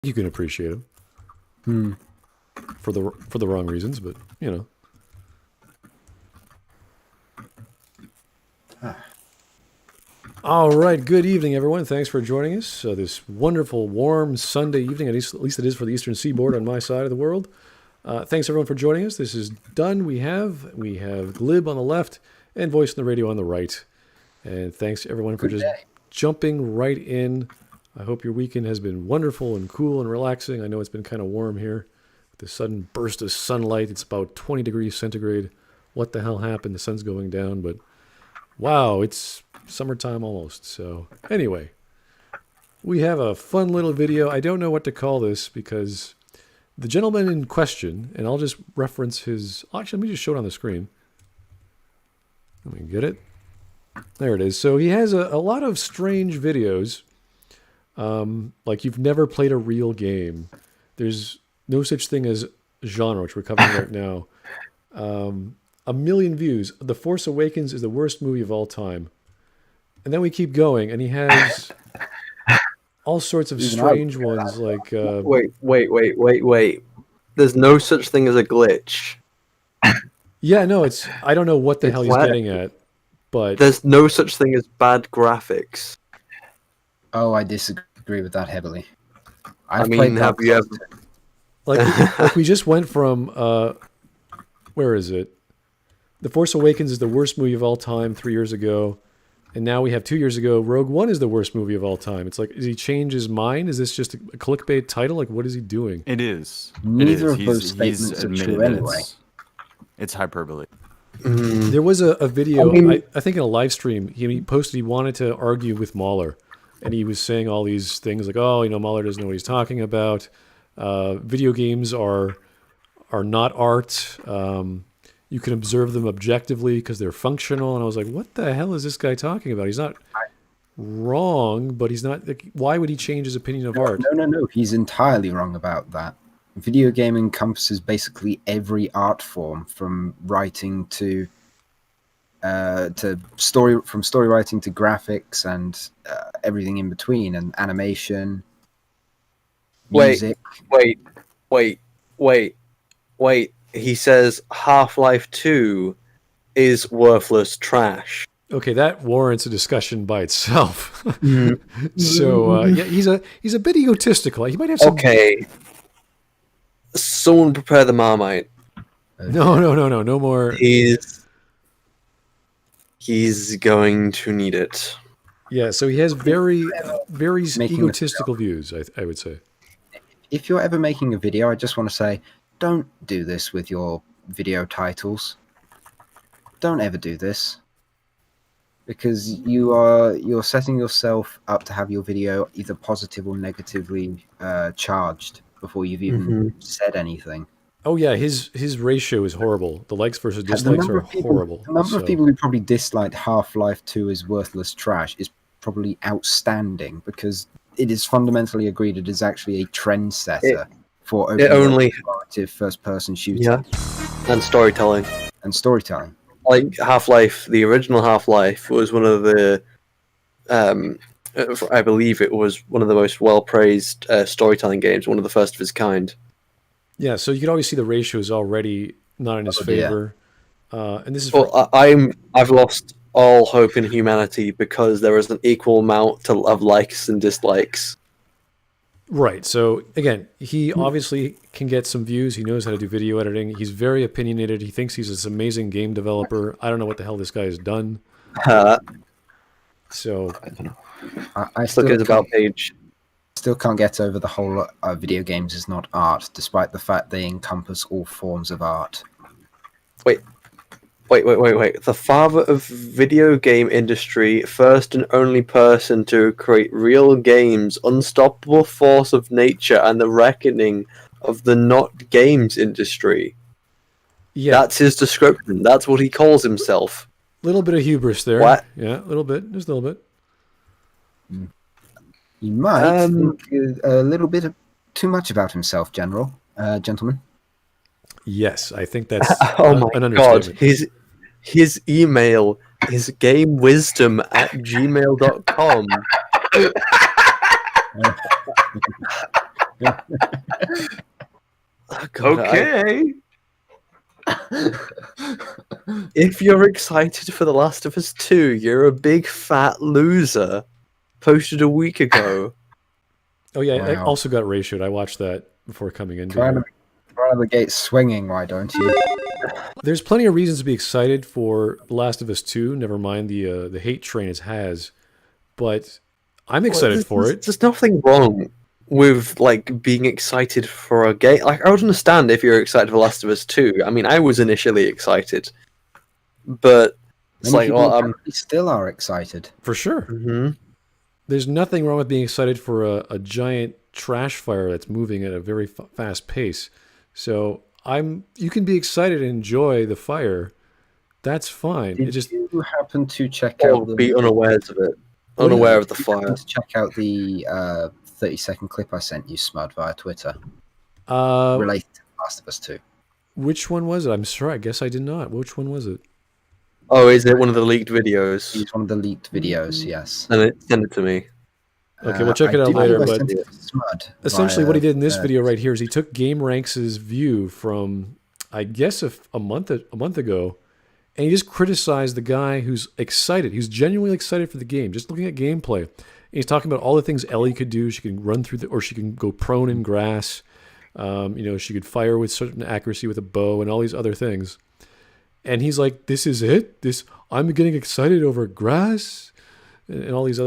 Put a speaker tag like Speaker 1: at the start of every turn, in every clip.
Speaker 1: You can appreciate him. For the wrong reasons, but you know. All right, good evening, everyone. Thanks for joining us this wonderful, warm Sunday evening. At least it is for the Eastern Seaboard on my side of the world. Thanks, everyone, for joining us. This is Dunn. We have Glib on the left and Voice on the Radio on the right. And thanks, everyone, for jumping right in. I hope your weekend has been wonderful and cool and relaxing. I know it's been kind of warm here. With the sudden burst of sunlight, it's about 20 degrees centigrade. What the hell happened? The sun's going down, but wow, it's summertime almost. So anyway, we have a fun little video. I don't know what to call this because the gentleman in question, and I'll just reference his... Actually, let me just show it on the screen. Let me get it. There it is. So he has a lot of strange videos. Like you've never played a real game. There's no such thing as genre, which we're covering right now. 1 million views. The Force Awakens is the worst movie of all time. And then we keep going, and he has all sorts of strange ones like...
Speaker 2: Wait. There's no such thing as a glitch.
Speaker 1: Yeah, no, I don't know what the hell he's getting at, but...
Speaker 2: There's no such thing as bad graphics.
Speaker 3: Oh, I disagree with that heavily.
Speaker 2: Have you ever...
Speaker 1: Like we just went from... where is it? The Force Awakens is the worst movie of all time 3 years ago. And now we have 2 years ago, Rogue One is the worst movie of all time. It's like, does he change his mind? Is this just a clickbait title? Like, what is he doing?
Speaker 4: It is.
Speaker 3: Neither of those statements are true anyway.
Speaker 4: It's hyperbole.
Speaker 1: There was a video, I think in a live stream, he posted he wanted to argue with Mahler. And he was saying all these things like, Mahler doesn't know what he's talking about. Video games are not art. You can observe them objectively because they're functional. And I was like, what the hell is this guy talking about? He's not wrong, but he's not... Like, why would he change his opinion of art?
Speaker 3: No. He's entirely wrong about that. Video game encompasses basically every art form, from writing to story, from story writing to graphics and everything in between, and animation, music.
Speaker 2: Wait. He says Half-Life 2 is worthless trash.
Speaker 1: Okay, that warrants a discussion by itself. So yeah, he's a bit egotistical. He might have some...
Speaker 2: Okay. Someone prepare the Marmite.
Speaker 1: No more.
Speaker 2: He's going to need it.
Speaker 1: Yeah, so he has very egotistical views, I would say.
Speaker 3: If you're ever making a video, I just want to say, don't do this with your video titles. Don't ever do this. Because you're setting yourself up to have your video either positive or negatively charged before you've even said anything.
Speaker 1: Oh yeah, his ratio is horrible. The likes versus dislikes are horrible.
Speaker 3: The number of people who probably disliked Half-Life 2 is worthless trash is probably outstanding, because it is fundamentally agreed it is actually a trendsetter for open first-person shooting.
Speaker 2: Yeah, and storytelling.
Speaker 3: Like
Speaker 2: Half-Life, the original Half-Life was one of the, I believe it was one of the most well-praised storytelling games, one of the first of its kind.
Speaker 1: Yeah, so you can always see the ratio is already not in his favor. Yeah. And this is
Speaker 2: I've lost all hope in humanity because there is an equal amount of likes and dislikes.
Speaker 1: Right. So again, he obviously can get some views. He knows how to do video editing. He's very opinionated. He thinks he's this amazing game developer. I don't know what the hell this guy has done. So
Speaker 2: I don't know.
Speaker 3: I
Speaker 2: look at his about page.
Speaker 3: Still can't get over the whole video games is not art, despite the fact they encompass all forms of art.
Speaker 2: Wait. The father of video game industry, first and only person to create real games, unstoppable force of nature, and the reckoning of the not games industry. Yeah. That's his description. That's what he calls himself.
Speaker 1: Little bit of hubris there.
Speaker 2: What?
Speaker 1: Yeah, a little bit. Just a little bit.
Speaker 3: You might think a little bit too much about himself, gentlemen.
Speaker 1: Yes, I think that's
Speaker 2: an
Speaker 1: understatement.
Speaker 2: God, his email is gamewisdom@gmail.com. Oh, God,
Speaker 5: Okay.
Speaker 2: if you're excited for The Last of Us 2, you're a big fat loser. Posted a week ago.
Speaker 1: Oh yeah, I
Speaker 3: Wow.
Speaker 1: also got ratioed. I watched that before coming into
Speaker 3: Try
Speaker 1: here.
Speaker 3: to the gate swinging, why don't you?
Speaker 1: There's plenty of reasons to be excited for The Last of Us 2. Never mind the hate train it has, but I'm excited for it.
Speaker 2: There's nothing wrong with like being excited for a game. Like I would understand if you're excited for Last of Us 2. I mean, I was initially excited, but it's
Speaker 3: Many
Speaker 2: like,
Speaker 3: people
Speaker 2: well,
Speaker 3: apparently still are excited.
Speaker 1: For sure.
Speaker 2: mhm.
Speaker 1: There's nothing wrong with being excited for a giant trash fire that's moving at a very fast pace. So you can be excited and enjoy the fire. That's fine.
Speaker 3: Did
Speaker 1: It just
Speaker 3: you happen to check
Speaker 2: Or
Speaker 3: out the?
Speaker 2: be unawares of it,
Speaker 1: Well,
Speaker 2: unaware
Speaker 1: yeah.
Speaker 2: of the
Speaker 3: Did you happen
Speaker 2: fire.
Speaker 3: to check out the 30-second clip I sent you, Smud, via Twitter,
Speaker 1: uh,
Speaker 3: related to Last of Us 2?
Speaker 1: which one was it? I'm sorry. I guess I did not. Which one was it?
Speaker 2: Oh, is it one of the leaked videos?
Speaker 3: It's one of the leaked videos. Yes.
Speaker 2: Send it to me.
Speaker 1: Okay, we'll check it out
Speaker 3: I
Speaker 1: later.
Speaker 3: believe I
Speaker 1: But
Speaker 3: sent it to Smud
Speaker 1: essentially, what he did in this
Speaker 3: via,
Speaker 1: video right here is he took GameRanks' view from, I guess, a month ago, and he just criticized the guy who's excited, who's genuinely excited for the game, just looking at gameplay. And he's talking about all the things Ellie could do. She can run through or she can go prone in grass. She could fire with certain accuracy with a bow and all these other things. And he's like, "This is it. I'm getting excited over grass." And all these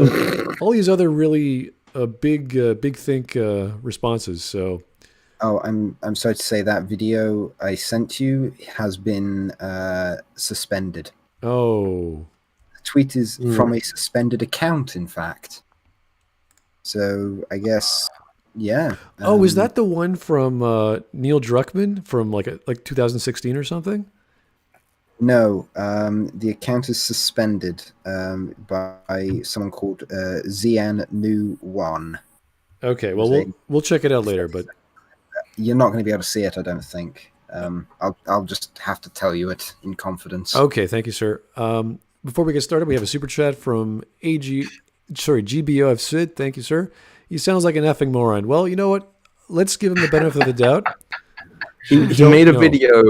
Speaker 1: other really big think responses. So
Speaker 3: Oh, I'm sorry to say that video I sent you has been suspended.
Speaker 1: oh,
Speaker 3: The tweet is from a suspended account, in fact. So I guess, yeah.
Speaker 1: is that the one from Neil Druckmann from like 2016 or something?
Speaker 3: No, the account is suspended by someone called Zian1.
Speaker 1: Okay, well we'll check it out later. But
Speaker 3: You're not going to be able to see it, I don't think. I'll just have to tell you it in confidence.
Speaker 1: okay, thank you, sir. Before we get started, we have a super chat from GBO of Sid. Thank you, sir. He sounds like an effing moron. Well, you know what? Let's give him the benefit of the doubt.
Speaker 2: He
Speaker 1: Don't
Speaker 2: made a
Speaker 1: know.
Speaker 2: video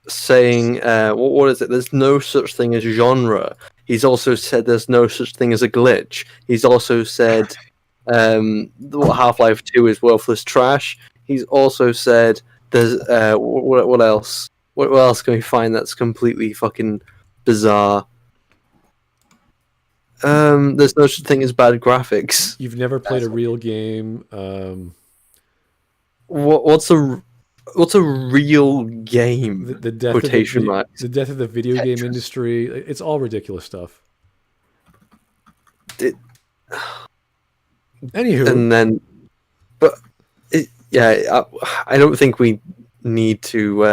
Speaker 2: saying, what is it? There's no such thing as genre. He's also said there's no such thing as a glitch. He's also said Half-Life 2 is worthless trash. He's also said there's what else? What else can we find that's completely fucking bizarre? There's no such thing as bad graphics.
Speaker 1: You've never played a real game.
Speaker 2: What's a real game?
Speaker 1: The death
Speaker 2: Quotation
Speaker 1: of the,
Speaker 2: marks.
Speaker 1: the death of the video game
Speaker 2: Tetris.
Speaker 1: industry. It's all ridiculous stuff. Anywho,
Speaker 2: And then, but I don't think we need to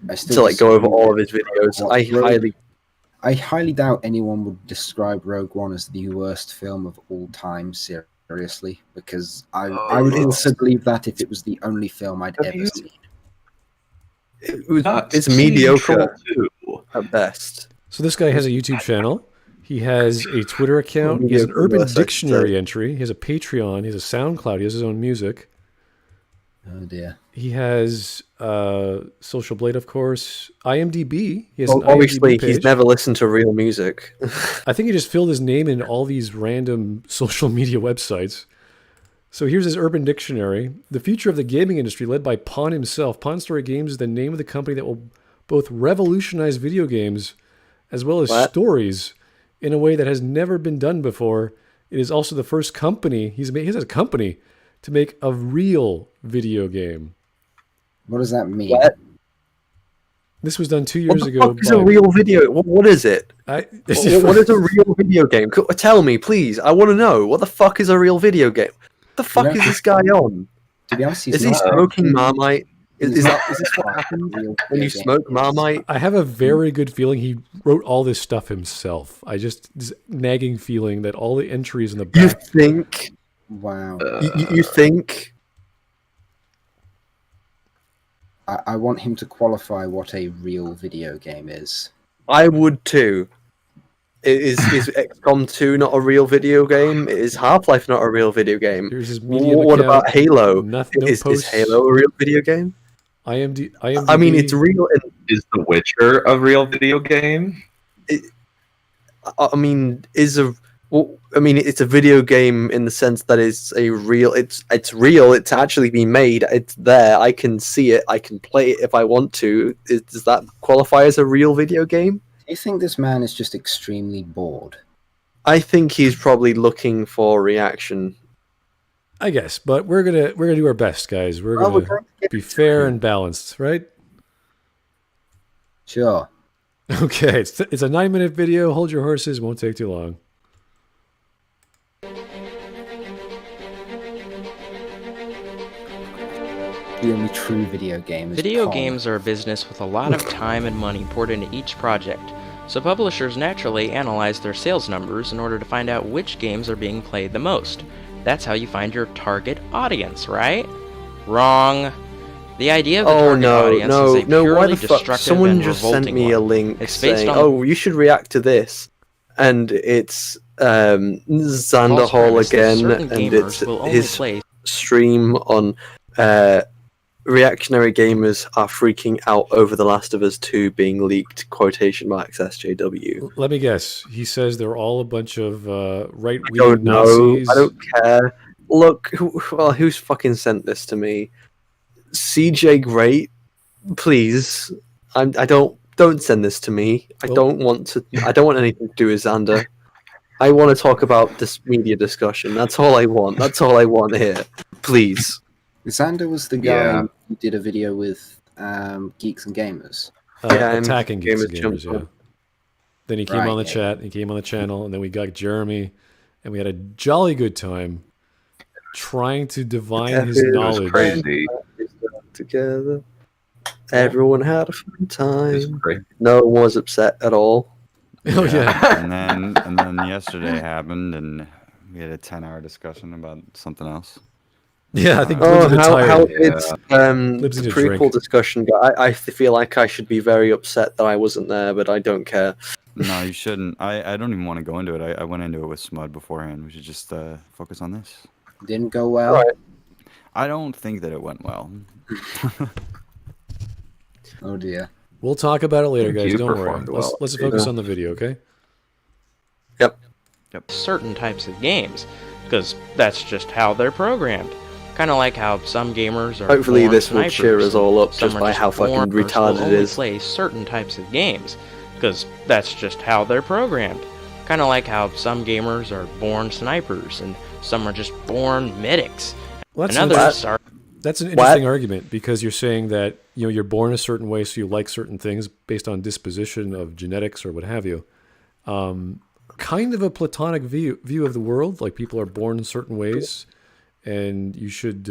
Speaker 3: I still
Speaker 2: to like go over
Speaker 3: disagree
Speaker 2: all of
Speaker 3: with
Speaker 2: his videos.
Speaker 3: what I highly doubt anyone would describe Rogue One as the worst film of all time, seriously, because I would also believe that if it was the only film I'd ever seen.
Speaker 2: it's mediocre at best.
Speaker 1: so this guy has a YouTube channel. He has a Twitter account. He has an
Speaker 2: Mediocre
Speaker 1: Urban
Speaker 2: worst, I'd
Speaker 1: Dictionary
Speaker 2: say.
Speaker 1: entry. He has a Patreon. He has a SoundCloud. He has his own music.
Speaker 3: Oh dear.
Speaker 1: He has Social Blade, of course. IMDb. He has an
Speaker 2: Well, obviously,
Speaker 1: IMDb
Speaker 2: he's
Speaker 1: page.
Speaker 2: never listened to real music.
Speaker 1: I think he just filled his name in all these random social media websites. So here's his Urban Dictionary. The future of the gaming industry led by Pawn himself. Pawn Story Games is the name of the company that will both revolutionize video games as well as
Speaker 2: What?
Speaker 1: stories in a way that has never been done before. It is also the first company, he has a company, to make a real video game.
Speaker 3: What does that mean?
Speaker 2: What?
Speaker 1: This was done 2
Speaker 2: What
Speaker 1: years
Speaker 2: the
Speaker 1: ago.
Speaker 2: fuck is a real video? What is it? What is a real video game? Tell me, please. I want to know. What the fuck is a real video game? What the fuck is this guy on?
Speaker 3: To be honest, he's
Speaker 2: Is he
Speaker 3: not
Speaker 2: smoking Marmite?
Speaker 3: he's
Speaker 2: Is
Speaker 3: not
Speaker 2: this what happens
Speaker 3: a real
Speaker 2: when you
Speaker 3: video game.
Speaker 2: smoke Marmite?
Speaker 1: I have a very good feeling he wrote all this stuff himself. This nagging feeling that all the entries in the
Speaker 2: You
Speaker 1: back.
Speaker 2: think?
Speaker 3: Wow.
Speaker 2: You think?
Speaker 3: I want him to qualify what a real video game is.
Speaker 2: I would too. Is XCOM 2 not a real video game? Is Half-Life not a real video game?
Speaker 1: Here's his Medium
Speaker 2: What
Speaker 1: account.
Speaker 2: about Halo?
Speaker 1: No
Speaker 2: Is
Speaker 1: posts.
Speaker 2: Halo a real video game?
Speaker 1: IMDb.
Speaker 2: I mean, it's real.
Speaker 5: Is The Witcher a real video game?
Speaker 2: I mean, it's a video game in the sense that it's a real. It's real. It's actually been made. It's there. I can see it. I can play it if I want to. Does that qualify as a real video game?
Speaker 3: Do you think this man is just extremely bored?
Speaker 2: I think he's probably looking for reaction.
Speaker 1: I guess, but we're gonna do our best, guys. We're
Speaker 3: Well,
Speaker 1: gonna be fair and balanced, right?
Speaker 3: Sure.
Speaker 1: Okay, it's a 9-minute video. Hold your horses. Won't take too long.
Speaker 3: The only true video game is
Speaker 6: Video
Speaker 3: Pong.
Speaker 6: games are a business with a lot of time and money poured into each project, so publishers naturally analyze their sales numbers in order to find out which games are being played the most. That's how you find your target audience, right? Wrong. The idea of the target audience is a
Speaker 2: no! Why
Speaker 6: purely
Speaker 2: the fuck?
Speaker 6: destructive
Speaker 2: Someone
Speaker 6: and
Speaker 2: just sent
Speaker 6: revolting
Speaker 2: me a
Speaker 6: one.
Speaker 2: link
Speaker 6: It's based
Speaker 2: saying,
Speaker 6: on
Speaker 2: "Oh, you should react to this," and it's Xander
Speaker 6: false
Speaker 2: Hall
Speaker 6: premise that
Speaker 2: again,
Speaker 6: certain
Speaker 2: and
Speaker 6: gamers
Speaker 2: it's
Speaker 6: will only
Speaker 2: his
Speaker 6: play
Speaker 2: stream on reactionary gamers are freaking out over The Last of Us 2 being leaked, quotation marks SJW.
Speaker 1: Let me guess. He says they're all a bunch of
Speaker 2: I
Speaker 1: right-wing
Speaker 2: don't know.
Speaker 1: Nazis.
Speaker 2: I don't care. Look, who's fucking sent this to me? CJ Great, please. I don't send this to me. I don't want anything to do with Xander. I want to talk about this media discussion. That's all I want. That's all I want here. Please.
Speaker 3: Xander was the guy who did a video with Geeks and Gamers.
Speaker 1: Attacking Geeks and
Speaker 2: Gamers
Speaker 1: Gamers, yeah. Then he came
Speaker 3: Right,
Speaker 1: on the
Speaker 3: yeah.
Speaker 1: chat, he came on the channel, and then we got Jeremy, and we had a jolly good time trying to divine his
Speaker 2: It was
Speaker 1: knowledge.
Speaker 5: Crazy.
Speaker 2: Together. Everyone had a fun
Speaker 5: It's
Speaker 2: time.
Speaker 5: crazy.
Speaker 2: No one was upset at all.
Speaker 1: Oh, yeah.
Speaker 4: and then yesterday happened, and we had a 10-hour discussion about something else.
Speaker 1: Yeah, I think
Speaker 2: Oh,
Speaker 1: Glib's a bit
Speaker 2: how
Speaker 1: tired.
Speaker 2: it's
Speaker 1: Libs
Speaker 2: the
Speaker 1: need a
Speaker 2: prequel
Speaker 1: drink.
Speaker 2: discussion. I feel like I should be very upset that I wasn't there, but I don't care.
Speaker 4: No, you shouldn't. I don't even want to go into it. I went into it with Smud beforehand. We should just focus on this.
Speaker 3: Didn't go well.
Speaker 2: Right.
Speaker 4: I don't think that it went well.
Speaker 3: Oh dear.
Speaker 1: We'll talk about it later,
Speaker 5: think
Speaker 1: guys.
Speaker 5: you
Speaker 1: Don't worry.
Speaker 5: performed well,
Speaker 1: Let's
Speaker 5: Steve.
Speaker 1: focus on the video, okay?
Speaker 6: certain types of games, because that's just how they're programmed. Kind of like how some gamers are
Speaker 2: Hopefully
Speaker 6: born
Speaker 2: this will
Speaker 6: snipers,
Speaker 2: cheer us all up
Speaker 6: some
Speaker 2: just
Speaker 6: are
Speaker 2: by how fucking
Speaker 6: born or
Speaker 2: retarded
Speaker 6: will
Speaker 2: it
Speaker 6: only
Speaker 2: is.
Speaker 6: play certain types of games, because that's just how they're programmed. Kind of like how some gamers are born snipers and some are just born medics,
Speaker 1: Well,
Speaker 6: and
Speaker 1: that's,
Speaker 6: others are
Speaker 1: that's an interesting argument because you're saying that you're born a certain way, so you like certain things based on disposition of genetics or what have you. Kind of a platonic view of the world, like people are born in certain ways, and you should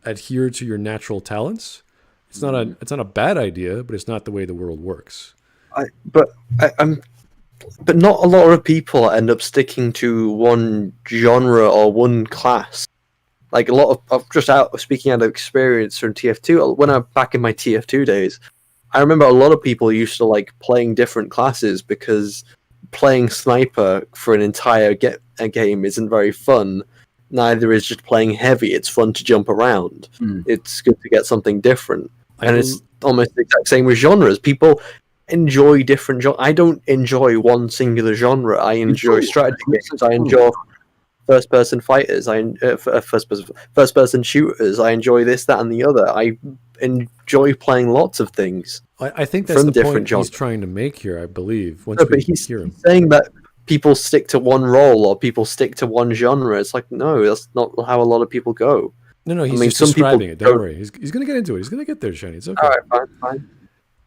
Speaker 1: adhere to your natural talents. It's not a bad idea, but it's not the way the world works.
Speaker 2: But not a lot of people end up sticking to one genre or one class. Like a lot of just speaking out of experience from TF2. When I'm back in my TF2 days, I remember a lot of people used to like playing different classes because playing sniper for an entire game isn't very fun. Neither is just playing heavy. It's fun to jump around. It's good to get something different. And it's almost the exact same with genres. People enjoy different genres. I don't enjoy one singular genre. I enjoy strategy games. I enjoy first-person fighters. First-person shooters. I enjoy this, that, and the other. I enjoy playing lots of things.
Speaker 1: I think that's
Speaker 2: From
Speaker 1: the
Speaker 2: different
Speaker 1: point
Speaker 2: genres.
Speaker 1: he's trying to make here, I believe. Once
Speaker 2: No,
Speaker 1: we
Speaker 2: but he's
Speaker 1: hear him.
Speaker 2: saying that people stick to one role or people stick to one genre. It's like, no, that's not how a lot of people go.
Speaker 1: No, he's
Speaker 2: mean,
Speaker 1: just
Speaker 2: some people
Speaker 1: describing it. Don't
Speaker 2: don't-
Speaker 1: worry. He's going to get into it. He's going to get there, Shiny. It's okay.
Speaker 2: All right, fine.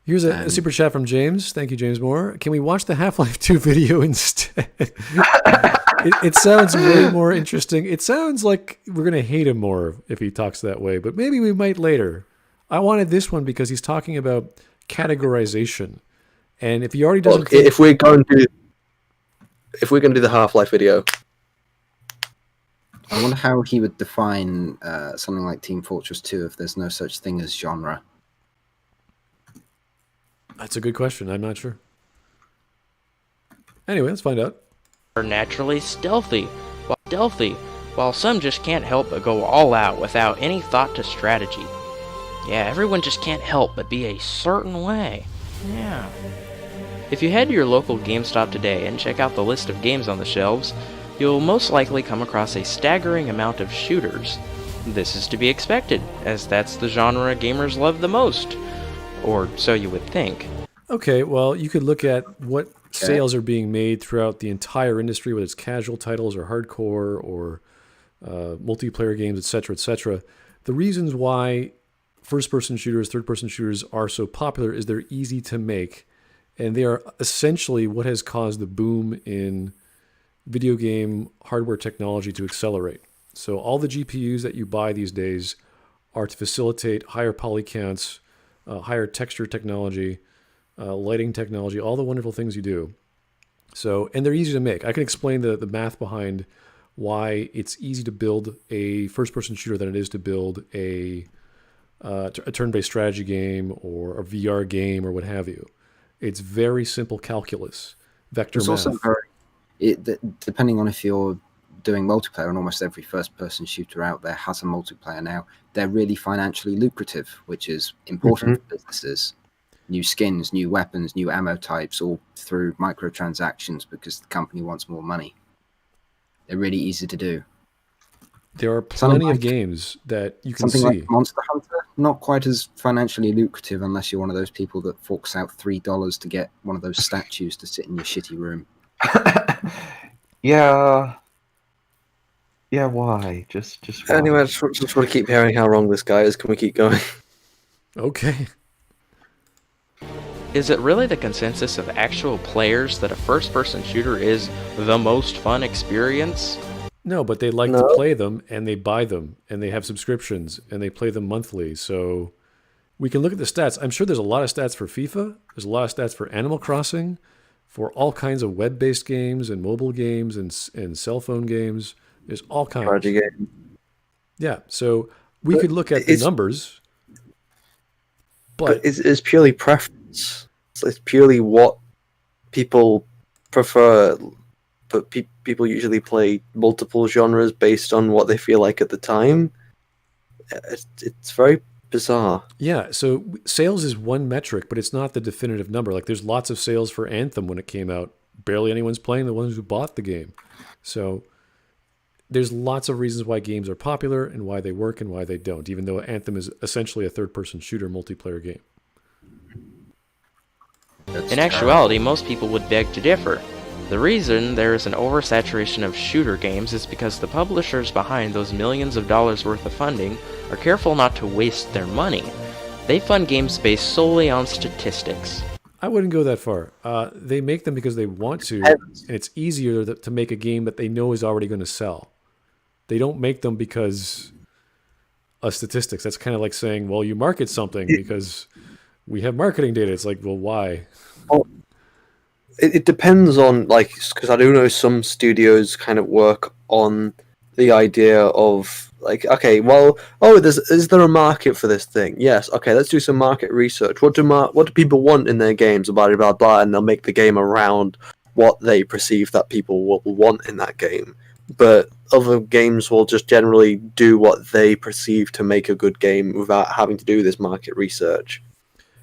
Speaker 1: Here's a super chat from James. Thank you, James Moore. Can we watch the Half-Life 2 video instead? It sounds way more interesting. It sounds like we're going to hate him more if he talks that way, but maybe we might later. I wanted this one because he's talking about categorization. And if he already doesn't
Speaker 2: Look,
Speaker 1: think...
Speaker 2: if we're going to do the Half-Life video,
Speaker 3: I wonder how he would define something like Team Fortress 2 if there's no such thing as genre.
Speaker 1: That's a good question. I'm not sure. Anyway, let's find out.
Speaker 6: Are naturally stealthy, while some just can't help but go all out without any thought to strategy. Yeah, everyone just can't help but be a certain way. Yeah. If you head to your local GameStop today and check out the list of games on the shelves, you'll most likely come across a staggering amount of shooters. This is to be expected, as that's the genre gamers love the most. Or so you would think.
Speaker 1: Okay, well, you could look at what sales are being made throughout the entire industry, whether it's casual titles or hardcore or multiplayer games, etc., etc. The reasons why first-person shooters, third-person shooters are so popular is they're easy to make, and they are essentially what has caused the boom in video game hardware technology to accelerate. So all the GPUs that you buy these days are to facilitate higher poly counts, higher texture technology, lighting technology, all the wonderful things you do. So, and they're easy to make. I can explain the math behind why it's easy to build a first-person shooter than it is to build a turn-based strategy game or a VR game or what have you. It's very simple calculus, vector
Speaker 3: It's
Speaker 1: math.
Speaker 3: also depending on if you're doing multiplayer, and almost every first-person shooter out there has a multiplayer now. They're really financially lucrative, which is important for businesses. New skins, new weapons, new ammo types, all through microtransactions because the company wants more money. They're really easy to do.
Speaker 1: There are plenty of games that you can see.
Speaker 3: Something like Monster Hunter, not quite as financially lucrative unless you're one of those people that forks out $3 to get one of those statues to sit in your shitty room.
Speaker 5: Yeah. Yeah, why? Just why?
Speaker 2: Anyway, I just want to keep hearing how wrong this guy is. Can we keep going?
Speaker 1: Okay.
Speaker 6: Is it really the consensus of actual players that a first-person shooter is the most fun experience?
Speaker 1: No, but they like to play them, and they buy them, and they have subscriptions, and they play them monthly. So we can look at the stats. I'm sure there's a lot of stats for FIFA. There's a lot of stats for Animal Crossing, for all kinds of web-based games and mobile games and cell phone games. There's all kinds.
Speaker 2: Strategy game.
Speaker 1: Yeah, so we could look at the numbers, but
Speaker 2: it's purely preference. It's purely what people prefer. But people usually play multiple genres based on what they feel like at the time. It's very bizarre.
Speaker 1: yeah, so sales is one metric, but it's not the definitive number. Like there's lots of sales for Anthem when it came out. Barely anyone's playing the ones who bought the game. So there's lots of reasons why games are popular and why they work and why they don't, even though Anthem is essentially a third-person shooter multiplayer game.
Speaker 6: In actuality, most people would beg to differ. The reason there is an oversaturation of shooter games is because the publishers behind those millions of dollars worth of funding are careful not to waste their money. They fund games based solely on statistics.
Speaker 1: I wouldn't go that far. They make them because they want to, and it's easier to make a game that they know is already going to sell. They don't make them because of statistics. That's kind of like saying, well, you market something because we have marketing data. It's like, well, why?
Speaker 2: Well, it depends on, like, because I do know some studios kind of work on the idea of, like, okay, well, is there a market for this thing? Yes, okay, let's do some market research. What do people want in their games? Blah, blah, blah, blah, and they'll make the game around what they perceive that people will want in that game. But other games will just generally do what they perceive to make a good game without having to do this market research.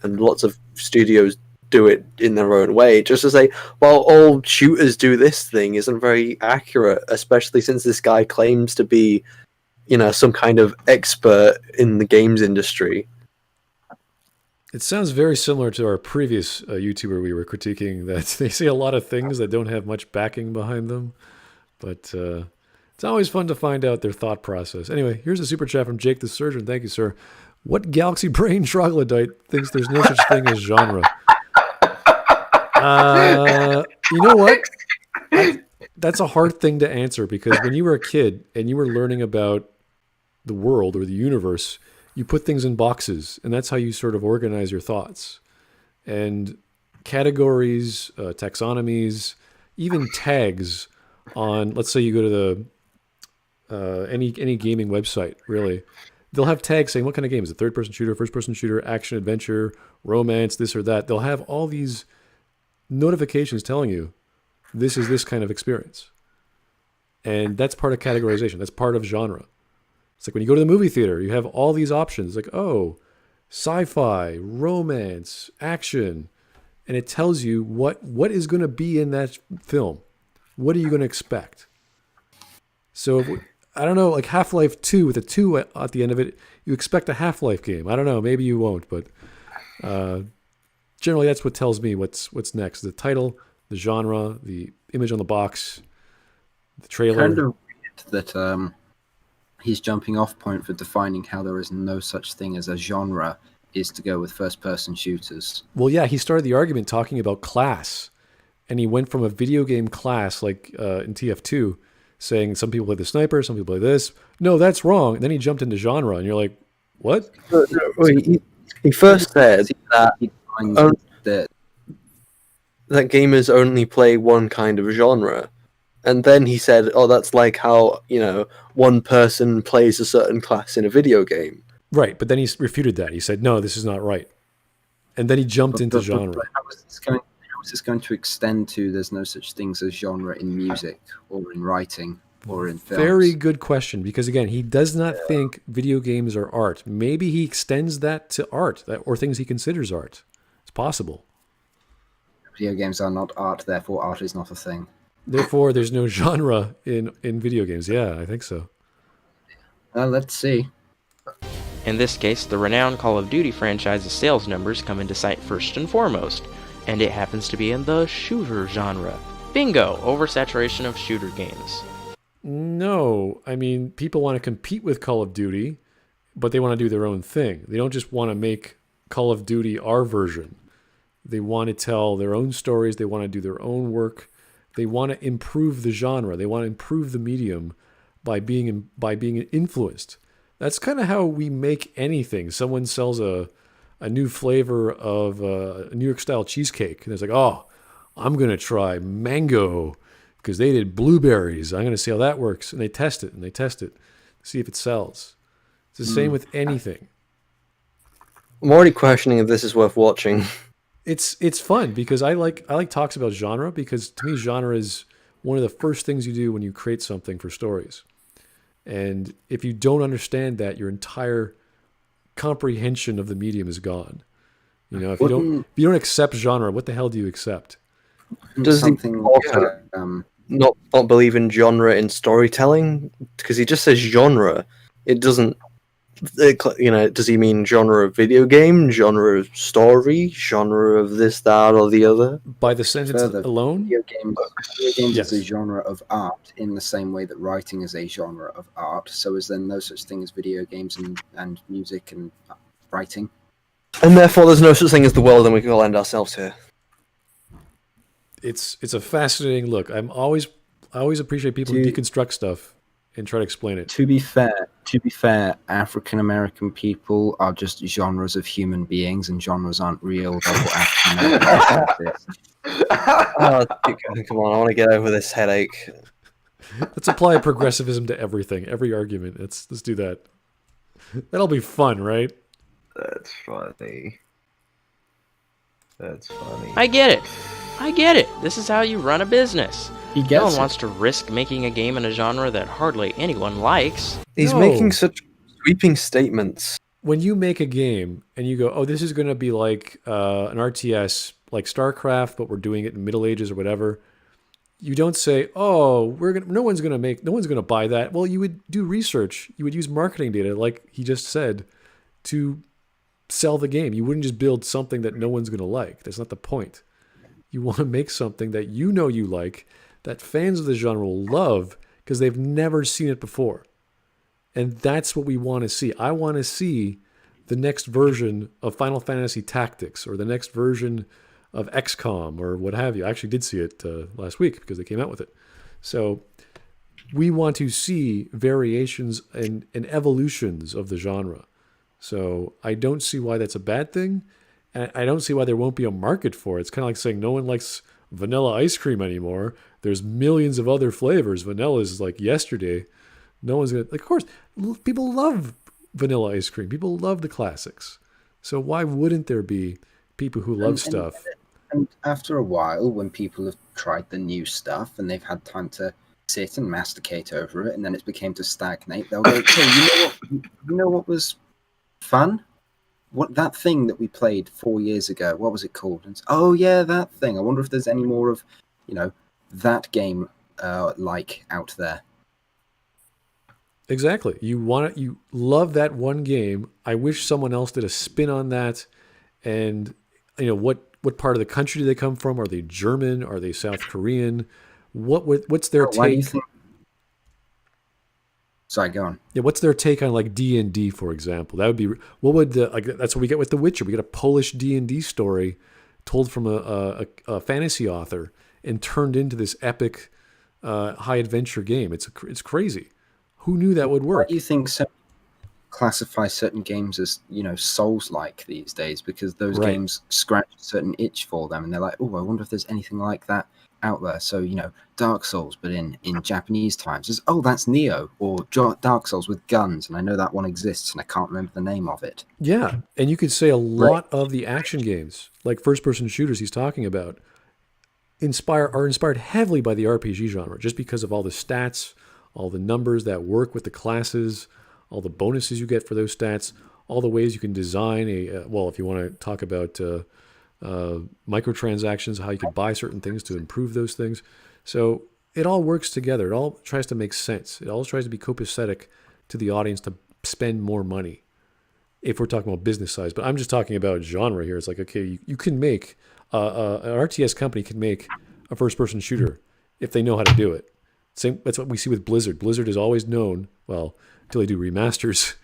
Speaker 2: And lots of studios do it in their own way. Just to say, well, all shooters do this thing isn't very accurate, especially since this guy claims to be, some kind of expert in the games industry.
Speaker 1: It sounds very similar to our previous YouTuber we were critiquing, that they say a lot of things that don't have much backing behind them. But it's always fun to find out their thought process. Anyway, here's a super chat from Jake the Surgeon. Thank you, sir. What galaxy brain troglodyte thinks there's no such thing as genre? You know what? That's a hard thing to answer because when you were a kid and you were learning about the world or the universe, you put things in boxes, and that's how you sort of organize your thoughts. And categories, taxonomies, even tags on, let's say you go to the any gaming website, really, they'll have tags saying what kind of game is it? Third-person shooter, first-person shooter, action, adventure, romance, this or that. They'll have all these notifications telling you this is this kind of experience. And that's part of categorization. That's part of genre. It's like when you go to the movie theater, you have all these options. Like, oh, sci-fi, romance, action. And it tells you what is going to be in that film. What are you going to expect? So, I don't know, like Half-Life 2 with a 2 at the end of it, you expect a Half-Life game. I don't know, maybe you won't, but generally that's what tells me what's next. The title, the genre, the image on the box, the trailer.
Speaker 3: Kind of weird that his jumping off point for defining how there is no such thing as a genre is to go with first-person shooters.
Speaker 1: Well, yeah, he started the argument talking about class, and he went from a video game class like in TF2, saying some people play the sniper, some people play this. No, that's wrong. And then he jumped into genre, and you're like, what?
Speaker 2: He first said that
Speaker 3: He defines that
Speaker 2: that gamers only play one kind of genre. And then he said, oh, that's like how, one person plays a certain class in a video game.
Speaker 1: Right, but then he refuted that. He said, no, this is not right. And then he jumped into genre.
Speaker 3: But how is this going to extend to there's no such things as genre in music or in writing or in films?
Speaker 1: Very good question, because again, he does not think video games are art. Maybe he extends that to art, or things he considers art. It's possible.
Speaker 3: Video games are not art, therefore art is not a thing.
Speaker 1: Therefore, there's no genre in video games. Yeah, I think so.
Speaker 3: Let's see.
Speaker 6: In this case, the renowned Call of Duty franchise's sales numbers come into sight first and foremost, and it happens to be in the shooter genre. Bingo! Oversaturation of shooter games.
Speaker 1: No, I mean, people want to compete with Call of Duty, but they want to do their own thing. They don't just want to make Call of Duty our version. They want to tell their own stories. They want to do their own work. They want to improve the genre. They want to improve the medium by being influenced. That's kind of how we make anything. Someone sells a new flavor of a New York style cheesecake, and it's like, oh, I'm going to try mango because they did blueberries. I'm going to see how that works. And they test it to see if it sells. It's the same with anything.
Speaker 2: I'm already questioning if this is worth watching.
Speaker 1: It's fun because I like talks about genre, because to me genre is one of the first things you do when you create something for stories. And if you don't understand that, your entire comprehension of the medium is gone. If you don't accept genre, what the hell do you accept?
Speaker 2: Does
Speaker 3: something
Speaker 2: he also not believe in genre in storytelling? Because he just says genre. It doesn't. Does he mean genre of video game, genre of story, genre of this, that, or the other?
Speaker 1: By the sentence alone?
Speaker 3: Video games
Speaker 1: Yes.
Speaker 3: is a genre of art in the same way that writing is a genre of art. So is there no such thing as video games and music and writing?
Speaker 2: And therefore there's no such thing as the world, and we can all end ourselves here.
Speaker 1: It's a fascinating look. I always appreciate people who deconstruct stuff and try to explain it.
Speaker 3: To be fair, African American people are just genres of human beings, and genres aren't real. That's what African Americans is.
Speaker 2: Oh, come on, I want to get over this headache.
Speaker 1: Let's apply progressivism to everything, every argument. Let's do that. That'll be fun, right?
Speaker 5: That's funny. That's funny.
Speaker 6: I get it. This is how you run a business.
Speaker 3: He
Speaker 6: No
Speaker 3: gets
Speaker 6: one
Speaker 3: it.
Speaker 6: wants to risk making a game in a genre that hardly anyone likes.
Speaker 2: He's
Speaker 1: No.
Speaker 2: making such sweeping statements.
Speaker 1: When you make a game and you go, oh, this is going to be like an RTS, like StarCraft, but we're doing it in Middle Ages or whatever, you don't say, oh, no one's going to buy that. Well, you would do research. You would use marketing data, like he just said, to sell the game. You wouldn't just build something that no one's going to like. That's not the point. You want to make something that you like, that fans of the genre will love because they've never seen it before. And that's what we want to see. I want to see the next version of Final Fantasy Tactics or the next version of XCOM or what have you. I actually did see it last week because they came out with it. So we want to see variations and evolutions of the genre. So I don't see why that's a bad thing. And I don't see why there won't be a market for it. It's kind of like saying no one likes vanilla ice cream anymore. There's millions of other flavors. Vanilla is like yesterday. No one's going to... Of course, people love vanilla ice cream. People love the classics. So why wouldn't there be people who love stuff?
Speaker 3: And after a while, when people have tried the new stuff and they've had time to sit and masticate over it, and then it became to stagnate, they'll go, "Hey, you know what was fun? What that thing that we played 4 years ago? What was it called?" And oh yeah, that thing. I wonder if there's any more of, that game like out there.
Speaker 1: Exactly. You love that one game. I wish someone else did a spin on that. And what part of the country do they come from? Are they German? Are they South Korean? What's their
Speaker 3: Why do you
Speaker 1: take?
Speaker 3: think? Sorry, go on.
Speaker 1: Yeah, what's their take on like D&D, for example? That would be what would that's what we get with The Witcher. We get a Polish D&D story told from a fantasy author and turned into this epic high adventure game. It's crazy. Who knew that would
Speaker 3: Why
Speaker 1: work?
Speaker 3: do you think so? Classify certain games as Souls-like these days, because those
Speaker 1: Right.
Speaker 3: games scratch a certain itch for them, and they're like, oh, I wonder if there's anything like that out there. So Dark Souls, but in Japanese times, is that's Neo, or Dark Souls with guns, and I know that one exists, and I can't remember the name of it.
Speaker 1: Yeah, and you could say a lot of the action games, like first-person shooters he's talking about, are inspired heavily by the RPG genre, just because of all the stats, all the numbers that work with the classes, all the bonuses you get for those stats, all the ways you can design if you want to talk about microtransactions, how you can buy certain things to improve those things. So it all works together. It all tries to make sense. It all tries to be copacetic to the audience to spend more money, if we're talking about business size. But I'm just talking about genre here. It's like, okay, you can make, an RTS company can make a first-person shooter if they know how to do it. That's what we see with Blizzard. Blizzard is always known, well, until they do remasters,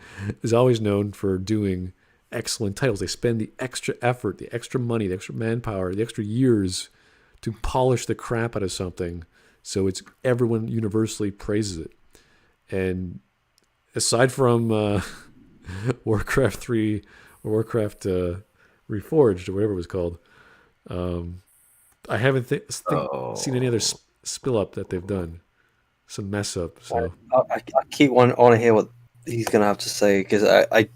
Speaker 1: is always known for doing excellent titles. They spend the extra effort, the extra money, the extra manpower, the extra years to polish the crap out of something so everyone universally praises it. And aside from Warcraft 3 or Warcraft Reforged or whatever it was called, I haven't seen any other spill up that they've done. Some mess up. So
Speaker 2: I keep want to hear what he's gonna have to say, because I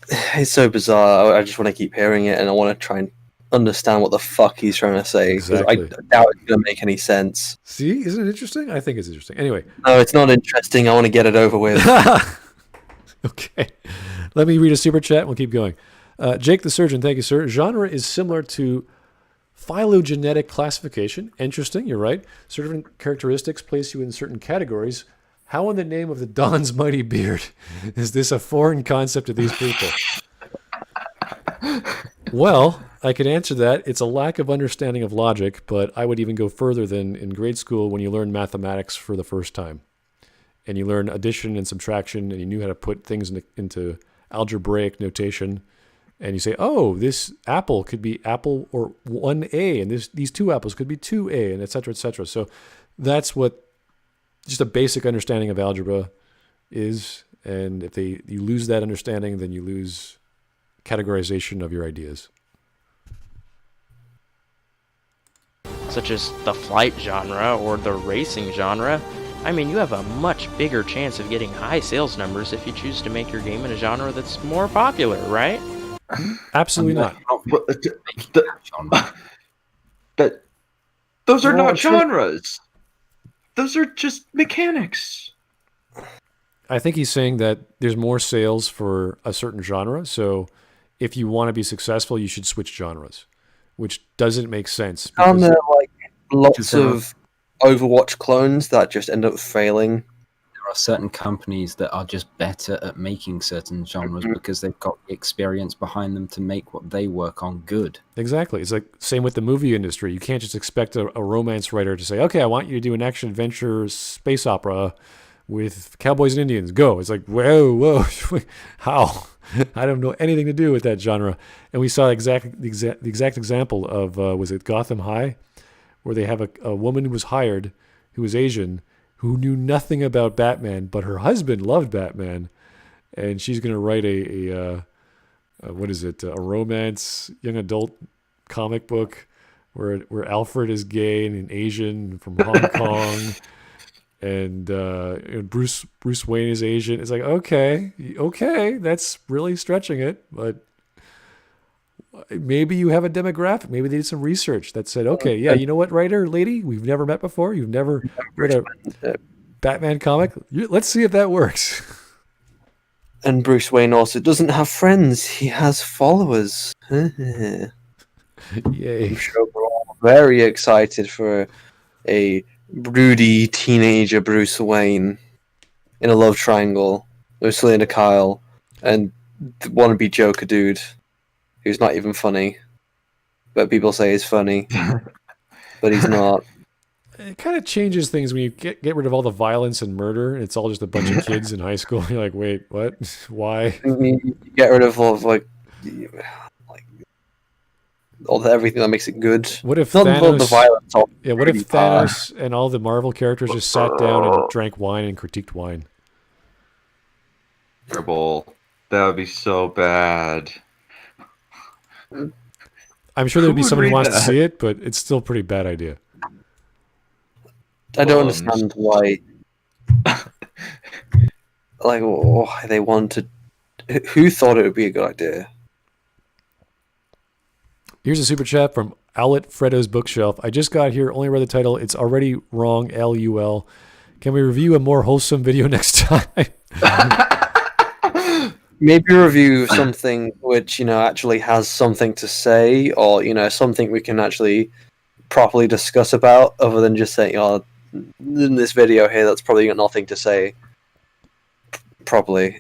Speaker 2: it's so bizarre. I just want to keep hearing it, and I want to try and understand what the fuck he's trying to say, because
Speaker 1: Exactly.
Speaker 2: I doubt it's gonna make any sense.
Speaker 1: see, isn't it interesting? I think it's interesting. Anyway,
Speaker 2: No, it's not interesting. I want to get it over with.
Speaker 1: okay. Let me read a super chat and we'll keep going. Jake the Surgeon, thank you, sir. Genre is similar to phylogenetic classification. Interesting, you're right. Certain characteristics place you in certain categories. How in the name of the Don's mighty beard is this a foreign concept to these people? Well, I could answer that. It's a lack of understanding of logic, but I would even go further than in grade school when you learn mathematics for the first time. And you learn addition and subtraction, and you knew how to put things into algebraic notation. And you say, oh, this apple could be apple or 1A, and these two apples could be 2A, and et cetera, et cetera. So that's what just a basic understanding of algebra is. And if you lose that understanding, then you lose categorization of your ideas.
Speaker 6: Such as the flight genre or the racing genre. I mean, you have a much bigger chance of getting high sales numbers if you choose to make your game in a genre that's more popular, right?
Speaker 1: Absolutely not.
Speaker 5: But those are
Speaker 2: Well,
Speaker 5: not
Speaker 2: sure.
Speaker 5: genres. Those are just mechanics.
Speaker 1: I think he's saying that there's more sales for a certain genre. So if you want to be successful, you should switch genres, which doesn't make sense.
Speaker 2: Aren't
Speaker 1: because-
Speaker 2: there like lots
Speaker 3: Because there are-
Speaker 2: of Overwatch clones that just end up failing?
Speaker 3: There are certain companies that are just better at making certain genres because they've got the experience behind them to make what they work on good.
Speaker 1: Exactly. It's like same with the movie industry. You can't just expect a romance writer to say, okay, I want you to do an action adventure space opera with cowboys and Indians. Go. It's like, whoa. How? I don't know anything to do with that genre. And we saw the exact example of, was it Gotham High? Where they have a woman who was hired, who was Asian, who knew nothing about Batman, but her husband loved Batman. And she's going to write a romance, young adult comic book where Alfred is gay and Asian from Hong Kong. And Bruce Wayne is Asian. It's like, okay, that's really stretching it. But maybe you have a demographic. Maybe they did some research that said, okay, yeah, you know what, writer lady, we've never met before. You've never read a Batman comic. Let's see if that works.
Speaker 2: And Bruce Wayne also doesn't have friends. He has followers.
Speaker 1: Yay.
Speaker 2: I'm sure we're all very excited for a broody teenager Bruce Wayne in a love triangle with Selena Kyle and the wannabe Joker dude who's not even funny, but people say he's funny, but he's not.
Speaker 1: It kind of changes things when you get rid of all the violence and murder. It's all just a bunch of kids in high school. You're like, wait, what? Why?
Speaker 2: You get rid of all of, like everything that makes it good.
Speaker 1: What if
Speaker 2: Not
Speaker 1: Thanos?
Speaker 2: the violence.
Speaker 1: Yeah, what if Thanos and all the Marvel characters just sat down and drank wine and critiqued wine?
Speaker 5: Terrible. That would be so bad.
Speaker 1: I'm sure there'd be
Speaker 5: Who would
Speaker 1: someone who
Speaker 5: read
Speaker 1: wants to
Speaker 5: that?
Speaker 1: see it, but it's still a pretty bad idea.
Speaker 2: I don't understand why. Like, why they wanted. Who thought it would be a good idea?
Speaker 1: Here's a super chat from Owlet Fredo's Bookshelf. I just got here, only read the title. It's already wrong, LUL. Can we review a more wholesome video next time?
Speaker 2: Maybe review something which, actually has something to say, or, something we can actually properly discuss about, other than just saying, in this video here, that's probably got nothing to say properly.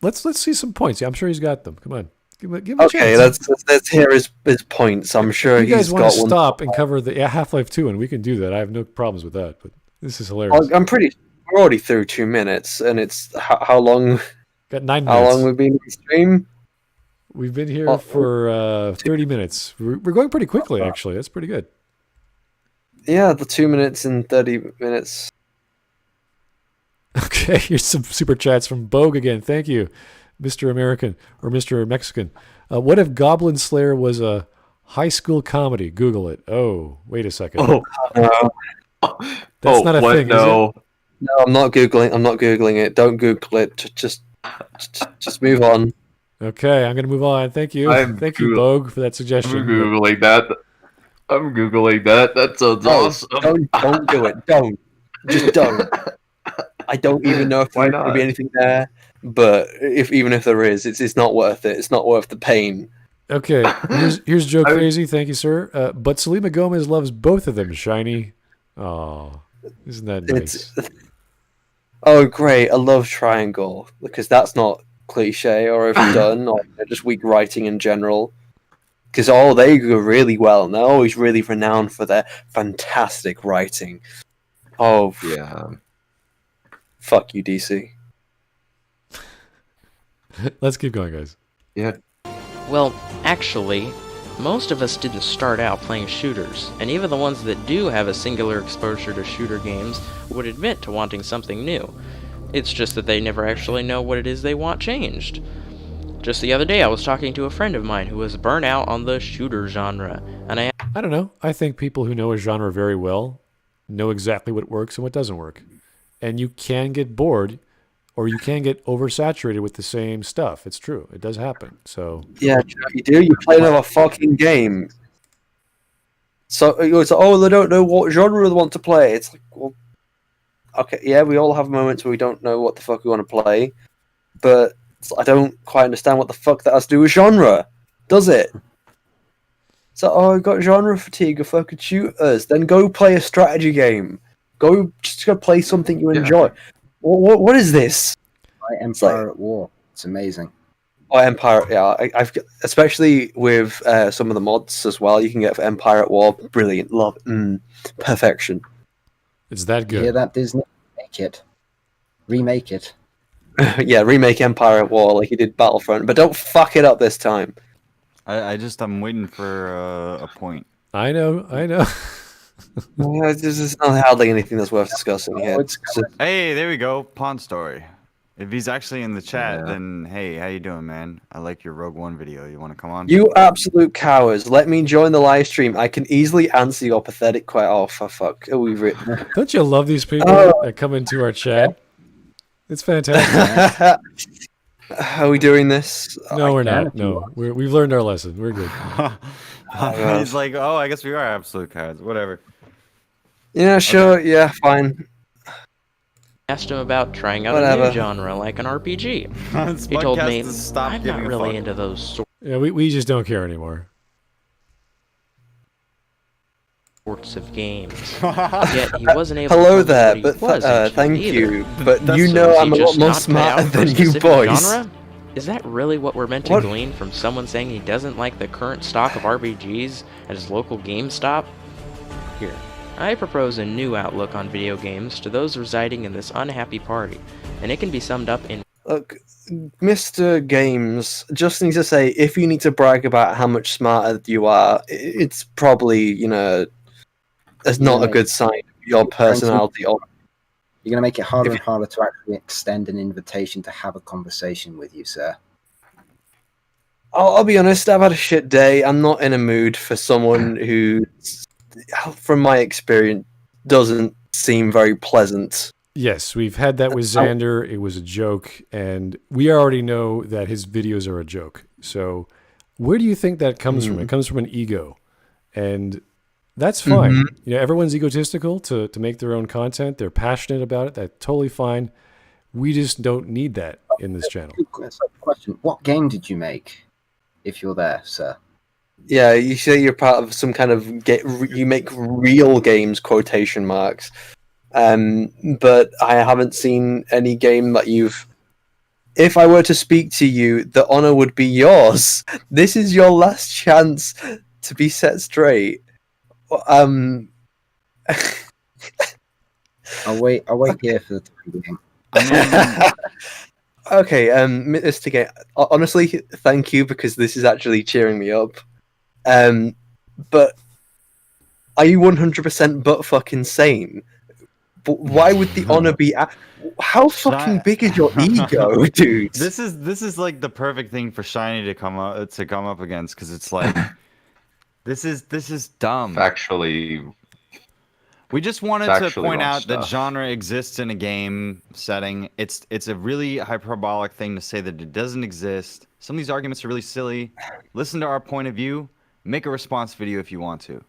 Speaker 1: Let's see some points. Yeah, I'm sure he's got them. Come on. Give him a
Speaker 2: Okay,
Speaker 1: chance.
Speaker 2: let's hear his points. I'm sure
Speaker 1: You guys
Speaker 2: he's
Speaker 1: want
Speaker 2: got
Speaker 1: to
Speaker 2: one.
Speaker 1: stop and cover the Half-Life 2, and we can do that. I have no problems with that, but this is hilarious.
Speaker 2: I'm pretty. We're already through 2 minutes, and it's how long?
Speaker 1: Got 9
Speaker 2: How
Speaker 1: minutes.
Speaker 2: long we've been in the stream?
Speaker 1: We've been here for 30 minutes. We're going pretty quickly, actually. That's pretty good.
Speaker 2: Yeah, the 2 minutes and 30 minutes.
Speaker 1: Okay, here's some super chats from Bogue again. Thank you, Mr. American or Mr. Mexican. What if Goblin Slayer was a high school comedy? Google it. Oh, wait a second.
Speaker 5: Oh,
Speaker 1: That's not a
Speaker 5: what?
Speaker 1: thing,
Speaker 5: No.
Speaker 1: is it?
Speaker 2: No, I'm not googling it. Don't Google it. Just move on.
Speaker 1: Okay, I'm going to move on. Thank you. Thank you, Bogue, for that
Speaker 5: I'm
Speaker 1: suggestion.
Speaker 5: googling that. That sounds awesome.
Speaker 2: Don't do it. Don't. Just don't. I don't even know if
Speaker 5: Why
Speaker 2: there's going to
Speaker 5: not?
Speaker 2: be anything there, but even if there is, it's not worth it. It's not worth the pain.
Speaker 1: Okay, here's Joe Crazy. Thank you, sir. But Selena Gomez loves both of them, Shiny. Oh, isn't that nice?
Speaker 2: Oh, great. A love triangle. Because that's not cliche or overdone or just weak writing in general. Because they go really well, and they're always really renowned for their fantastic writing. Oh,
Speaker 5: Yeah.
Speaker 2: fuck you, DC.
Speaker 1: Let's keep going, guys.
Speaker 5: Yeah.
Speaker 6: Well, actually, most of us didn't start out playing shooters, and even the ones that do have a singular exposure to shooter games would admit to wanting something new. It's just that they never actually know what it is they want changed. Just the other day I was talking to a friend of mine who was burnt out on the shooter genre, and I
Speaker 1: don't know. I think people who know a genre very well know exactly what works and what doesn't work. And you can get bored, or you can get oversaturated with the same stuff. It's true. It does happen. So
Speaker 2: Yeah, you do. You play another fucking game. So it's they don't know what genre they want to play. It's like, well, okay, yeah, we all have moments where we don't know what the fuck we want to play, but I don't quite understand what the fuck that has to do with genre, does it? So, I got genre fatigue of fucking shooters. Then go play a strategy game. Go play something you enjoy. What is this?
Speaker 3: Empire at War. It's amazing.
Speaker 2: Oh, Empire, yeah. I've especially with some of the mods as well. You can get for Empire at War. Brilliant, love, perfection.
Speaker 1: It's that good.
Speaker 3: You hear that, Disney? Remake it.
Speaker 2: Yeah, remake Empire at War like you did Battlefront, but don't fuck it up this time.
Speaker 4: I'm waiting for a point.
Speaker 1: I know.
Speaker 2: There's not hardly anything that's worth discussing here.
Speaker 4: Hey, there we go. Pawn Story. If he's actually in the chat, then hey, how you doing, man? I like your Rogue One video. You want to come on?
Speaker 2: You absolute cowards! Let me join the live stream. I can easily answer your pathetic question. Oh, for fuck! We've written.
Speaker 1: Don't you love these people that come into our chat? It's fantastic.
Speaker 2: Are we doing this?
Speaker 1: No, we're
Speaker 3: can
Speaker 1: not.
Speaker 3: if you
Speaker 1: No,
Speaker 3: want.
Speaker 1: we've learned our lesson. We're good.
Speaker 4: He's like, oh, I guess we are absolute cards. Whatever.
Speaker 2: Yeah, sure.
Speaker 4: Okay.
Speaker 2: Yeah, fine.
Speaker 6: Asked him about trying out a
Speaker 2: Whatever.
Speaker 6: new genre like an RPG. He told me, I'm not really into those
Speaker 1: Yeah, we just don't care anymore.
Speaker 6: sorts of games. Yet he wasn't able
Speaker 2: Hello
Speaker 6: to tell
Speaker 2: there,
Speaker 6: me
Speaker 2: but
Speaker 6: what he was into
Speaker 2: thank
Speaker 6: either.
Speaker 2: you. But
Speaker 4: That's
Speaker 2: you
Speaker 4: so
Speaker 2: know
Speaker 6: Is
Speaker 2: I'm
Speaker 6: he
Speaker 2: a lot
Speaker 6: just
Speaker 2: more
Speaker 6: not cut
Speaker 2: smarter
Speaker 6: out for a
Speaker 2: than you
Speaker 6: specific
Speaker 2: boys.
Speaker 6: genre? Is that really what we're meant to
Speaker 2: What?
Speaker 6: glean from someone saying he doesn't like the current stock of RPGs at his local GameStop? Here, I propose a new outlook on video games to those residing in this unhappy party, and it can be summed up in
Speaker 2: Look, Mr. Games, just need to say, if you need to brag about how much smarter you are, it's probably, it's not a good sign of your personality.
Speaker 3: You're going to make it harder and harder to actually extend an invitation to have a conversation with you, sir.
Speaker 2: I'll be honest, I've had a shit day. I'm not in a mood for someone who, from my experience, doesn't seem very pleasant.
Speaker 1: Yes, we've had that with Xander. It was a joke, and we already know that his videos are a joke. So where do you think that comes from? It comes from an ego. And that's fine. Everyone's egotistical to make their own content. They're passionate about it. That's totally fine. We just don't need that in this channel.
Speaker 3: Question: what game did you make? If you're there, sir.
Speaker 2: Yeah, you say you're part of some kind of you make real games, quotation marks. But I haven't seen any game that you've. If I were to speak to you, the honor would be yours. This is your last chance to be set straight.
Speaker 3: I'll wait here for the time being.
Speaker 2: Okay, Mr. Game. Honestly, thank you because this is actually cheering me up. But are you 100% butt fuck insane? But why would the honor be? How fucking big is your ego, dude?
Speaker 4: This is like the perfect thing for Shiny to come up against because it's like this is dumb.
Speaker 5: Factually,
Speaker 4: we just wanted to
Speaker 5: factually
Speaker 4: point
Speaker 5: wrong
Speaker 4: out that
Speaker 5: stuff.
Speaker 4: genre exists in a game setting. It's a really hyperbolic thing to say that it doesn't exist. Some of these arguments are really silly. Listen to our point of view. Make a response video if you want to,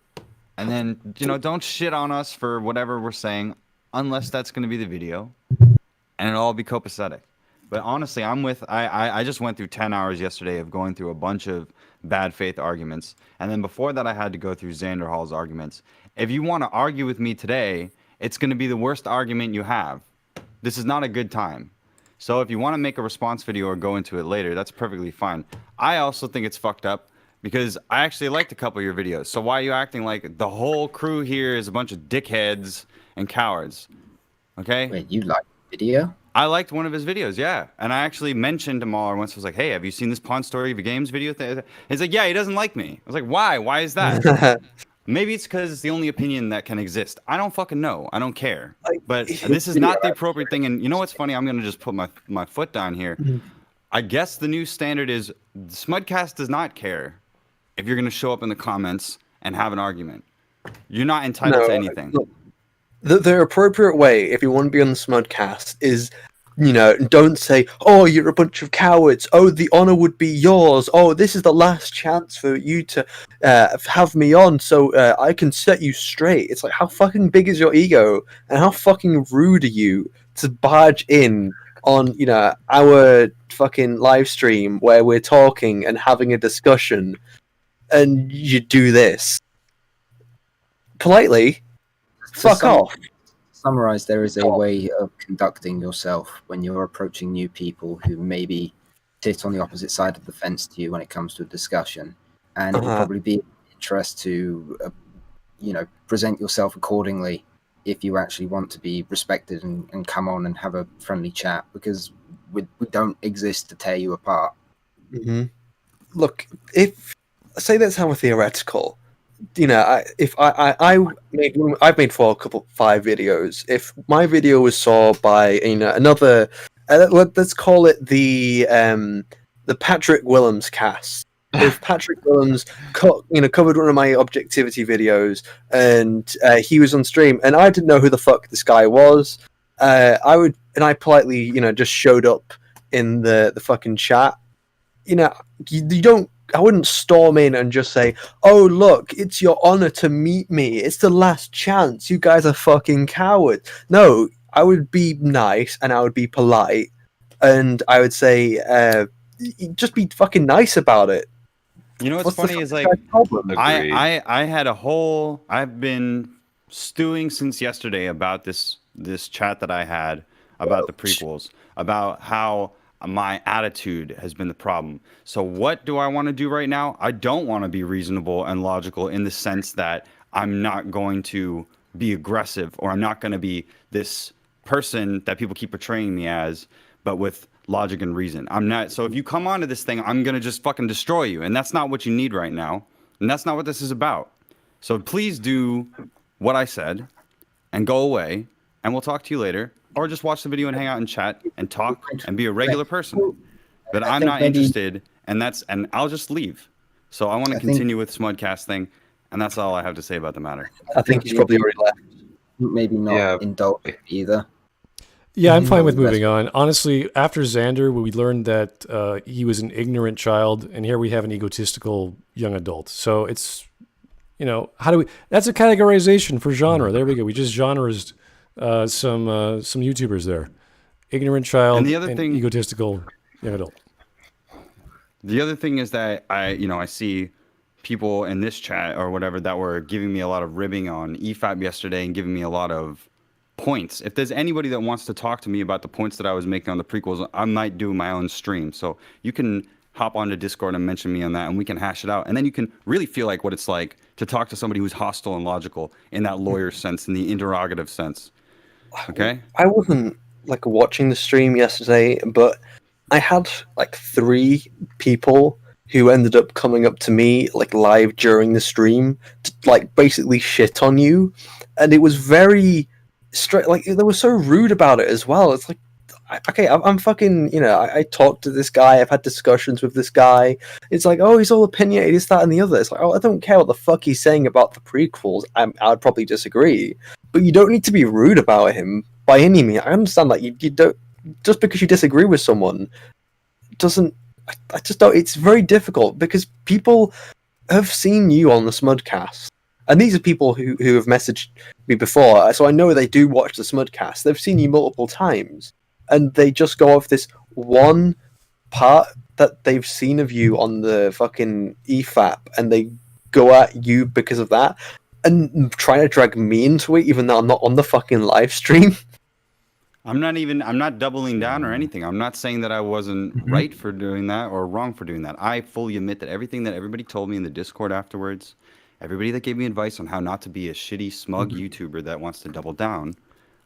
Speaker 4: and then don't shit on us for whatever we're saying. Unless that's going to be the video, and it'll all be copacetic. But honestly, I just went through 10 hours yesterday of going through a bunch of bad faith arguments, and then before that I had to go through Xander Hall's arguments. If you want to argue with me today, it's going to be the worst argument you have. This is not a good time. So if you want to make a response video or go into it later, that's perfectly fine. I also think it's fucked up because I actually liked a couple of your videos. So why are you acting like the whole crew here is a bunch of dickheads and cowards? Okay?
Speaker 3: Wait, you like the video?
Speaker 4: I liked one of his videos, yeah. And I actually mentioned him all once. I was like, hey, have you seen this Pawn Story of Games video? He's like, yeah, he doesn't like me. I was like, why? Why is that? Maybe it's because it's the only opinion that can exist. I don't fucking know. I don't care. But this is not the appropriate thing. And you know what's funny? I'm going to just put my foot down here. I guess the new standard is Smudcast does not care if you're going to show up in the comments and have an argument. You're not entitled to anything.
Speaker 2: Look, the appropriate way, if you want to be on the Smudcast, is, don't say, oh, you're a bunch of cowards. Oh, the honor would be yours. Oh, this is the last chance for you to have me on so I can set you straight. It's like, how fucking big is your ego? And how fucking rude are you to barge in on, our fucking live stream where we're talking and having a discussion and you do this? Politely, fuck off.
Speaker 3: Summarize, there is a way of conducting yourself when you're approaching new people who maybe sit on the opposite side of the fence to you when it comes to a discussion, and it will probably be of interest to present yourself accordingly if you actually want to be respected and come on and have a friendly chat, because we don't exist to tear you apart.
Speaker 2: Look, if say let's have a theoretical. I've made 5 videos. If my video was saw by another, let's call it the Patrick Willems cast. If Patrick Willems covered one of my objectivity videos and he was on stream and I didn't know who the fuck this guy was, I politely just showed up in the fucking chat, you know, you don't. I wouldn't storm in and just say, "Oh, look, it's your honor to meet me. It's the last chance. You guys are fucking cowards." No, I would be nice and I would be polite, and I would say, just be fucking nice about it.
Speaker 4: You know what's
Speaker 2: What's the
Speaker 4: funny is
Speaker 2: fucking
Speaker 4: like
Speaker 2: guy's problem?
Speaker 5: Agreed.
Speaker 4: I had a whole I've been stewing since yesterday about this chat that I had about the prequels, about how my attitude has been the problem. So what do I want to do right now? I don't want to be reasonable and logical in the sense that I'm not going to be aggressive, or I'm not going to be this person that people keep portraying me as, but with logic and reason. I'm not. So if you come onto this thing, I'm going to just fucking destroy you. And that's not what you need right now. And that's not what this is about. So please do what I said and go away, and we'll talk to you later. Or just watch the video and hang out and chat and talk and be a regular person. But I'm
Speaker 3: think
Speaker 4: not
Speaker 3: maybe-
Speaker 4: interested, and I'll just leave. So I want to continue with Smudcast thing, and that's all I have to say about the matter.
Speaker 2: I think he's probably already left.
Speaker 3: Maybe not
Speaker 5: Yeah.
Speaker 3: indulge either.
Speaker 1: Yeah, I'm fine with
Speaker 3: That's-
Speaker 1: moving on. Honestly, after Xander, we learned that he was an ignorant child, and here we have an egotistical young adult. So it's, how do we? That's a categorization for genre. There we go. We just genres some YouTubers there. Ignorant child
Speaker 4: And the other thing-
Speaker 1: egotistical young adult.
Speaker 4: The other thing is that I see people in this chat or whatever that were giving me a lot of ribbing on EFAP yesterday and giving me a lot of points. If there's anybody that wants to talk to me about the points that I was making on the prequels, I might do my own stream. So you can hop onto Discord and mention me on that, and we can hash it out. And then you can really feel like what it's like to talk to somebody who's hostile and logical in that lawyer sense, in the interrogative sense. Okay?
Speaker 2: I wasn't like watching the stream yesterday, but I had like 3 people who ended up coming up to me like live during the stream to like basically shit on you, and it was very straight. Like they were so rude about it as well. It's like, okay, I'm fucking, I talked to this guy. I've had discussions with this guy. It's like, oh, he's all opinionated, this, that, and the other. It's like, oh, I don't care what the fuck he's saying about the prequels. I'd probably disagree, but you don't need to be rude about him by any means. I understand that you don't, just because you disagree with someone doesn't. I just don't. It's very difficult because people have seen you on the Smudcast, and these are people who have messaged me before, so I know they do watch the Smudcast. They've seen you multiple times, and they just go off this one part that they've seen of you on the fucking EFAP, and they go at you because of that, and trying to drag me into it, even though I'm not on the fucking live stream.
Speaker 4: I'm not doubling down or anything. I'm not saying that I wasn't right for doing that or wrong for doing that. I fully admit that everything that everybody told me in the Discord afterwards, everybody that gave me advice on how not to be a shitty, smug YouTuber that wants to double down,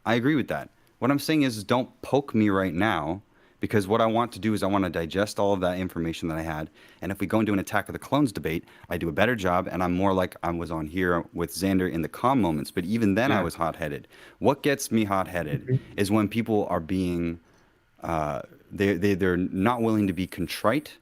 Speaker 4: I agree with that. What I'm saying is don't poke me right now, because what I want to do is I want to digest all of that information that I had. And if we go into an Attack of the Clones debate, I do a better job, and I'm more like I was on here with Xander in the calm moments. But even then, I was hot-headed. What gets me hot-headed is when people are being, they're not willing to be contrite,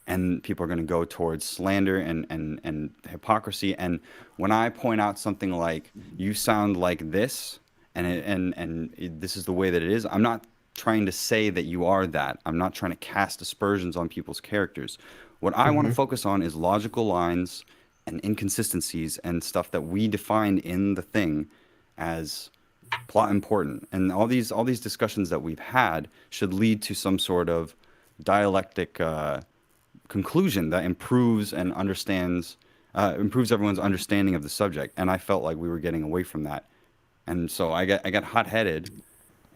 Speaker 4: and people are going to go towards slander and hypocrisy. And when I point out something like, you sound like this, and this is the way that it is, I'm not trying to say that you are that. I'm not trying to cast aspersions on people's characters. What I want to focus on is logical lines and inconsistencies and stuff that we define in the thing as plot important. And all these discussions that we've had should lead to some sort of dialectic conclusion that improves everyone's understanding of the subject. And I felt like we were getting away from that. And so I got hot-headed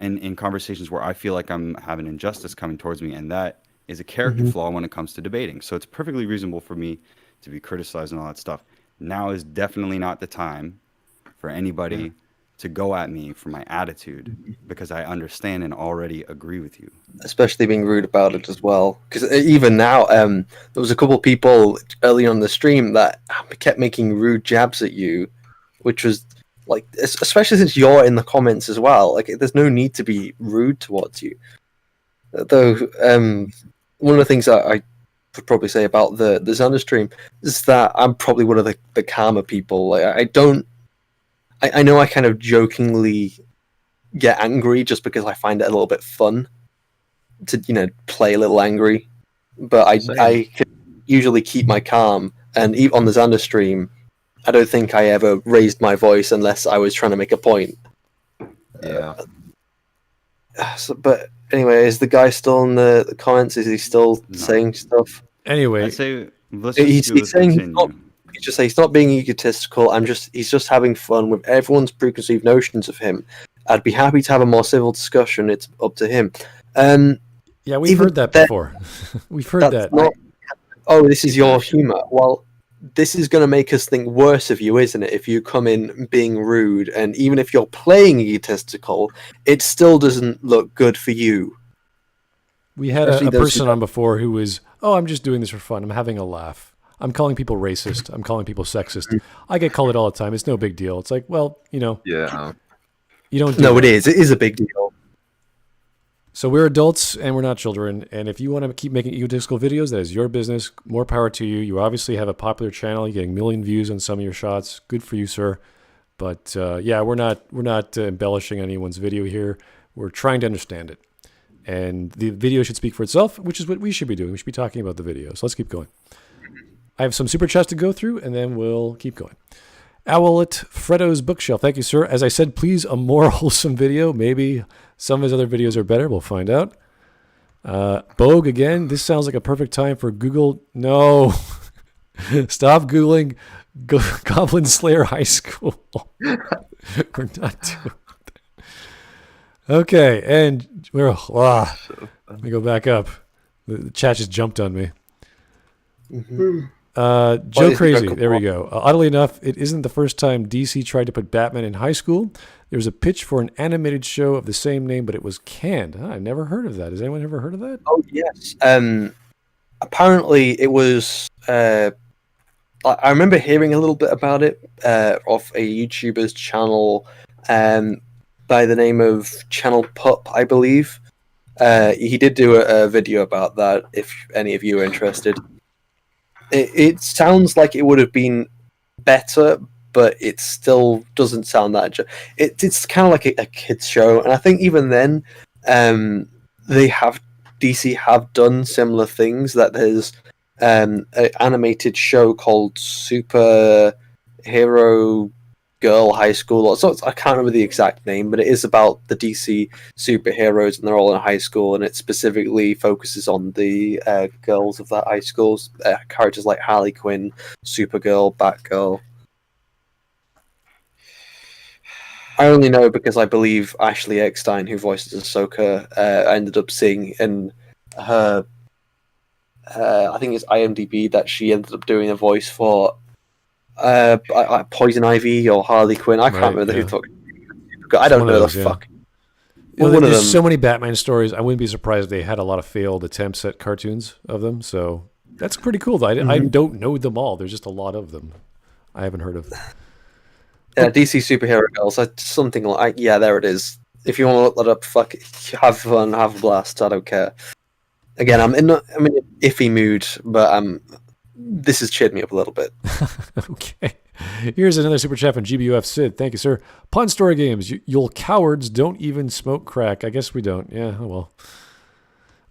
Speaker 4: in conversations where I feel like I'm having injustice coming towards me, and that is a character flaw when it comes to debating. So it's perfectly reasonable for me to be criticized and all that stuff. Now is definitely not the time for anybody to go at me for my attitude, because I understand and already agree with you.
Speaker 2: Especially being rude about it as well. Because even now, there was a couple people early on the stream that kept making rude jabs at you, which was like, especially since you're in the comments as well. Like, there's no need to be rude towards you. Though, one of the things that I would probably say about the Xander stream is that I'm probably one of the calmer people. Like, I know I kind of jokingly get angry just because I find it a little bit fun. to play a little angry, but I can usually keep my calm. And even on the Xander stream, I don't think I ever raised my voice unless I was trying to make a point.
Speaker 7: Yeah.
Speaker 2: But anyway, is the guy still in the comments? Is he still
Speaker 4: No.
Speaker 2: saying stuff?
Speaker 1: Anyway,
Speaker 4: I say let's
Speaker 2: He's
Speaker 4: just
Speaker 2: saying
Speaker 4: continue.
Speaker 2: he's just saying he's not being egotistical. He's just having fun with everyone's preconceived notions of him. I'd be happy to have a more civil discussion. It's up to him.
Speaker 1: yeah, we've
Speaker 2: even
Speaker 1: heard that
Speaker 2: then,
Speaker 1: before. We've heard
Speaker 2: that's
Speaker 1: that.
Speaker 2: not. Oh, this is your humor. Well, this is going to make us think worse of you, isn't it? If you come in being rude, and even if you're playing egotistical, it still doesn't look good for you.
Speaker 1: We had
Speaker 3: Especially
Speaker 1: a
Speaker 3: those who
Speaker 1: person
Speaker 3: don't-
Speaker 1: on before who was, I'm just doing this for fun. I'm having a laugh. I'm calling people racist. I'm calling people sexist. I get called it all the time. It's no big deal. It's like, well,
Speaker 7: Yeah.
Speaker 1: you don't do
Speaker 2: No,
Speaker 1: that.
Speaker 2: it is. It is a big deal.
Speaker 1: So we're adults and we're not children. And if you want to keep making egotistical videos, that is your business. More power to you. You obviously have a popular channel. You're getting 1 million views on some of your shots. Good for you, sir. But yeah, we're not embellishing anyone's video here. We're trying to understand it. And the video should speak for itself, which is what we should be doing. We should be talking about the video. So let's keep going. I have some super chats to go through, and then we'll keep going. Owlet Freddo's Bookshelf. Thank you, sir. As I said, please, a more wholesome video. Maybe some of his other videos are better. We'll find out. Bogue, again, this sounds like a perfect time for Google. No. Stop Googling Goblin Slayer High School. We're not doing that. Okay, and let me go back up. The chat just jumped on me. Joe Crazy, there we go. Oddly enough, it isn't the first time DC tried to put Batman in high school. There was a pitch for an animated show of the same name, but it was canned. I've never heard of that. Has anyone ever heard of that?
Speaker 2: Oh yes. Apparently, it was. I remember hearing a little bit about it off a YouTuber's channel by the name of Channel Pup, I believe. He did do a video about that. If any of you are interested. It sounds like it would have been better, but it still doesn't sound that. It's kind of like a kids show, and I think even then, DC have done similar things. That there's an animated show called Super Hero Girl High School. So I can't remember the exact name, but it is about the DC superheroes, and they're all in high school, and it specifically focuses on the girls of that high school, characters like Harley Quinn, Supergirl, Batgirl. I only know because I believe Ashley Eckstein, who voices Ahsoka, I ended up seeing in her, I think it's IMDb, that she ended up doing a voice for Poison Ivy or Harley Quinn. I can't remember who the fuck. I don't know the fuck.
Speaker 1: Well,
Speaker 2: One of
Speaker 1: there's
Speaker 2: them.
Speaker 1: so many Batman stories. I wouldn't be surprised if they had a lot of failed attempts at cartoons of them. So that's pretty cool. Though. I don't know them all. There's just a lot of them I haven't heard of.
Speaker 2: Yeah, DC Superhero Girls. Something like, yeah, there it is. If you want to look that up, fuck it. Have fun, have a blast. I don't care. Again, I'm in an iffy mood, but this has cheered me up a little bit.
Speaker 1: Okay. Here's another super chat from GBUF Sid. Thank you, sir. Pawn Story Games. You'll cowards don't even smoke crack. I guess we don't. Yeah, oh well.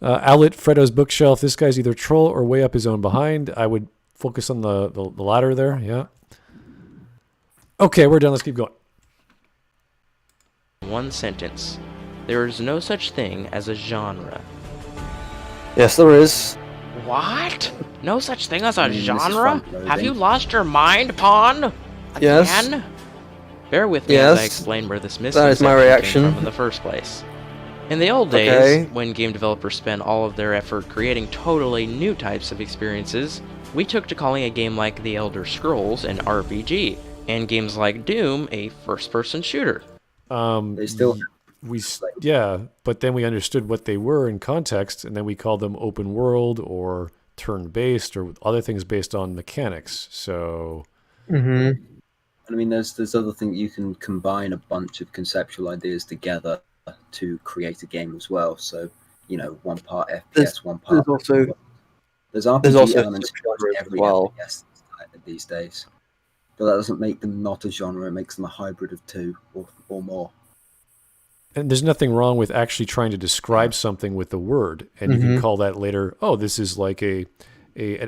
Speaker 1: Owlet Freddo's Bookshelf. This guy's either troll or way up his own behind. I would focus on the latter there. Yeah. Okay, we're done. Let's keep going.
Speaker 6: One sentence. There is no such thing as a genre.
Speaker 2: Yes, there is.
Speaker 6: What? No such thing as a
Speaker 3: This is
Speaker 6: genre?
Speaker 3: front-loading.
Speaker 6: Have you lost your mind, Pawn?
Speaker 2: Yes.
Speaker 6: Again? Bear with me as I
Speaker 2: Yes.
Speaker 6: explain where this
Speaker 2: That is my
Speaker 6: misconception
Speaker 2: reaction.
Speaker 6: came from in the first place. In the old days,
Speaker 2: Okay.
Speaker 6: when game developers spent all of their effort creating totally new types of experiences, we took to calling a game like The Elder Scrolls an RPG, and games like Doom a first-person shooter.
Speaker 3: They still
Speaker 1: Yeah, but then we understood what they were in context, and then we called them open world or turn-based or other things based on mechanics. So
Speaker 2: Mm-hmm.
Speaker 3: I mean, there's other things you can combine a bunch of conceptual ideas together to create a game as well. So, one part FPS, one part.
Speaker 2: There's also
Speaker 3: There's RPG
Speaker 2: there's also
Speaker 3: elements in
Speaker 2: subgenres as
Speaker 3: every
Speaker 2: well.
Speaker 3: FPS these days, but that doesn't make them not a genre. It makes them a hybrid of two or more.
Speaker 1: And there's nothing wrong with actually trying to describe something with the word, and you can call that later. Oh, this is like an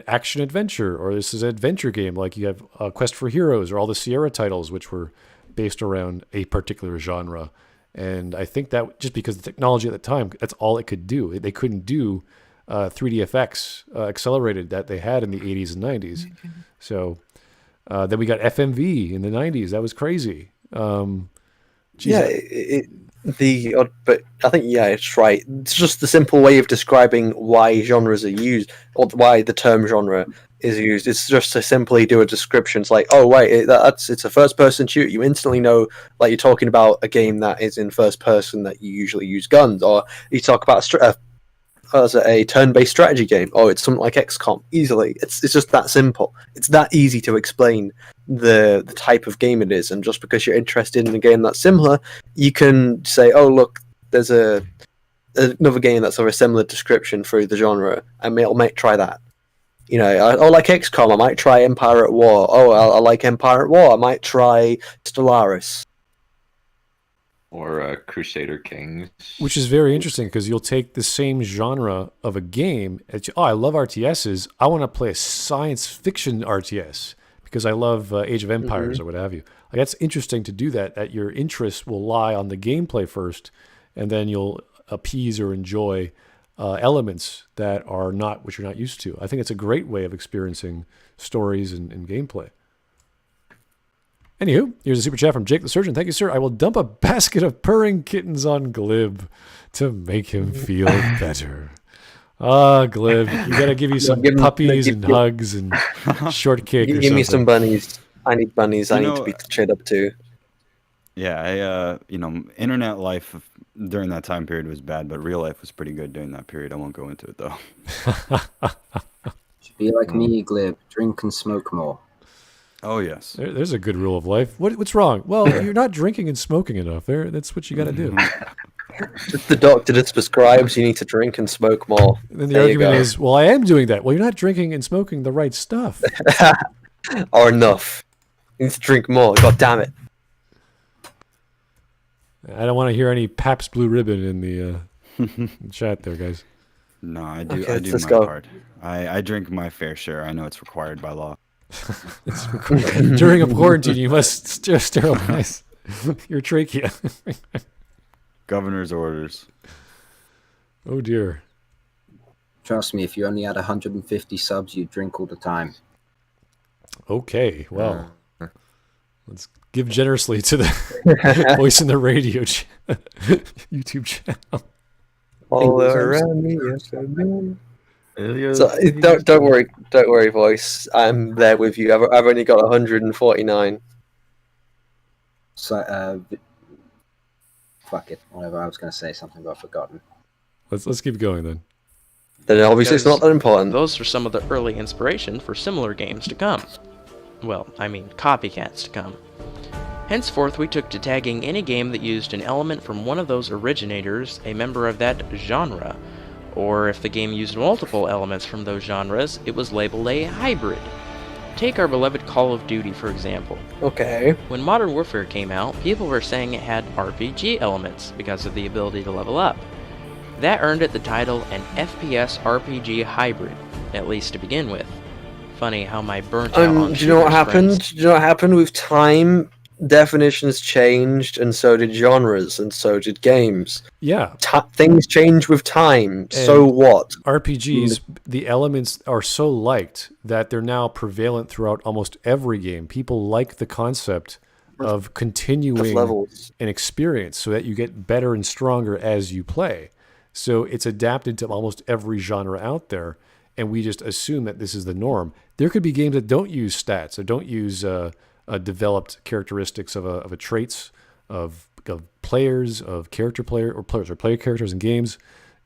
Speaker 1: action adventure, or this is an adventure game. Like you have Quest for Heroes, or all the Sierra titles, which were based around a particular genre. And I think that just because the technology at the time, that's all it could do. They couldn't do 3DFX accelerated that they had in the 80s and 90s. So then we got FMV in the 90s. That was crazy.
Speaker 2: But I think it's right. It's just the simple way of describing why genres are used, or why the term genre is used. It's just to simply do a description. It's like, oh wait, it's a first-person shooter. You instantly know, like you're talking about a game that is in first person that you usually use guns, or you talk about a turn-based strategy game. Oh, it's something like XCOM. Easily, it's just that simple. It's that easy to explain the type of game it is, and just because you're interested in a game that's similar, you can say, oh look, there's another game that's of a similar description through the genre, and I might try that. You know, I like XCOM, I might try Empire at War. Oh, I like Empire at War, I might try Stellaris.
Speaker 7: Or Crusader Kings.
Speaker 1: Which is very interesting, because you'll take the same genre of a game. I love RTSs. I want to play a science fiction RTS because I love Age of Empires or what have you. Like, that's interesting to do that your interest will lie on the gameplay first, and then you'll appease or enjoy elements that are not what you're not used to. I think it's a great way of experiencing stories and gameplay. Anywho, here's a super chat from Jake the Surgeon. Thank you, sir. I will dump a basket of purring kittens on Glib to make him feel better. Glib, you got to give you some puppies and hugs and shortcake or something.
Speaker 2: Give me some bunnies. I need bunnies. I need to be cheered up too.
Speaker 4: Yeah, internet life during that time period was bad, but real life was pretty good during that period. I won't go into it, though.
Speaker 3: Be like me, Glib. Drink and smoke more.
Speaker 4: Oh, yes.
Speaker 1: There's a good rule of life. What's wrong? Well, you're not drinking and smoking enough. That's what you got to do.
Speaker 2: The doctor just prescribes you need to drink and smoke more.
Speaker 1: And then the argument is, well, I am doing that. Well, you're not drinking and smoking the right stuff.
Speaker 2: Or enough. You need to drink more. God damn it.
Speaker 1: I don't want to hear any Pabst Blue Ribbon in the chat there, guys.
Speaker 4: No, I do.
Speaker 2: Okay,
Speaker 4: I do
Speaker 2: let's
Speaker 4: my
Speaker 2: go.
Speaker 4: part. I drink my fair share. I know it's required by law.
Speaker 1: During a quarantine, you must sterilize your trachea.
Speaker 4: Governor's orders.
Speaker 1: Oh dear.
Speaker 3: Trust me, if you only had 150 subs, you'd drink all the time.
Speaker 1: Okay, well, let's give generously to the Voice in the Radio YouTube channel.
Speaker 2: All around me. So don't worry, voice. I'm there with you. I've only got 149.
Speaker 3: So, fuck it. Whatever. I was going to say something, but I've forgotten.
Speaker 1: Let's keep going then.
Speaker 2: Then obviously it's not that important.
Speaker 6: Those are some of the early inspiration for similar games to come. Well, I mean copycats to come. Henceforth, we took to tagging any game that used an element from one of those originators a member of that genre. Or if the game used multiple elements from those genres, it was labeled a hybrid. Take our beloved Call of Duty, for example.
Speaker 2: Okay.
Speaker 6: When Modern Warfare came out, people were saying it had RPG elements because of the ability to level up. That earned it the title an FPS RPG hybrid, at least to begin with. Funny how my burnt out on
Speaker 2: do you know what happened?
Speaker 6: friends-
Speaker 2: Do you know what happened with time? Definitions changed, and so did genres, and so did games.
Speaker 1: Yeah.
Speaker 2: Things change with time. So what?
Speaker 1: RPGs, the elements are so liked that they're now prevalent throughout almost every game. People like the concept of continuing
Speaker 2: levels.
Speaker 1: an experience so that you get better and stronger as you play. So it's adapted to almost every genre out there, and we just assume that this is the norm. There could be games that don't use stats or don't use developed characteristics of a traits of players, of player characters in games,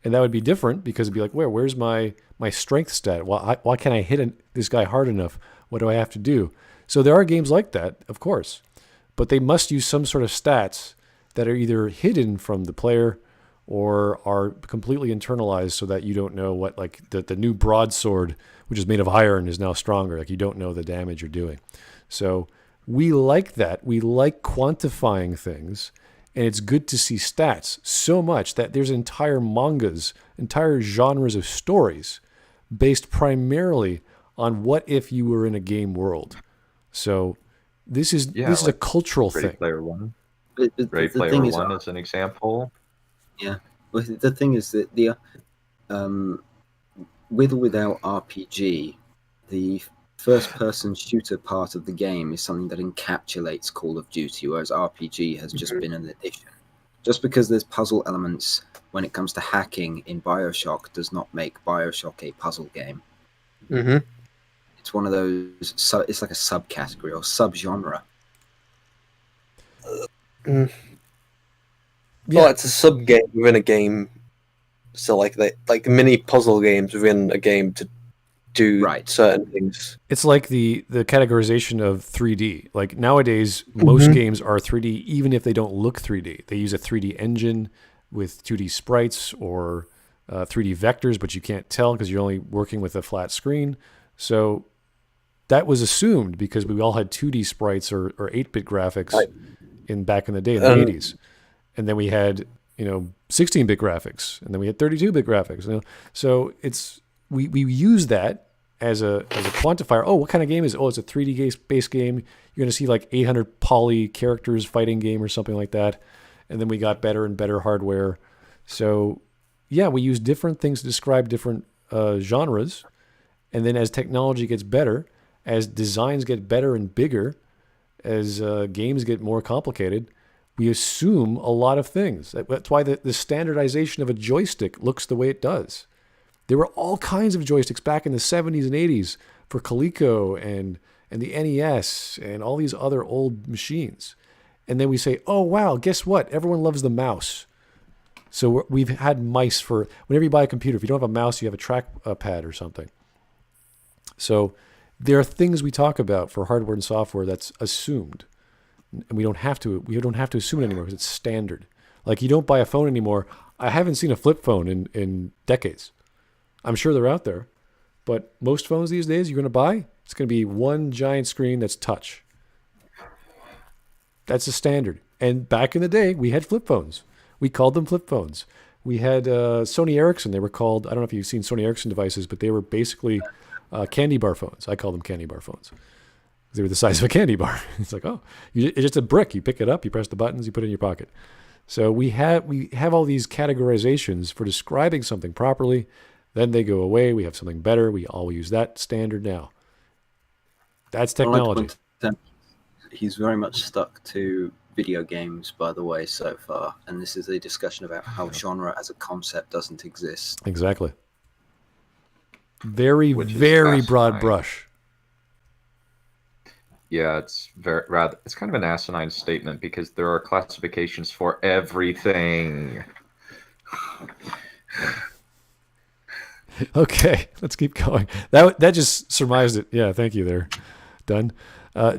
Speaker 1: and that would be different because it'd be like, where's my strength stat? Why can't I hit this guy hard enough? What do I have to do? So there are games like that, of course, but they must use some sort of stats that are either hidden from the player or are completely internalized so that you don't know what, like the new broadsword, which is made of iron, is now stronger. Like you don't know the damage you're doing. So we like that. We like quantifying things And it's good to see stats so much that there's entire mangas, entire genres of stories based primarily on what if you were in a game world. So this is a cultural
Speaker 7: Ready
Speaker 1: thing.
Speaker 7: Player One.
Speaker 3: The
Speaker 7: Ready Player
Speaker 3: thing is,
Speaker 7: One is an example.
Speaker 3: yeah. Well, the thing is that the with or without RPG, the first-person shooter part of the game is something that encapsulates Call of Duty, whereas RPG has just been an addition. Just because there's puzzle elements when it comes to hacking in BioShock does not make BioShock a puzzle game.
Speaker 2: Mm-hmm.
Speaker 3: It's one of those. It's like a subcategory or subgenre.
Speaker 2: Yeah. Well, it's a sub game within a game. So like mini puzzle games within a game to do certain things.
Speaker 1: It's like the categorization of 3D. Like nowadays, most games are 3D, even if they don't look 3D. They use a 3D engine with 2D sprites or 3D vectors, but you can't tell because you're only working with a flat screen. So that was assumed because we all had 2D sprites or 8-bit graphics back in the day, in the 80s. And then we had 16-bit graphics, and then we had 32-bit graphics. So it's we use that as a quantifier. Oh, what kind of game is it? Oh, it's a 3D based game. You're going to see like 800 poly characters fighting game or something like that. And then we got better and better hardware. So yeah, we use different things to describe different genres. And then as technology gets better, as designs get better and bigger, as games get more complicated, we assume a lot of things. That's why the standardization of a joystick looks the way it does. There were all kinds of joysticks back in the 70s and 80s for Coleco and the NES and all these other old machines. And then we say, oh, wow, guess what? Everyone loves the mouse. So we've had mice for, whenever you buy a computer, if you don't have a mouse, you have a trackpad or something. So there are things we talk about for hardware and software that's assumed. And we don't have to assume it anymore because it's standard. Like you don't buy a phone anymore. I haven't seen a flip phone in decades. I'm sure they're out there, but most phones these days you're going to buy, it's going to be one giant screen that's touch. That's the standard. And back in the day, we had flip phones. We called them flip phones. We had Sony Ericsson. They were called, I don't know if you've seen Sony Ericsson devices, but they were basically candy bar phones. I call them candy bar phones. They were the size of a candy bar. It's like, oh, it's just a brick. You pick it up, you press the buttons, you put it in your pocket. So we have all these categorizations for describing something properly. Then they go away. We have something better. We all use that standard now. That's technology.
Speaker 3: He's very much stuck to video games, by the way, so far. And this is a discussion about how genre as a concept doesn't exist.
Speaker 1: Exactly. Very, very broad brush.
Speaker 7: Yeah, it's it's kind of an asinine statement because there are classifications for everything.
Speaker 1: Okay, let's keep going. That just surmised it. Yeah, thank you there, Dunn.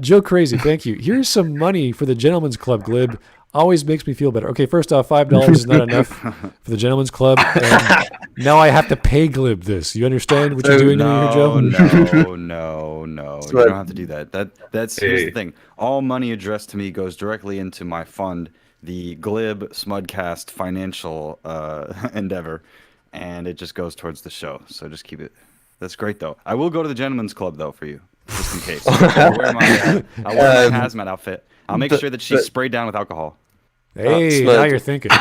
Speaker 1: Joe Crazy, thank you. Here's some money for the Gentleman's Club, Glib. Always makes me feel better. Okay, first off, $5 is not enough for the Gentleman's Club. And now I have to pay Glib this. You understand what you're doing here, Joe?
Speaker 4: No. You don't have to do that. Here's the thing. All money addressed to me goes directly into my fund, the Glib Smudcast financial endeavor, and it just goes towards the show. So just keep it. That's great, though. I will go to the Gentleman's Club, though, for you, just in case. I'll wear my hazmat outfit. I'll make sure that she's sprayed down with alcohol.
Speaker 1: Hey, now you're thinking.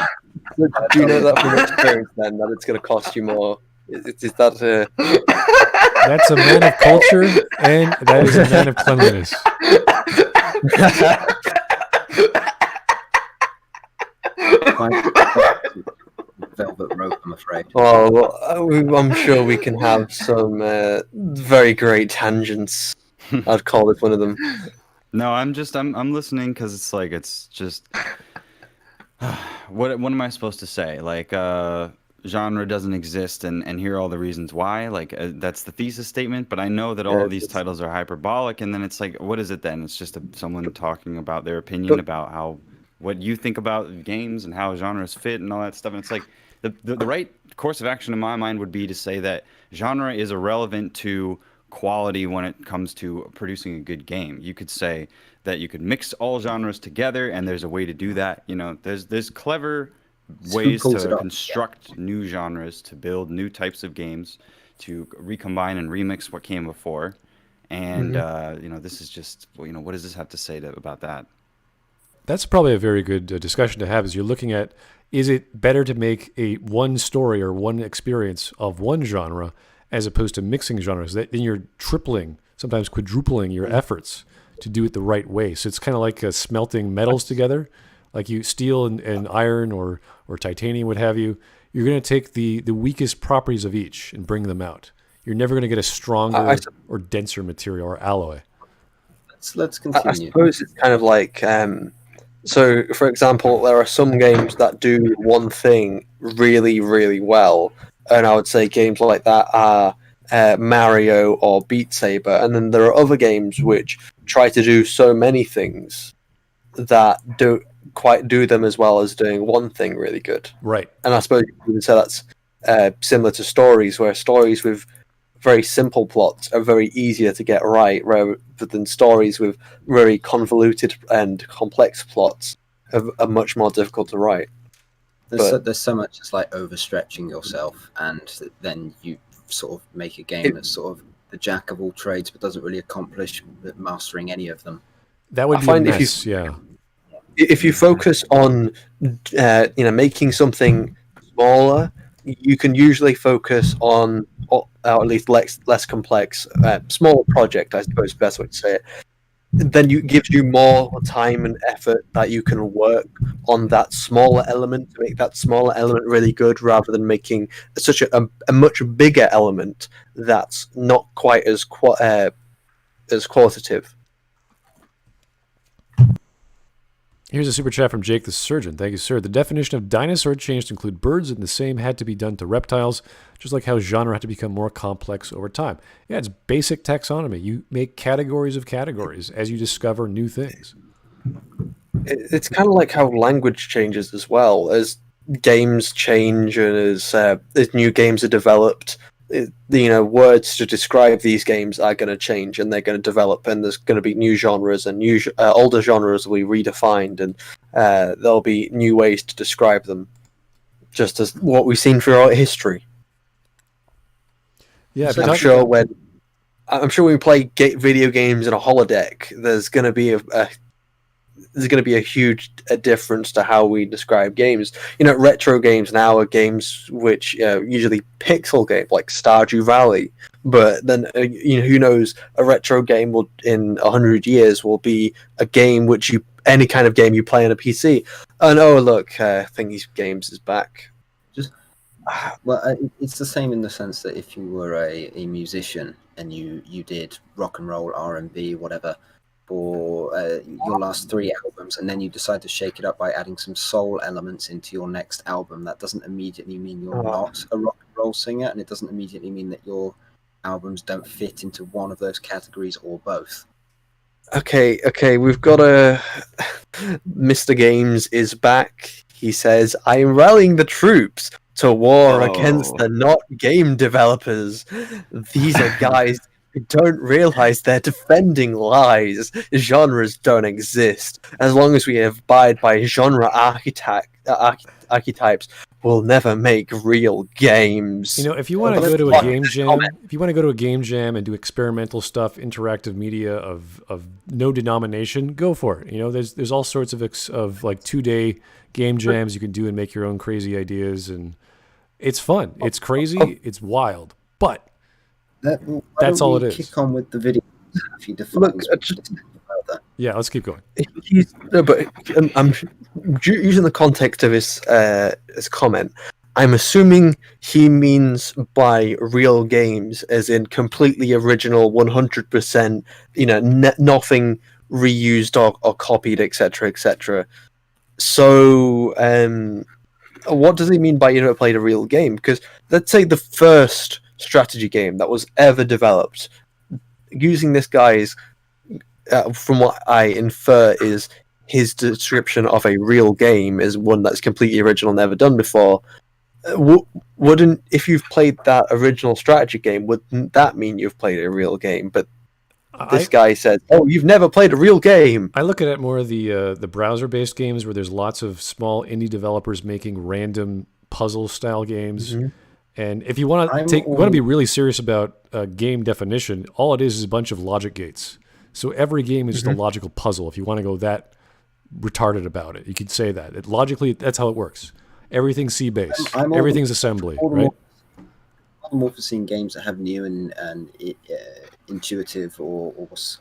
Speaker 2: Do you know that from experience, then, that it's going to cost you more? Is that
Speaker 1: That's a man of culture, and that is a man of cleanliness.
Speaker 3: Velvet rope, I'm afraid.
Speaker 2: Well, I'm sure we can have some very great tangents. I'd call it one of them.
Speaker 4: No, I'm listening because it's just what am I supposed to say? Like genre doesn't exist, and here are all the reasons why. Like that's the thesis statement. But I know that all of these titles are hyperbolic, and then it's like, what is it then? It's just someone talking about their opinion about what you think about games and how genres fit and all that stuff. And it's like the right course of action in my mind would be to say that genre is irrelevant to quality when it comes to producing a good game. You could say that you could mix all genres together, and there's a way to do that. You know, there's clever ways
Speaker 3: pulls it
Speaker 4: to
Speaker 3: off?
Speaker 4: construct new genres, to build new types of games, to recombine and remix what came before. And you know, this is just, well, you know, what does this have to say about that?
Speaker 1: That's probably a very good discussion to have. As you're looking at, is it better to make a one story or one experience of one genre as opposed to mixing genres? Then you're tripling, sometimes quadrupling your efforts to do it the right way. So it's kind of like smelting metals together, like you steel and iron or titanium, what have you. You're going to take the weakest properties of each and bring them out. You're never going to get a stronger or denser material or alloy.
Speaker 3: Let's continue.
Speaker 2: I suppose it's kind of like, so for example, there are some games that do one thing really, really well, and I would say games like that are Mario or Beat Saber, and then there are other games which try to do so many things that don't quite do them as well as doing one thing really good.
Speaker 1: Right.
Speaker 2: And I suppose you can say that's similar to stories, where stories with very simple plots are very easier to get right, rather than stories with very convoluted and complex plots are much more difficult to write.
Speaker 3: There's so much as like overstretching yourself, and then you sort of make a game that's sort of the jack of all trades, but doesn't really accomplish mastering any of them.
Speaker 1: That would be a mess, yeah.
Speaker 2: If you focus on making something smaller, you can usually focus on, or at least less complex, smaller project, I suppose is the best way to say it. Then it gives you more time and effort that you can work on that smaller element to make that smaller element really good, rather than making such a much bigger element that's not quite as qualitative.
Speaker 1: Here's a super chat from Jake the Surgeon. Thank you, sir. The definition of dinosaur changed to include birds, and the same had to be done to reptiles, just like how genre had to become more complex over time. Yeah, it's basic taxonomy. You make categories of categories as you discover new things.
Speaker 2: It's kind of like how language changes as well. As games change and as new games are developed, words to describe these games are going to change, and they're going to develop, and there's going to be new genres, and older genres will be redefined, and there'll be new ways to describe them, just as what we've seen throughout history.
Speaker 1: Yeah,
Speaker 2: I'm sure when we play video games in a holodeck, there's going to be a huge difference to how we describe games. Retro games now are games which usually pixel games like Stardew Valley, but then who knows, a retro game will in 100 years will be a game which any kind of game you play on a PC. And look, Thingy's Games is back.
Speaker 3: It's the same in the sense that if you were a musician and you did rock and roll, R&B, whatever, for your last 3 albums, and then you decide to shake it up by adding some soul elements into your next album, that doesn't immediately mean you're not a rock and roll singer, and it doesn't immediately mean that your albums don't fit into one of those categories or both.
Speaker 2: Okay, we've got Mr. Games is back. He says, I am rallying the troops to war against the not game developers. These are guys who don't realize they're defending lies. Genres don't exist. As long as we abide by genre archetypes, we'll never make real games.
Speaker 1: If you want to go to a game jam, and do experimental stuff, interactive media of no denomination, go for it. There's all sorts of like 2-day game jams you can do and make your own crazy ideas, and it's fun. It's crazy. It's wild, but that's all it is.
Speaker 3: Kick on with the video. If you define
Speaker 1: yeah, let's keep going.
Speaker 2: I'm using the context of his comment. I'm assuming he means by real games as in completely original, 100%, nothing reused or copied, etc., etc. So, what does he mean by played a real game? Because let's say the first strategy game that was ever developed using this guy's, from what I infer is his description of a real game is one that's completely original, never done before. wouldn't, if you've played that original strategy game, wouldn't that mean you've played a real game? But this guy said, "Oh, you've never played a real game."
Speaker 1: I look at it more the browser-based games where there's lots of small indie developers making random puzzle-style games.
Speaker 2: Mm-hmm.
Speaker 1: And if you want to be really serious about game definition, all it is a bunch of logic gates. So every game is just a logical puzzle. If you want to go that retarded about it, you could say that. Logically, that's how it works. Everything's C-based. Everything's assembly, right?
Speaker 3: I'm more for seeing games that have new and intuitive, or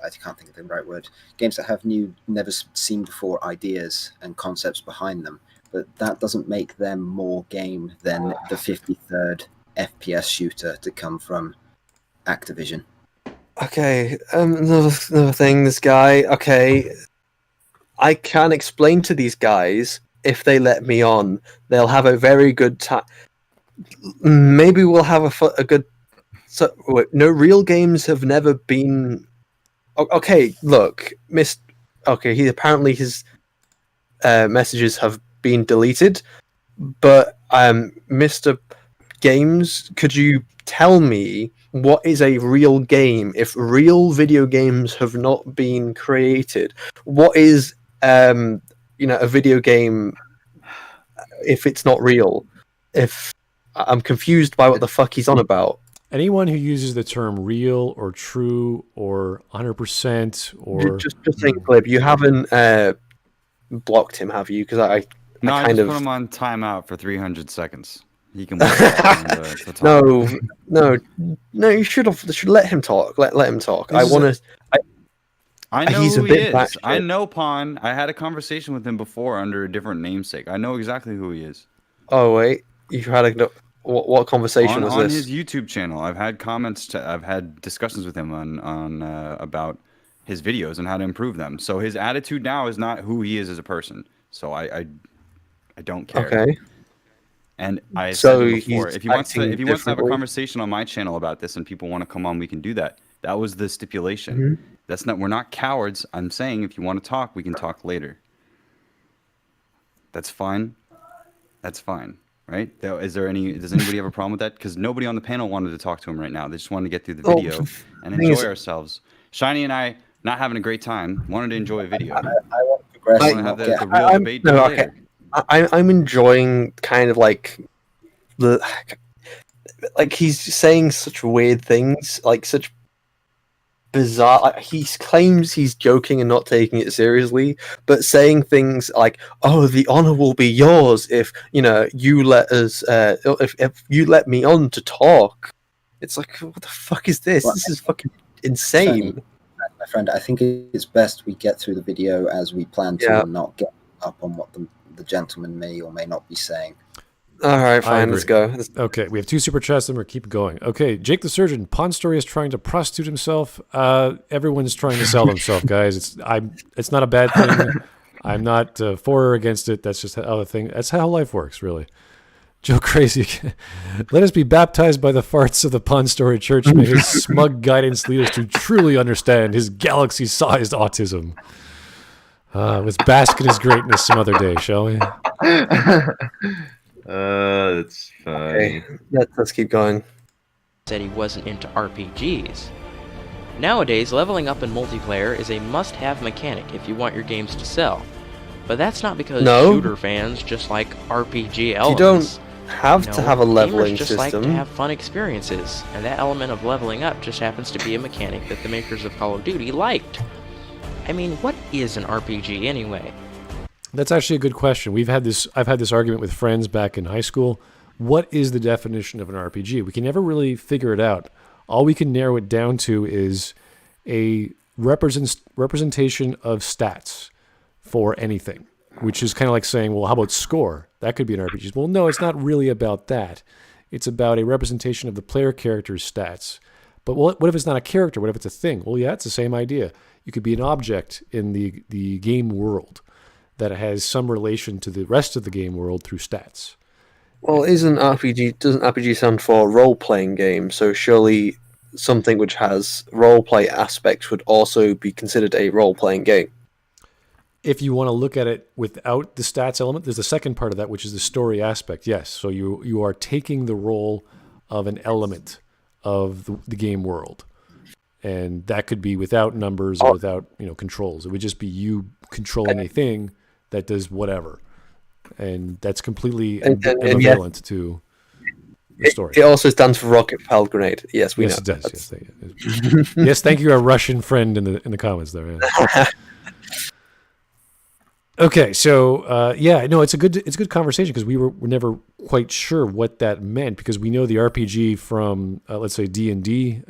Speaker 3: I can't think of the right word. Games that have new, never seen before ideas and concepts behind them. But that doesn't make them more game than the 53rd FPS shooter to come from Activision.
Speaker 2: Okay, another thing. This guy. Okay, I can explain to these guys if they let me on. They'll have a very good time. Maybe we'll have a good. So, no, real games have never been. Okay, look, Okay, his messages have been deleted, but Mr. Games, could you tell me what is a real game if real video games have not been created? What is a video game if it's not real? If I'm confused by what the fuck he's on about.
Speaker 1: Anyone who uses the term real or true or 100% or
Speaker 2: just think, Glib, you haven't blocked him, have you? Because I
Speaker 4: just put him on timeout for 300 seconds. He can watch the talk.
Speaker 2: No, you should let him talk. Let him talk.
Speaker 4: I know
Speaker 2: he's
Speaker 4: who
Speaker 2: a
Speaker 4: he
Speaker 2: bit
Speaker 4: is. I know Pon. I had a conversation with him before under a different namesake. I know exactly who he is.
Speaker 2: Oh wait, you had what conversation was this?
Speaker 4: On his YouTube channel. I've had I've had discussions with him on about his videos and how to improve them. So his attitude now is not who he is as a person. So I don't care.
Speaker 2: Okay.
Speaker 4: And I said it before, if he wants to have a
Speaker 2: differently.
Speaker 4: conversation on my channel about this and people want to come on, we can do that. That was the stipulation. We're not cowards. I'm saying if you want to talk, we can talk later. That's fine. That's fine, right? Does anybody have a problem with that? Because nobody on the panel wanted to talk to him right now. They just wanted to get through the video and enjoy ourselves. Shiny and I, not having a great time, wanted to enjoy a video.
Speaker 3: I want to progress.
Speaker 4: I want to have the real debate later.
Speaker 2: I'm enjoying kind of like he's saying such weird things, like such bizarre. He claims he's joking and not taking it seriously, but saying things like, "Oh, the honor will be yours if you let us. If you let me on to talk." It's like, what the fuck is this? This is fucking insane.
Speaker 3: My friend, I think it's best we get through the video as we plan to, and not get up on what the gentleman may or may not be saying.
Speaker 2: All right, fine, let's go.
Speaker 1: Okay, we have 2 super chats and we're keep going. Okay, Jake the Surgeon, Pon Story is trying to prostitute himself. Everyone's trying to sell themselves, guys. It's not a bad thing. I'm not for or against it. That's just how that's how life works, really. Joe Crazy, let us be baptized by the farts of the Pon Story Church. May his smug guidance lead us to truly understand his galaxy-sized autism. Let's bask in his greatness some other day, shall we?
Speaker 7: That's funny.
Speaker 2: Okay, let's keep going.
Speaker 6: Said he wasn't into RPGs. Nowadays, leveling up in multiplayer is a must-have mechanic if you want your games to sell. But that's not because shooter fans just like RPG elements.
Speaker 2: You don't have to have a leveling
Speaker 6: gamers just
Speaker 2: system.
Speaker 6: like to have fun experiences, and that element of leveling up just happens to be a mechanic that the makers of Call of Duty liked. I mean, what is an RPG anyway?
Speaker 1: That's actually a good question. I've had this argument with friends back in high school. What is the definition of an RPG? We can never really figure it out. All we can narrow it down to is a representation of stats for anything, which is kind of like saying, well, how about score? That could be an RPG. Well, no, it's not really about that. It's about a representation of the player character's stats. But what if it's not a character? What if it's a thing? Well, yeah, it's the same idea. You could be an object in the game world that has some relation to the rest of the game world through stats.
Speaker 2: Well, doesn't RPG stand for role-playing game? So surely something which has role-play aspects would also be considered a role-playing game.
Speaker 1: if you want to look at it without the stats element, there's the second part of that, which is the story aspect. Yes, so you are taking the role of an element of the game world, and that could be without numbers or without controls. It would just be you controlling a thing that does whatever, and that's completely ambivalent to the story.
Speaker 2: It also stands for rocket propelled grenade. Yes, we know.
Speaker 1: It does. Yes, yes, thank you, our Russian friend in the comments there. Yeah. Okay, so it's a good conversation because we're never quite sure what that meant, because we know the RPG from let's say D&D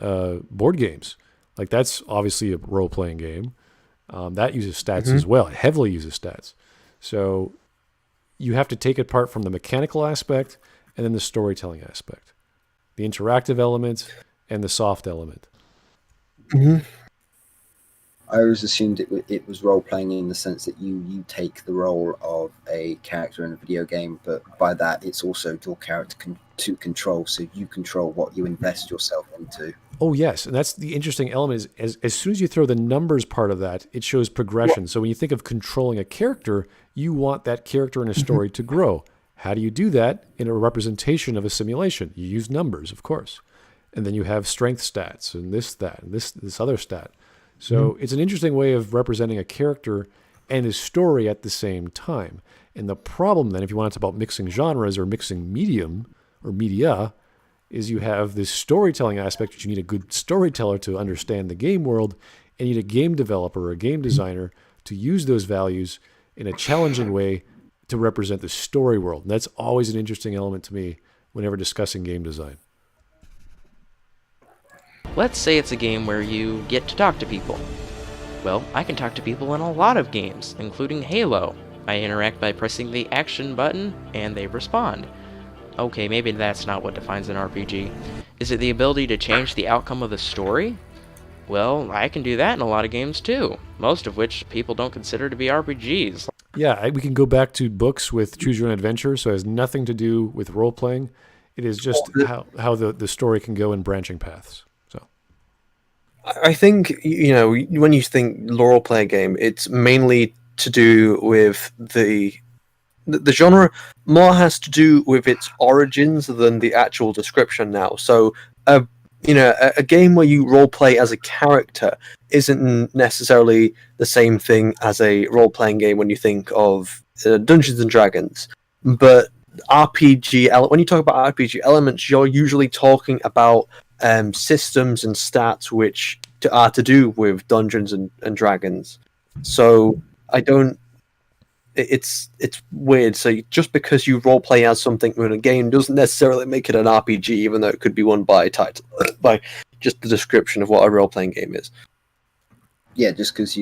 Speaker 1: board games, like that's obviously a role playing game that uses stats as well. It heavily uses stats, so you have to take it apart from the mechanical aspect and then the storytelling aspect, the interactive element and the soft element.
Speaker 3: I always assumed it was role playing in the sense that you take the role of a character in a video game, but by that it's also your character to control, so you control what you invest yourself into. Oh
Speaker 1: yes, and that's the interesting element. Is as soon as you throw the numbers part of that, it shows progression. So when you think of controlling a character, you want that character in a story to grow. How do you do that in a representation of a simulation? You use numbers, of course, and then you have strength stats and this other stat. So it's an interesting way of representing a character and his story at the same time. And the problem then, if you want to talk about mixing genres or mixing medium or media, is you have this storytelling aspect, which you need a good storyteller to understand the game world, and you need a game developer or a game designer to use those values in a challenging way to represent the story world. And that's always an interesting element to me whenever discussing game design.
Speaker 6: Let's say it's a game where you get to talk to people. Well, I can talk to people in a lot of games, including Halo. I interact by pressing the action button, and they respond. Okay, maybe that's not what defines an RPG. Is it the ability to change the outcome of the story? Well, I can do that in a lot of games too, most of which people don't consider to be RPGs.
Speaker 1: Yeah, we can go back to books with Choose Your Own Adventure, so it has nothing to do with role-playing. It is just how the story can go in branching paths.
Speaker 2: I think, when you think role play game, it's mainly to do with the genre. More has to do with its origins than the actual description now. So, a game where you role play as a character isn't necessarily the same thing as a role playing game when you think of Dungeons and Dragons. But when you talk about RPG elements, you're usually talking about systems and stats which are to do with Dungeons and Dragons. So it's weird. So just because you roleplay as something in a game doesn't necessarily make it an RPG, even though it could be one by by just the description of what a role-playing game is.
Speaker 3: Yeah, just because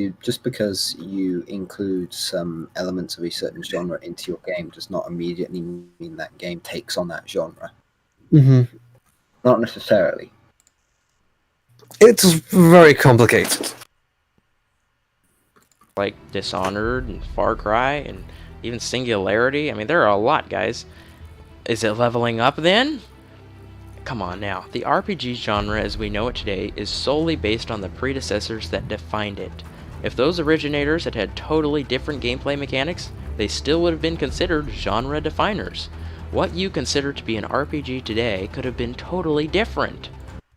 Speaker 3: you include some elements of a certain genre into your game does not immediately mean that game takes on that genre. Not necessarily.
Speaker 2: It's very complicated.
Speaker 6: Like Dishonored and Far Cry and even Singularity. I mean, there are a lot, guys. Is it leveling up then? Come on now. The RPG genre as we know it today is solely based on the predecessors that defined it. If those originators had had totally different gameplay mechanics, they still would have been considered genre definers. What you consider to be an RPG today could have been totally different.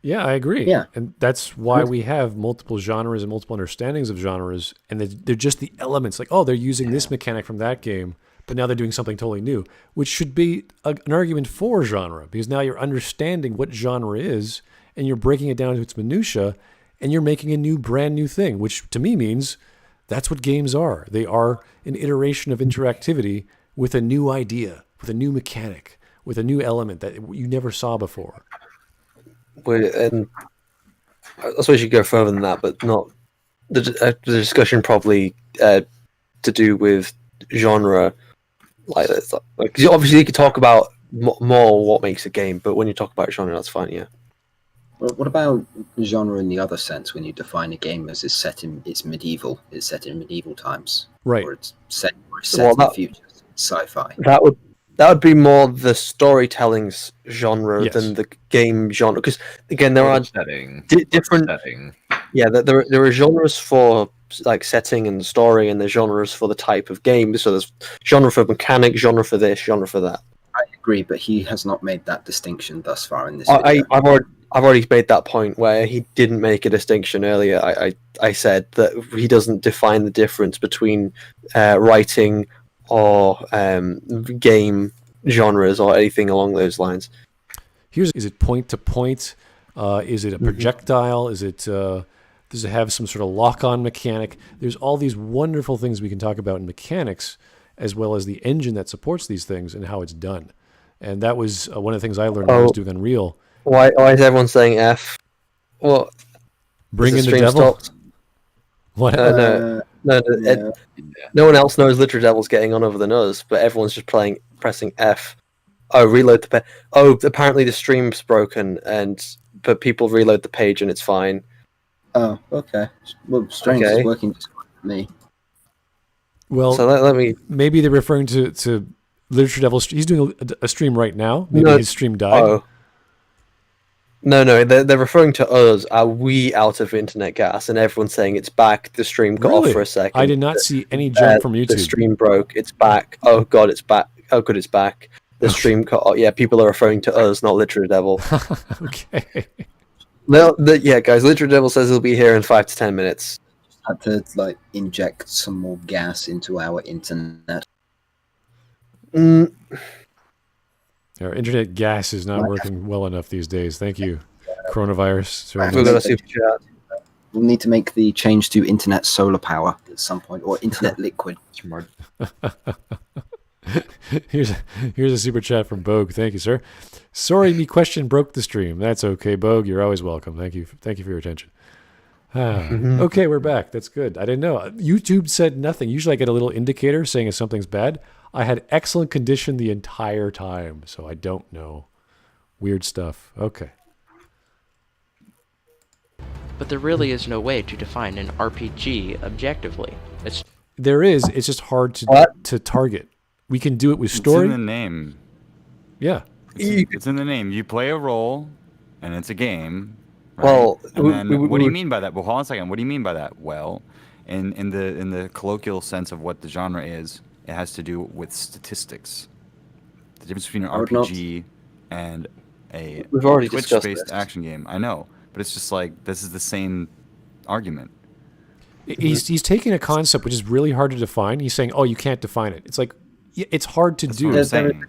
Speaker 1: Yeah, I agree.
Speaker 3: Yeah.
Speaker 1: And that's why we have multiple genres and multiple understandings of genres, and they're just the elements. Like, they're using this mechanic from that game, but now they're doing something totally new, which should be an argument for genre, because now you're understanding what genre is, and you're breaking it down to its minutia, and you're making a brand new thing, which to me means that's what games are. They are an iteration of interactivity with a new idea, with a new mechanic, with a new element that you never saw before.
Speaker 2: And I suppose you could go further than that, but not the discussion probably to do with genre. Like obviously you could talk about more what makes a game, but when you talk about genre, that's fine. Yeah.
Speaker 3: Well, what about genre in the other sense? When you define a game as it's set in medieval times,
Speaker 1: right?
Speaker 3: Or it's set in the future, sci-fi.
Speaker 2: That would be more the storytelling's genre than the game genre, because again there are different. Yeah, there are genres for like setting and story, and there's genres for the type of game. So there's genre for mechanic, genre for this, genre for that.
Speaker 3: I agree, but he has not made that distinction thus far in this video.
Speaker 2: I've already made that point where he didn't make a distinction earlier. I said that he doesn't define the difference between writing or game genres or anything along those lines.
Speaker 1: Is it point to point? Is it a projectile? Is it does it have some sort of lock-on mechanic? There's all these wonderful things we can talk about in mechanics, as well as the engine that supports these things and how it's done. And that was one of the things I learned when I was doing Unreal.
Speaker 2: Why is everyone saying F? Well,
Speaker 1: Bring in the
Speaker 2: stream
Speaker 1: devil.
Speaker 2: stopped?
Speaker 1: What?
Speaker 2: No, no one else knows LiteratureDevil's getting on other than us, but everyone's just pressing F. Oh, reload the page. Oh, apparently the stream's broken, but people reload the page and it's fine.
Speaker 3: Oh, okay. Well, Strange is working just for me.
Speaker 1: Well,
Speaker 2: so let me.
Speaker 1: Maybe they're referring to LiteratureDevil. He's doing a stream right now. Maybe his stream died.
Speaker 2: Oh. No, they're referring to us. Are we out of internet gas? And everyone's saying it's back. The stream got off for a second.
Speaker 1: I did not see any jump from YouTube.
Speaker 2: The stream broke. It's back. Oh god, it's back. Oh good, it's back. The stream cut. Oh, yeah, people are referring to us, not LiteratureDevil.
Speaker 1: Okay.
Speaker 2: Yeah, guys. LiteratureDevil says he'll be here in 5 to 10 minutes.
Speaker 3: Had to inject some more gas into our internet.
Speaker 1: Our internet gas is not working well enough these days. Thank you, coronavirus.
Speaker 2: We've got a super chat.
Speaker 3: We'll need to make the change to internet solar power at some point, or internet liquid.
Speaker 7: Smart.
Speaker 1: Here's a super chat from Bogue. Thank you, sir. Sorry, me question broke the stream. That's okay, Bogue. You're always welcome. Thank you for your attention. Okay, we're back. That's good. I didn't know. YouTube said nothing. Usually I get a little indicator saying if something's bad. I had excellent condition the entire time, so I don't know. Weird stuff. Okay.
Speaker 6: But there really is no way to define an RPG objectively.
Speaker 1: There is. It's just hard to target. We can do it with story.
Speaker 4: It's in the name.
Speaker 1: Yeah.
Speaker 4: It's in the name. You play a role, and it's a game. Right?
Speaker 2: Well,
Speaker 4: and then, what do you mean by that? Well, hold on a second. What do you mean by that? Well, in the colloquial sense of what the genre is, it has to do with statistics. The difference between an RPG and a Twitch-based action game. I know, but it's just like this is the same argument.
Speaker 1: He's taking a concept which is really hard to define. He's saying, "Oh, you can't define it." It's like it's hard to do.
Speaker 4: What I'm saying.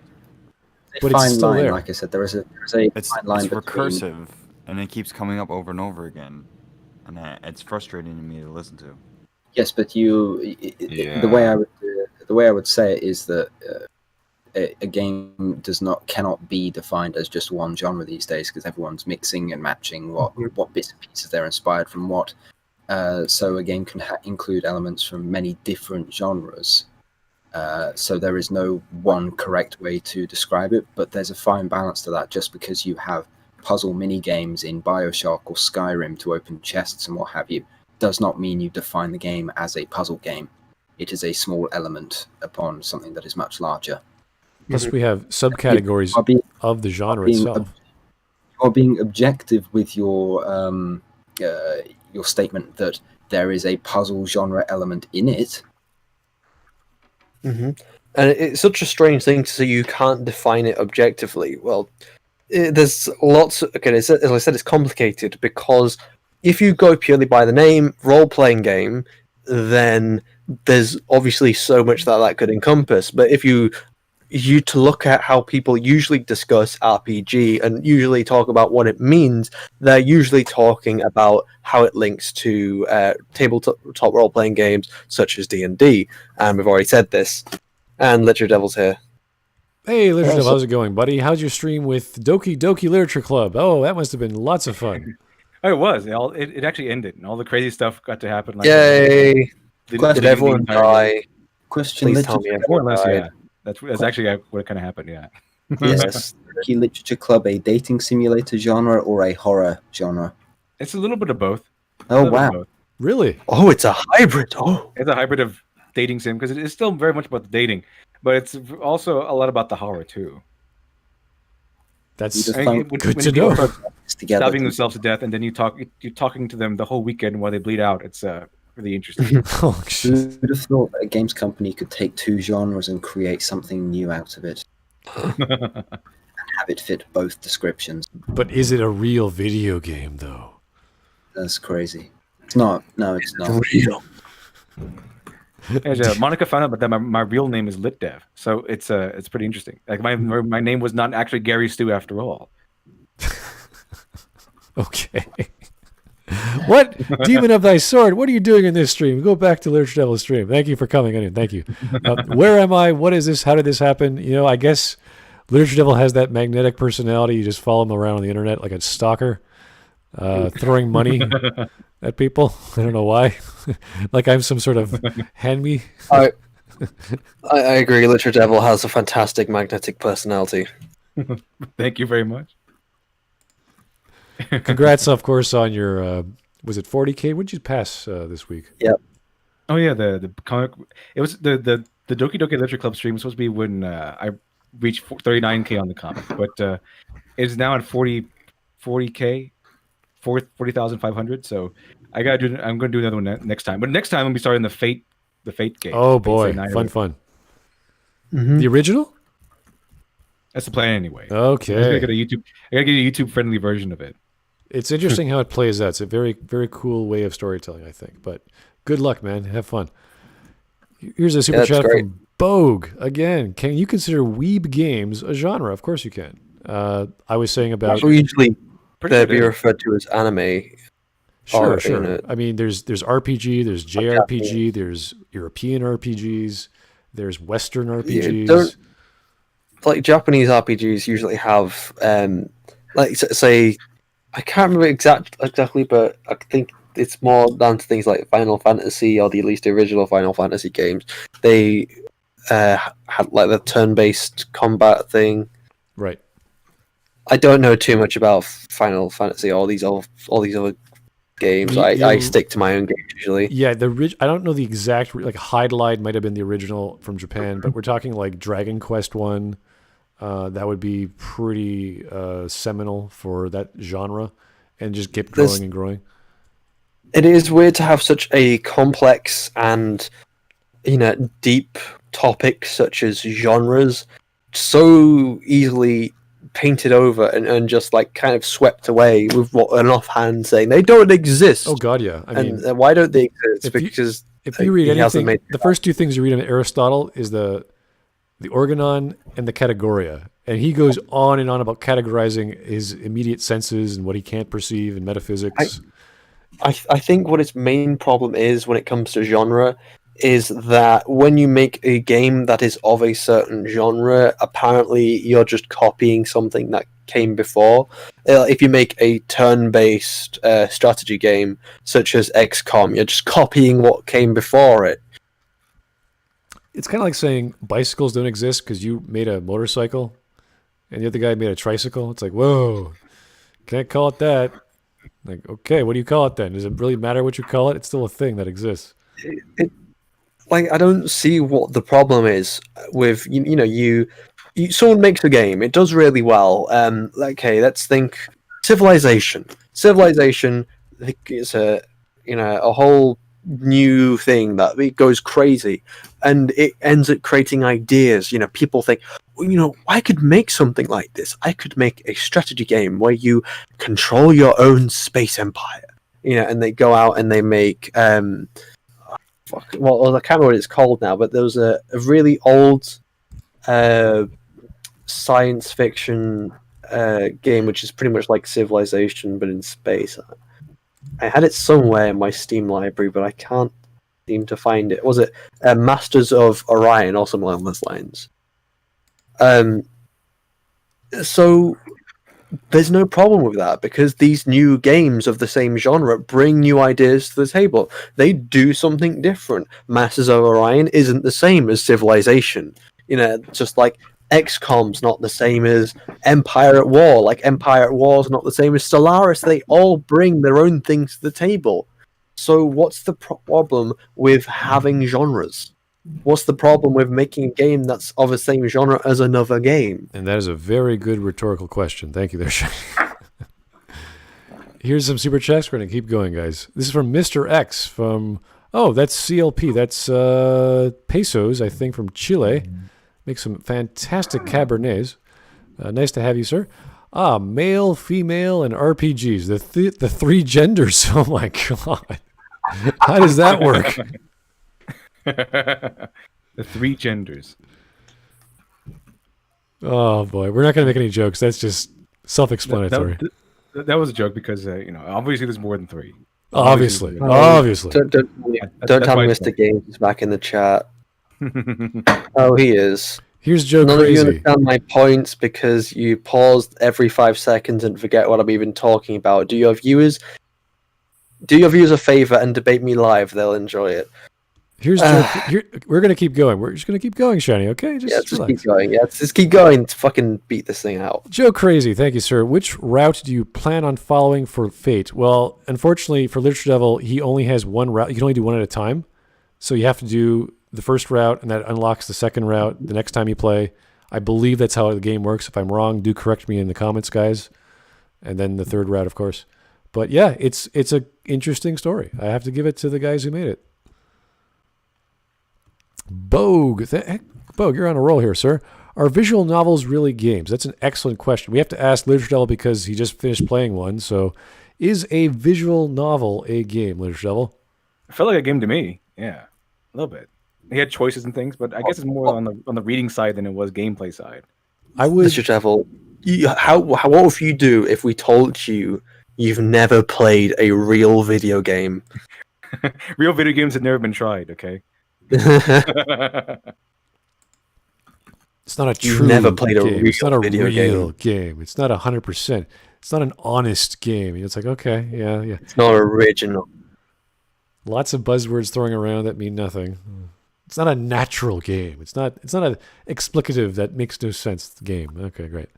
Speaker 1: But it's still there.
Speaker 3: Like I said, there is a fine line.
Speaker 4: It's recursive, and it keeps coming up over and over again, and it's frustrating to me to listen to.
Speaker 3: Yes, but the way I would say it is that a game cannot be defined as just one genre these days because everyone's mixing and matching what bits and pieces they're inspired from what. So a game can include elements from many different genres. So there is no one correct way to describe it, but there's a fine balance to that. Just because you have puzzle mini games in BioShock or Skyrim to open chests and what have you, does not mean you define the game as a puzzle game. It is a small element upon something that is much larger.
Speaker 1: Plus, we have subcategories of the genre itself.
Speaker 3: You're being objective with your statement that there is a puzzle genre element in it.
Speaker 2: Mm-hmm. And it's such a strange thing to say you can't define it objectively. Well, there's lots. As I said, it's complicated because if you go purely by the name role-playing game, then there's obviously so much that could encompass. But if you to look at how people usually discuss RPG and usually talk about what it means, they're usually talking about how it links to tabletop role-playing games such as D&D. And we've already said this. And LiteratureDevil's here.
Speaker 1: Hey, LiteratureDevil, how's it going, buddy? How's your stream with Doki Doki Literature Club? Oh, that must have been lots of fun.
Speaker 8: Oh, it was. It actually ended, and all the crazy stuff got to happen.
Speaker 2: Yay! Did everyone die?
Speaker 3: Question.
Speaker 2: Please tell me everyone died.
Speaker 8: Yeah. That's actually what kind of happened. Yeah.
Speaker 3: Yes. Doki Literature Club a dating simulator genre or a horror genre?
Speaker 8: It's a little bit of both.
Speaker 3: Oh wow!
Speaker 1: Really?
Speaker 2: Oh, it's a hybrid. Oh,
Speaker 8: it's a hybrid of dating sim because it is still very much about the dating, but it's also a lot about the horror too.
Speaker 1: That's
Speaker 3: just
Speaker 8: I
Speaker 3: don't-
Speaker 8: mean,
Speaker 1: good to
Speaker 8: people
Speaker 1: know.
Speaker 8: start
Speaker 3: together.
Speaker 8: stabbing themselves to death, and then you're talking to them the whole weekend while they bleed out. It's really interesting.
Speaker 1: Oh, jeez.
Speaker 3: Who would have thought that a games company could take two genres and create something new out of it? Have it fit both descriptions.
Speaker 1: But is it a real video game, though?
Speaker 3: That's crazy. It's not. No, it's not.
Speaker 2: Real.
Speaker 8: Monica found out that my real name is LitDev, so it's pretty interesting. Like my name was not actually Gary Stu after all.
Speaker 1: Okay. What? Demon of thy sword, what are you doing in this stream? Go back to LiteratureDevil stream. Thank you for coming in. Thank you. Where am I? What is this? How did this happen? You know, I guess LiteratureDevil has that magnetic personality. You just follow him around on the internet like a stalker, throwing money at people. I don't know why. Like I'm some sort of hand me.
Speaker 2: I agree. LiteratureDevil has a fantastic magnetic personality.
Speaker 8: Thank you very much.
Speaker 1: Congrats, of course, on your, was it 40K? What did you pass this week?
Speaker 8: Oh yeah, the comic. It was the Doki Doki Literature Club stream was supposed to be when I reached 39K on the comic, but it's now at 40K, 40,500. So I'm gonna do another one next time. But next time I'll be starting the Fate game.
Speaker 1: Oh
Speaker 8: Fate
Speaker 1: boy,
Speaker 8: Night.
Speaker 1: fun. The original?
Speaker 8: That's the plan anyway.
Speaker 1: Okay.
Speaker 8: I gotta get a YouTube friendly version of it.
Speaker 1: It's interesting how it plays out. It's a very, very cool way of storytelling, I think. But good luck, man. Have fun. Here's a super
Speaker 2: that's
Speaker 1: chat
Speaker 2: great.
Speaker 1: from Bogue. Again, can you consider weeb games a genre? Of course you can. I was saying about...
Speaker 2: Usually
Speaker 8: Pretty
Speaker 2: they'd
Speaker 8: good,
Speaker 2: be
Speaker 8: yeah.
Speaker 2: referred to as anime.
Speaker 1: Sure,
Speaker 2: or,
Speaker 1: sure.
Speaker 2: you know,
Speaker 1: I mean, there's RPG, there's JRPG, there's European RPGs, there's Western RPGs.
Speaker 2: don't- like Japanese RPGs usually have like say I can't remember exactly, but I think it's more down to things like Final Fantasy or at least the original Final Fantasy games. They had like the turn-based combat thing.
Speaker 1: Right.
Speaker 2: I don't know too much about Final Fantasy or all these other games. I stick to my own games usually.
Speaker 1: Yeah, I don't know the exact, like Hydlide might have been the original from Japan, but we're talking like Dragon Quest 1. That would be pretty seminal for that genre, and just keep growing and growing.
Speaker 2: It is weird to have such a complex and deep topic such as genres so easily painted over and just like kind of swept away with an offhand saying they don't exist.
Speaker 1: Oh God, yeah. I mean,
Speaker 2: and why don't they exist?
Speaker 1: Because if you read anything, the first two things you read on Aristotle is the organon and the categoria, and he goes on and on about categorizing his immediate senses and what he can't perceive in metaphysics.
Speaker 2: I think what its main problem is when it comes to genre is that when you make a game that is of a certain genre, apparently you're just copying something that came before. If you make a turn-based strategy game such as XCOM, you're just copying what came before it.
Speaker 1: It's kind of like saying bicycles don't exist because you made a motorcycle and the other guy made a tricycle. It's like, whoa, can't call it that. Like, okay, what do you call it then? Does it really matter what you call it? It's still a thing that exists.
Speaker 2: I don't see what the problem is with someone makes a game, it does really well. Okay, let's think Civilization. Civilization is a whole new thing that it goes crazy, and it ends up creating ideas. People think, I could make something like this. I could make a strategy game where you control your own space empire. And they go out and they make I can't remember what it's called now, but there was a really old science fiction game which is pretty much like Civilization but in space. I had it somewhere in my Steam library, but I can't seem to find it. Was it Masters of Orion or something along those lines? So there's no problem with that because these new games of the same genre bring new ideas to the table. They do something different. Masters of Orion isn't the same as Civilization. Just like XCOM's not the same as Empire at War. Like Empire at War is not the same as Stellaris. They all bring their own things to the table. So what's the problem with having genres? What's the problem with making a game that's of the same genre as another game?
Speaker 1: And that is a very good rhetorical question. Thank you there, Shane. Here's some super chats. We're going to keep going, guys. This is from Mr. X from, that's CLP. That's pesos, I think, from Chile. Makes some fantastic Cabernets. Nice to have you, sir. Male, female, and RPGs. The three genders. Oh, my God. How does that work?
Speaker 8: The three genders.
Speaker 1: Oh, boy. We're not going to make any jokes. That's just self-explanatory.
Speaker 8: That was a joke because, obviously there's more than three.
Speaker 1: Obviously.
Speaker 2: Don't tell me Mr. Games is back in the chat. Oh, he is.
Speaker 1: Here's Joe
Speaker 2: None
Speaker 1: Crazy.
Speaker 2: of you understand my points because you paused every 5 seconds and forget what I'm even talking about. Do your viewers a favor and debate me live? They'll enjoy it.
Speaker 1: Here's Joe. We're gonna keep going. We're just gonna keep going, Shiny. Okay,
Speaker 2: Just
Speaker 1: relax.
Speaker 2: keep going. Yeah, just keep going. To fucking beat this thing out.
Speaker 1: Joe Crazy, thank you, sir. Which route do you plan on following for Fate? Well, unfortunately for LiteratureDevil, he only has one route. You can only do one at a time, so you have to do the first route, and that unlocks the second route the next time you play. I believe that's how the game works. If I'm wrong, do correct me in the comments, guys. And then the third route, of course. But yeah, it's a interesting story. I have to give it to the guys who made it. Bogue. Bogue, you're on a roll here, sir. Are visual novels really games? That's an excellent question. We have to ask LiteratureDevil because he just finished playing one. So, is a visual novel a game, LiteratureDevil?
Speaker 8: It felt like a game to me. Yeah, a little bit. He had choices and things, but I guess it's more on the reading side than it was gameplay side.
Speaker 1: I would.
Speaker 2: LiteratureDevil, what would you do if we told you you've never played a real video game?
Speaker 8: Real video games have never been tried. Okay.
Speaker 1: It's not a true
Speaker 2: You've never played a
Speaker 1: game.
Speaker 2: real
Speaker 1: It's not a
Speaker 2: video
Speaker 1: real game. It's not 100%. It's not an honest game. It's like, okay, yeah.
Speaker 2: It's not original.
Speaker 1: Lots of buzzwords throwing around that mean nothing. It's not a natural game. It's not an explicative that makes no sense. It's the game. Okay, great.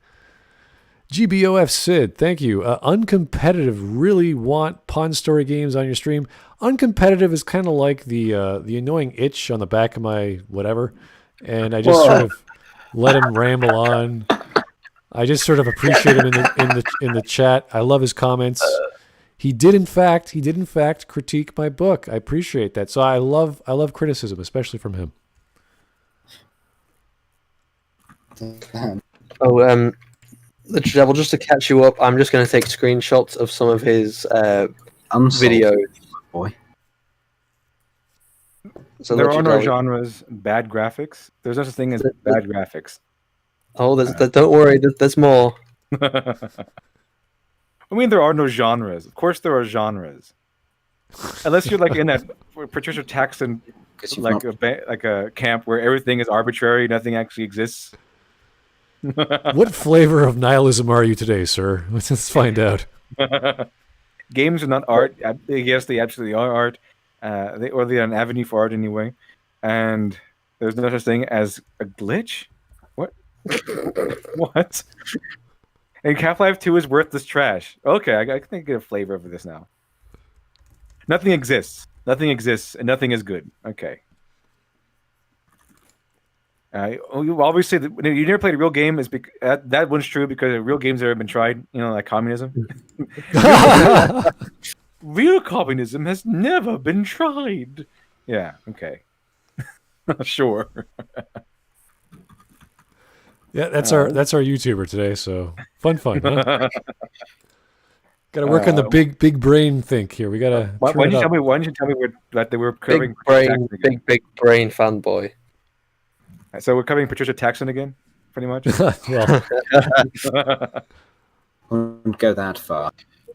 Speaker 1: GBOF Sid, thank you. Uncompetitive, really want Pawn Story games on your stream? Uncompetitive is kind of like the annoying itch on the back of my whatever, and I just sort of let him ramble on. I just sort of appreciate him in the chat. I love his comments. He did in fact critique my book. I appreciate that. So I love criticism, especially from him.
Speaker 2: LiteratureDevil, just to catch you up, I'm just going to take screenshots of some of his videos.
Speaker 3: Boy.
Speaker 2: So
Speaker 8: There are no
Speaker 2: LiteratureDevil-
Speaker 8: genres, bad graphics. There's no such thing as bad graphics.
Speaker 2: Oh, don't worry, there's more.
Speaker 8: I mean, there are no genres. Of course, there are genres. Unless you're like in that Patricia Taxon, like a camp where everything is arbitrary, nothing actually exists.
Speaker 1: What flavor of nihilism are you today, sir? Let's find out.
Speaker 8: Games are not art. Yes, they absolutely are art. They're an avenue for art anyway. And there's no such thing as a glitch. What? What? And Half-Life 2 is worthless trash. Okay, I can get a flavor of this now. Nothing exists. Nothing exists, and nothing is good. Okay. Obviously, you never played a real game. That one's true because real games have been tried. Like communism. Real communism has never been tried. Yeah. Okay. Sure.
Speaker 1: Yeah, that's our YouTuber today. So fun, huh? Got to work on the big brain think here. We got to.
Speaker 8: Why didn't you tell me that they were covering
Speaker 2: big brain fanboy?
Speaker 8: So we're covering Patricia Taxon again, pretty much.
Speaker 1: Well,
Speaker 3: Wouldn't go that far.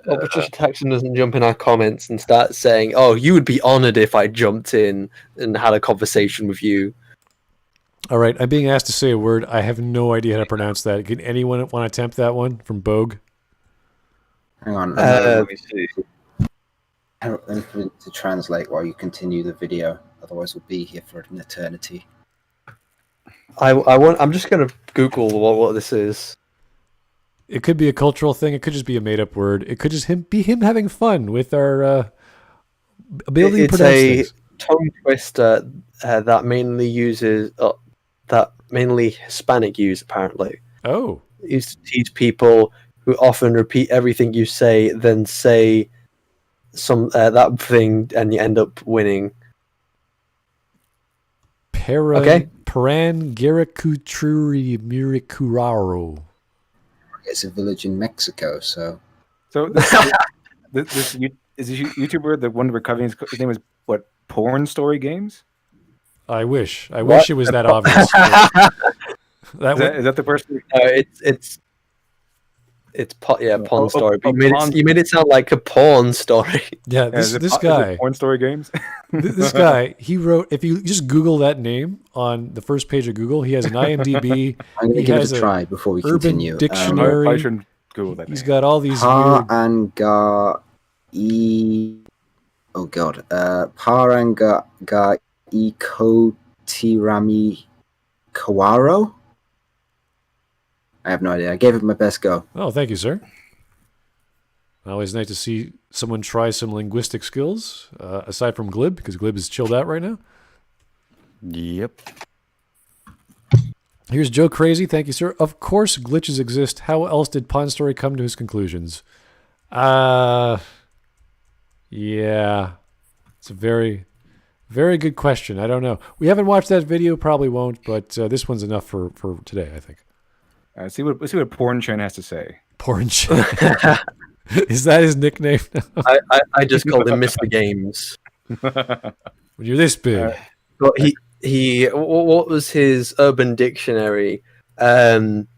Speaker 2: Well, Patricia Taxon doesn't jump in our comments and start saying, "Oh, you would be honored if I jumped in and had a conversation with you."
Speaker 1: all right, I'm being asked to say a word. I have no idea how to pronounce that. Can anyone want to attempt that one from Bogue?
Speaker 3: Hang on.
Speaker 2: Let me see.
Speaker 3: Let me put it to translate while you continue the video. Otherwise, we'll be here for an eternity.
Speaker 2: I'm just gonna Google what this is.
Speaker 1: It could be a cultural thing. It could just be a made-up word. It could just be him having fun with our ability to pronounce things.
Speaker 2: tongue twister that mainly Hispanic use apparently.
Speaker 1: Oh,
Speaker 2: Used to teach people who often repeat everything you say, then say some that thing, and you end up winning. Okay.
Speaker 1: Parangirikutruri.
Speaker 3: It's a village in Mexico, so
Speaker 8: So this is this YouTuber, the one we're covering. His name is what? Porn Story Games.
Speaker 1: I wish
Speaker 2: What?
Speaker 1: it was that obvious.
Speaker 8: Is that the person?
Speaker 2: It's porn
Speaker 8: Oh,
Speaker 2: story. But
Speaker 8: Pawn-
Speaker 2: you made it sound like a porn story.
Speaker 1: Yeah,
Speaker 8: is
Speaker 1: this
Speaker 8: it
Speaker 1: guy.
Speaker 8: Porn Story Games.
Speaker 1: This guy, he wrote. If you just Google that name on the first page of Google, he has an IMDb.
Speaker 3: I'm going
Speaker 1: He
Speaker 3: to give
Speaker 1: has
Speaker 3: it a try before we
Speaker 1: Urban
Speaker 3: continue.
Speaker 1: Dictionary.
Speaker 8: I shouldn't Google that.
Speaker 1: He's
Speaker 8: name.
Speaker 1: got all these
Speaker 3: Par
Speaker 1: weird.
Speaker 3: anga oh god, Paranga ga ikotirami kawaro. I have no idea. I gave it my best go.
Speaker 1: Oh, thank you, sir. Always nice to see someone try some linguistic skills aside from Glib, because Glib is chilled out right now.
Speaker 4: Yep.
Speaker 1: Here's Joe Crazy. Thank you, sir. Of course, glitches exist. How else did Pawn Story come to his conclusions? Yeah, it's a very, very good question. I don't know. We haven't watched that video. Probably won't. But this one's enough for today, I think.
Speaker 8: Let's see what Porn Chen has to say.
Speaker 1: Porn Chen. Is that his nickname?
Speaker 2: I just called him Mr. Games.
Speaker 1: When you're this big.
Speaker 2: But what was his Urban Dictionary? Urban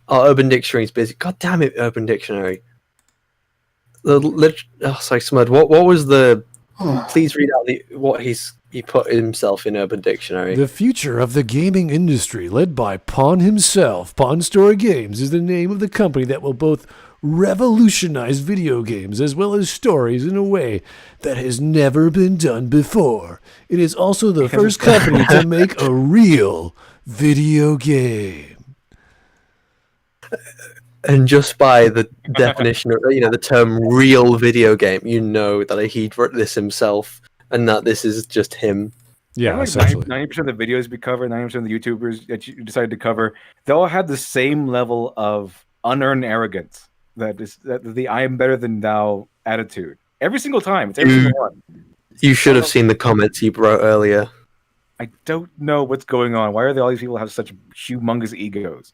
Speaker 2: Dictionary is busy. God damn it, Urban Dictionary. Sorry, Smud. What was the? Please read out what he put himself in Urban Dictionary.
Speaker 1: The future of the gaming industry, led by Pawn himself. Pawn Story Games is the name of the company that will both revolutionize video games as well as stories in a way that has never been done before. It is also the first company to make a real video game.
Speaker 2: And just by the definition of the term "real video game," you know that he wrote this himself, and that this is just him.
Speaker 1: Yeah,
Speaker 8: like
Speaker 1: essentially.
Speaker 8: 90% of the videos we cover, 90% of the YouTubers that you decided to cover, they all have the same level of unearned arrogance. That the "I am better than thou" attitude. Every single time, it's every single one.
Speaker 2: You should have seen the comments he wrote earlier.
Speaker 8: I don't know what's going on. Why are all these people have such humongous egos?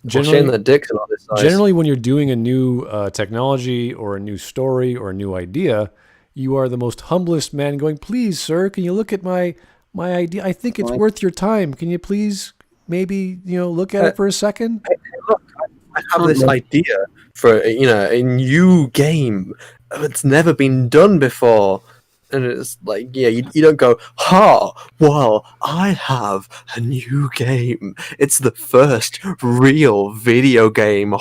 Speaker 2: Shame that dicks are not this size.
Speaker 1: Generally, when you're doing a new technology or a new story or a new idea, you are the most humblest man going, please, sir, can you look at my idea? I think it's worth your time. Can you please maybe, look at it for a second?
Speaker 2: Hey, look, I have this idea for, a new game. It's never been done before. And it's like, you don't go, well, I have a new game. It's the first real video game.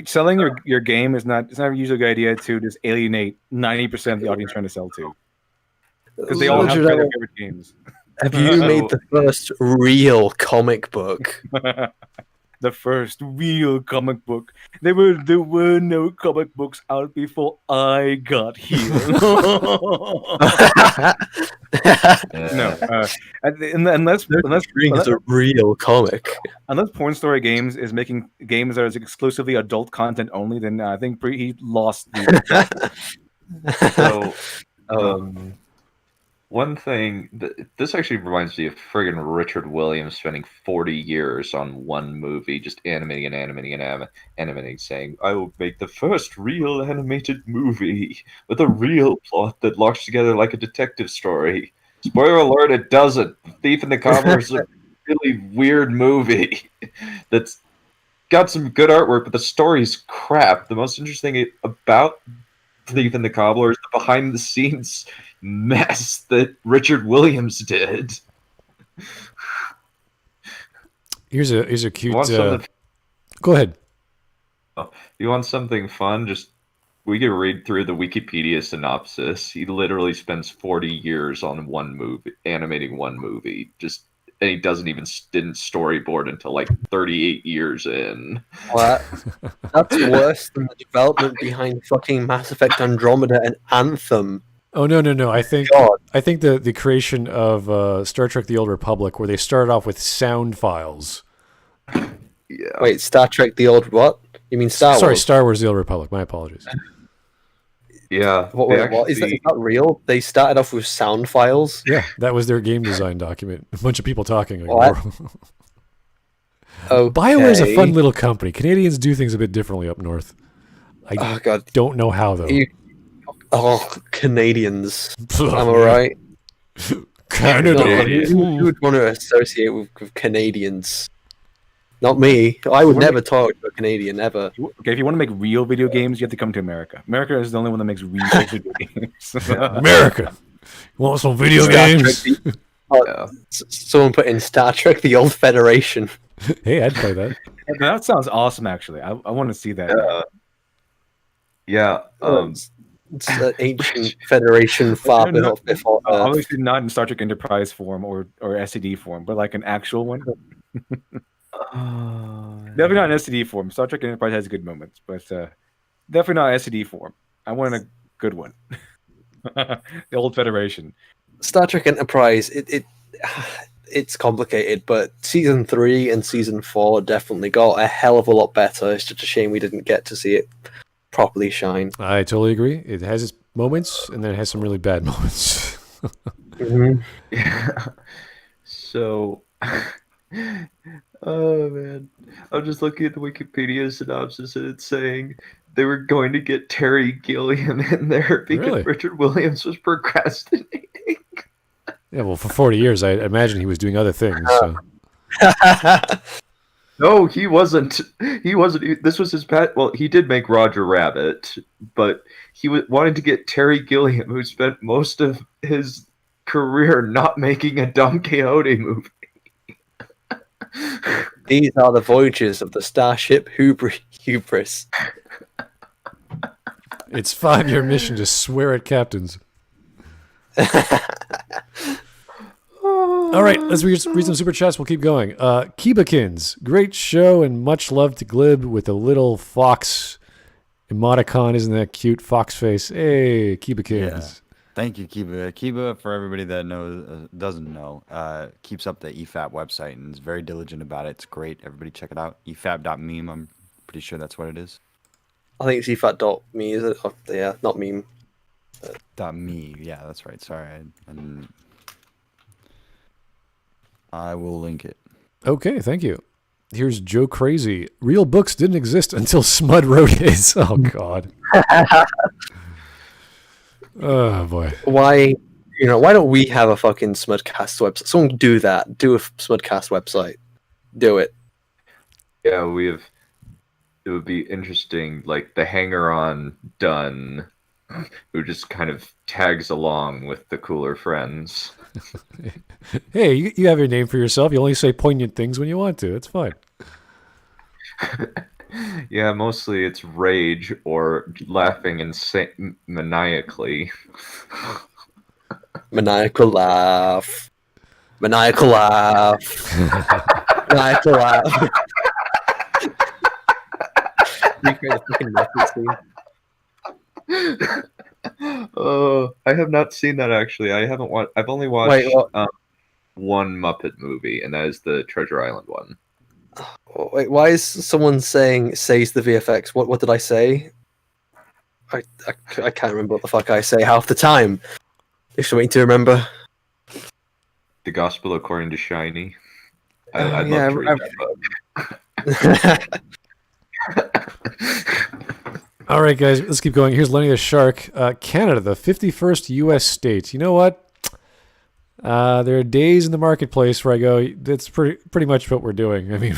Speaker 8: Selling your game it's not usually a good idea to just alienate 90% of the audience trying to sell to. Because they all have their favorite games.
Speaker 2: Have you made the first real comic book?
Speaker 8: The first real comic book. There were no comic books out before I got here. No, unless
Speaker 2: a real comic.
Speaker 8: Unless Porn Story Games is making games that are exclusively adult content only, then I think he lost.
Speaker 7: So, one thing, this actually reminds me of friggin' Richard Williams spending 40 years on one movie, just animating, saying, I will make the first real animated movie with a real plot that locks together like a detective story. Spoiler alert, it doesn't. Thief and the Cobbler is a really weird movie that's got some good artwork, but the story's crap. The most interesting thing about Thief and the Cobbler is the behind-the-scenes mess that Richard Williams did.
Speaker 1: Here's a cute. Go ahead.
Speaker 7: You want something fun? We could read through the Wikipedia synopsis. He literally spends 40 years on one movie, animating one movie. Just and he didn't storyboard until like 38 years in.
Speaker 2: What? That's worse than the development behind fucking Mass Effect Andromeda and Anthem.
Speaker 1: Oh no! I think
Speaker 2: God.
Speaker 1: the creation of Star Trek: The Old Republic, where they started off with sound files.
Speaker 7: Yeah.
Speaker 2: Wait, Star Trek: The Old what? You mean Star
Speaker 1: Sorry,
Speaker 2: Wars?
Speaker 1: Star Wars: The Old Republic. My apologies.
Speaker 7: Yeah.
Speaker 2: What,
Speaker 7: they
Speaker 2: wait, what? Is
Speaker 7: actually-
Speaker 2: that real? They started off with sound files?
Speaker 1: Yeah, that was their game design document. A bunch of people talking.
Speaker 2: What? Okay.
Speaker 1: BioWare is a fun little company. Canadians do things a bit differently up north. I
Speaker 2: Oh, God.
Speaker 1: don't know how, though.
Speaker 2: Canadians. Am I right?
Speaker 1: Canada.
Speaker 2: Who would want to associate with Canadians? Not me. I would never talk to a Canadian, ever.
Speaker 8: Okay, if you want to make real video games, you have to come to America. America is the only one that makes real video games.
Speaker 1: America. You want some video
Speaker 2: Star
Speaker 1: games?
Speaker 2: Trek someone put in Star Trek: The Old Federation.
Speaker 1: Hey, I'd play that.
Speaker 8: That sounds awesome, actually. I want to see that.
Speaker 7: Yeah.
Speaker 2: It's an ancient Federation far before Earth.
Speaker 8: Obviously not in Star Trek Enterprise form or SCD form, but like an actual one. Definitely not in SCD form. Star Trek Enterprise has good moments, but definitely not SCD form. I want a good one. The Old Federation.
Speaker 2: Star Trek Enterprise, it's complicated, but season 3 and season 4 definitely got a hell of a lot better. It's just a shame we didn't get to see it properly shine.
Speaker 1: I totally agree. It has its moments, and then it has some really bad moments.
Speaker 7: Yeah. So, oh man, I'm just looking at the Wikipedia synopsis, and it's saying they were going to get Terry Gilliam in there because
Speaker 1: Really?
Speaker 7: Richard Williams was procrastinating.
Speaker 1: Yeah, well, for 40 years, I imagine he was doing other things. So.
Speaker 7: No, he wasn't. He wasn't. This was his pet. Well, he did make Roger Rabbit, but he wanted to get Terry Gilliam, who spent most of his career not making a Don Quixote movie.
Speaker 2: These are the voyages of the Starship Hubris.
Speaker 1: It's 5-year mission to swear at captains. All right, let's read some super chats. We'll keep going. Kibakins, great show and much love to Glib with a little fox emoticon. Isn't that cute? Fox face. Hey, Kibakins.
Speaker 4: Yeah. Thank you, Kiba. Kiba, for everybody that doesn't know, keeps up the EFAP website and is very diligent about it. It's great. Everybody check it out. EFAP.meme. I'm pretty sure that's what it is.
Speaker 2: I think it's efat.me, is it? Oh, yeah, not meme.
Speaker 4: .me. Yeah, that's right. Sorry. I will link it.
Speaker 1: Okay, thank you. Here's Joe Crazy. Real books didn't exist until Smud wrote his. Oh, God. Oh, boy.
Speaker 2: Why don't we have a fucking Smudcast website? Someone do that. Do a Smudcast website. Do it.
Speaker 7: Yeah, it would be interesting, like the hanger-on Dunn, who just kind of tags along with the cooler friends.
Speaker 1: Hey, you have your name for yourself. You only say poignant things when you want to. It's fine.
Speaker 7: Yeah, mostly it's rage or laughing maniacally.
Speaker 2: Maniacal laugh. Maniacal laugh. Maniacal laugh. Recreate the fucking Muppet scene.
Speaker 7: Oh, I have not seen that actually. I haven't watched. I've only watched
Speaker 2: Wait, what?
Speaker 7: one Muppet movie, and that is the Treasure Island one.
Speaker 2: Wait, why is someone says the VFX? What did I say? I can't remember what the fuck I say half the time. Just waiting to remember.
Speaker 7: The Gospel According to Shiny. I'd
Speaker 2: yeah,
Speaker 7: love to read that book.
Speaker 1: All right, guys, let's keep going. Here's Lenny the Shark. Canada, the 51st U.S. state. You know what? There are days in the marketplace where I go, that's pretty much what we're doing. I mean,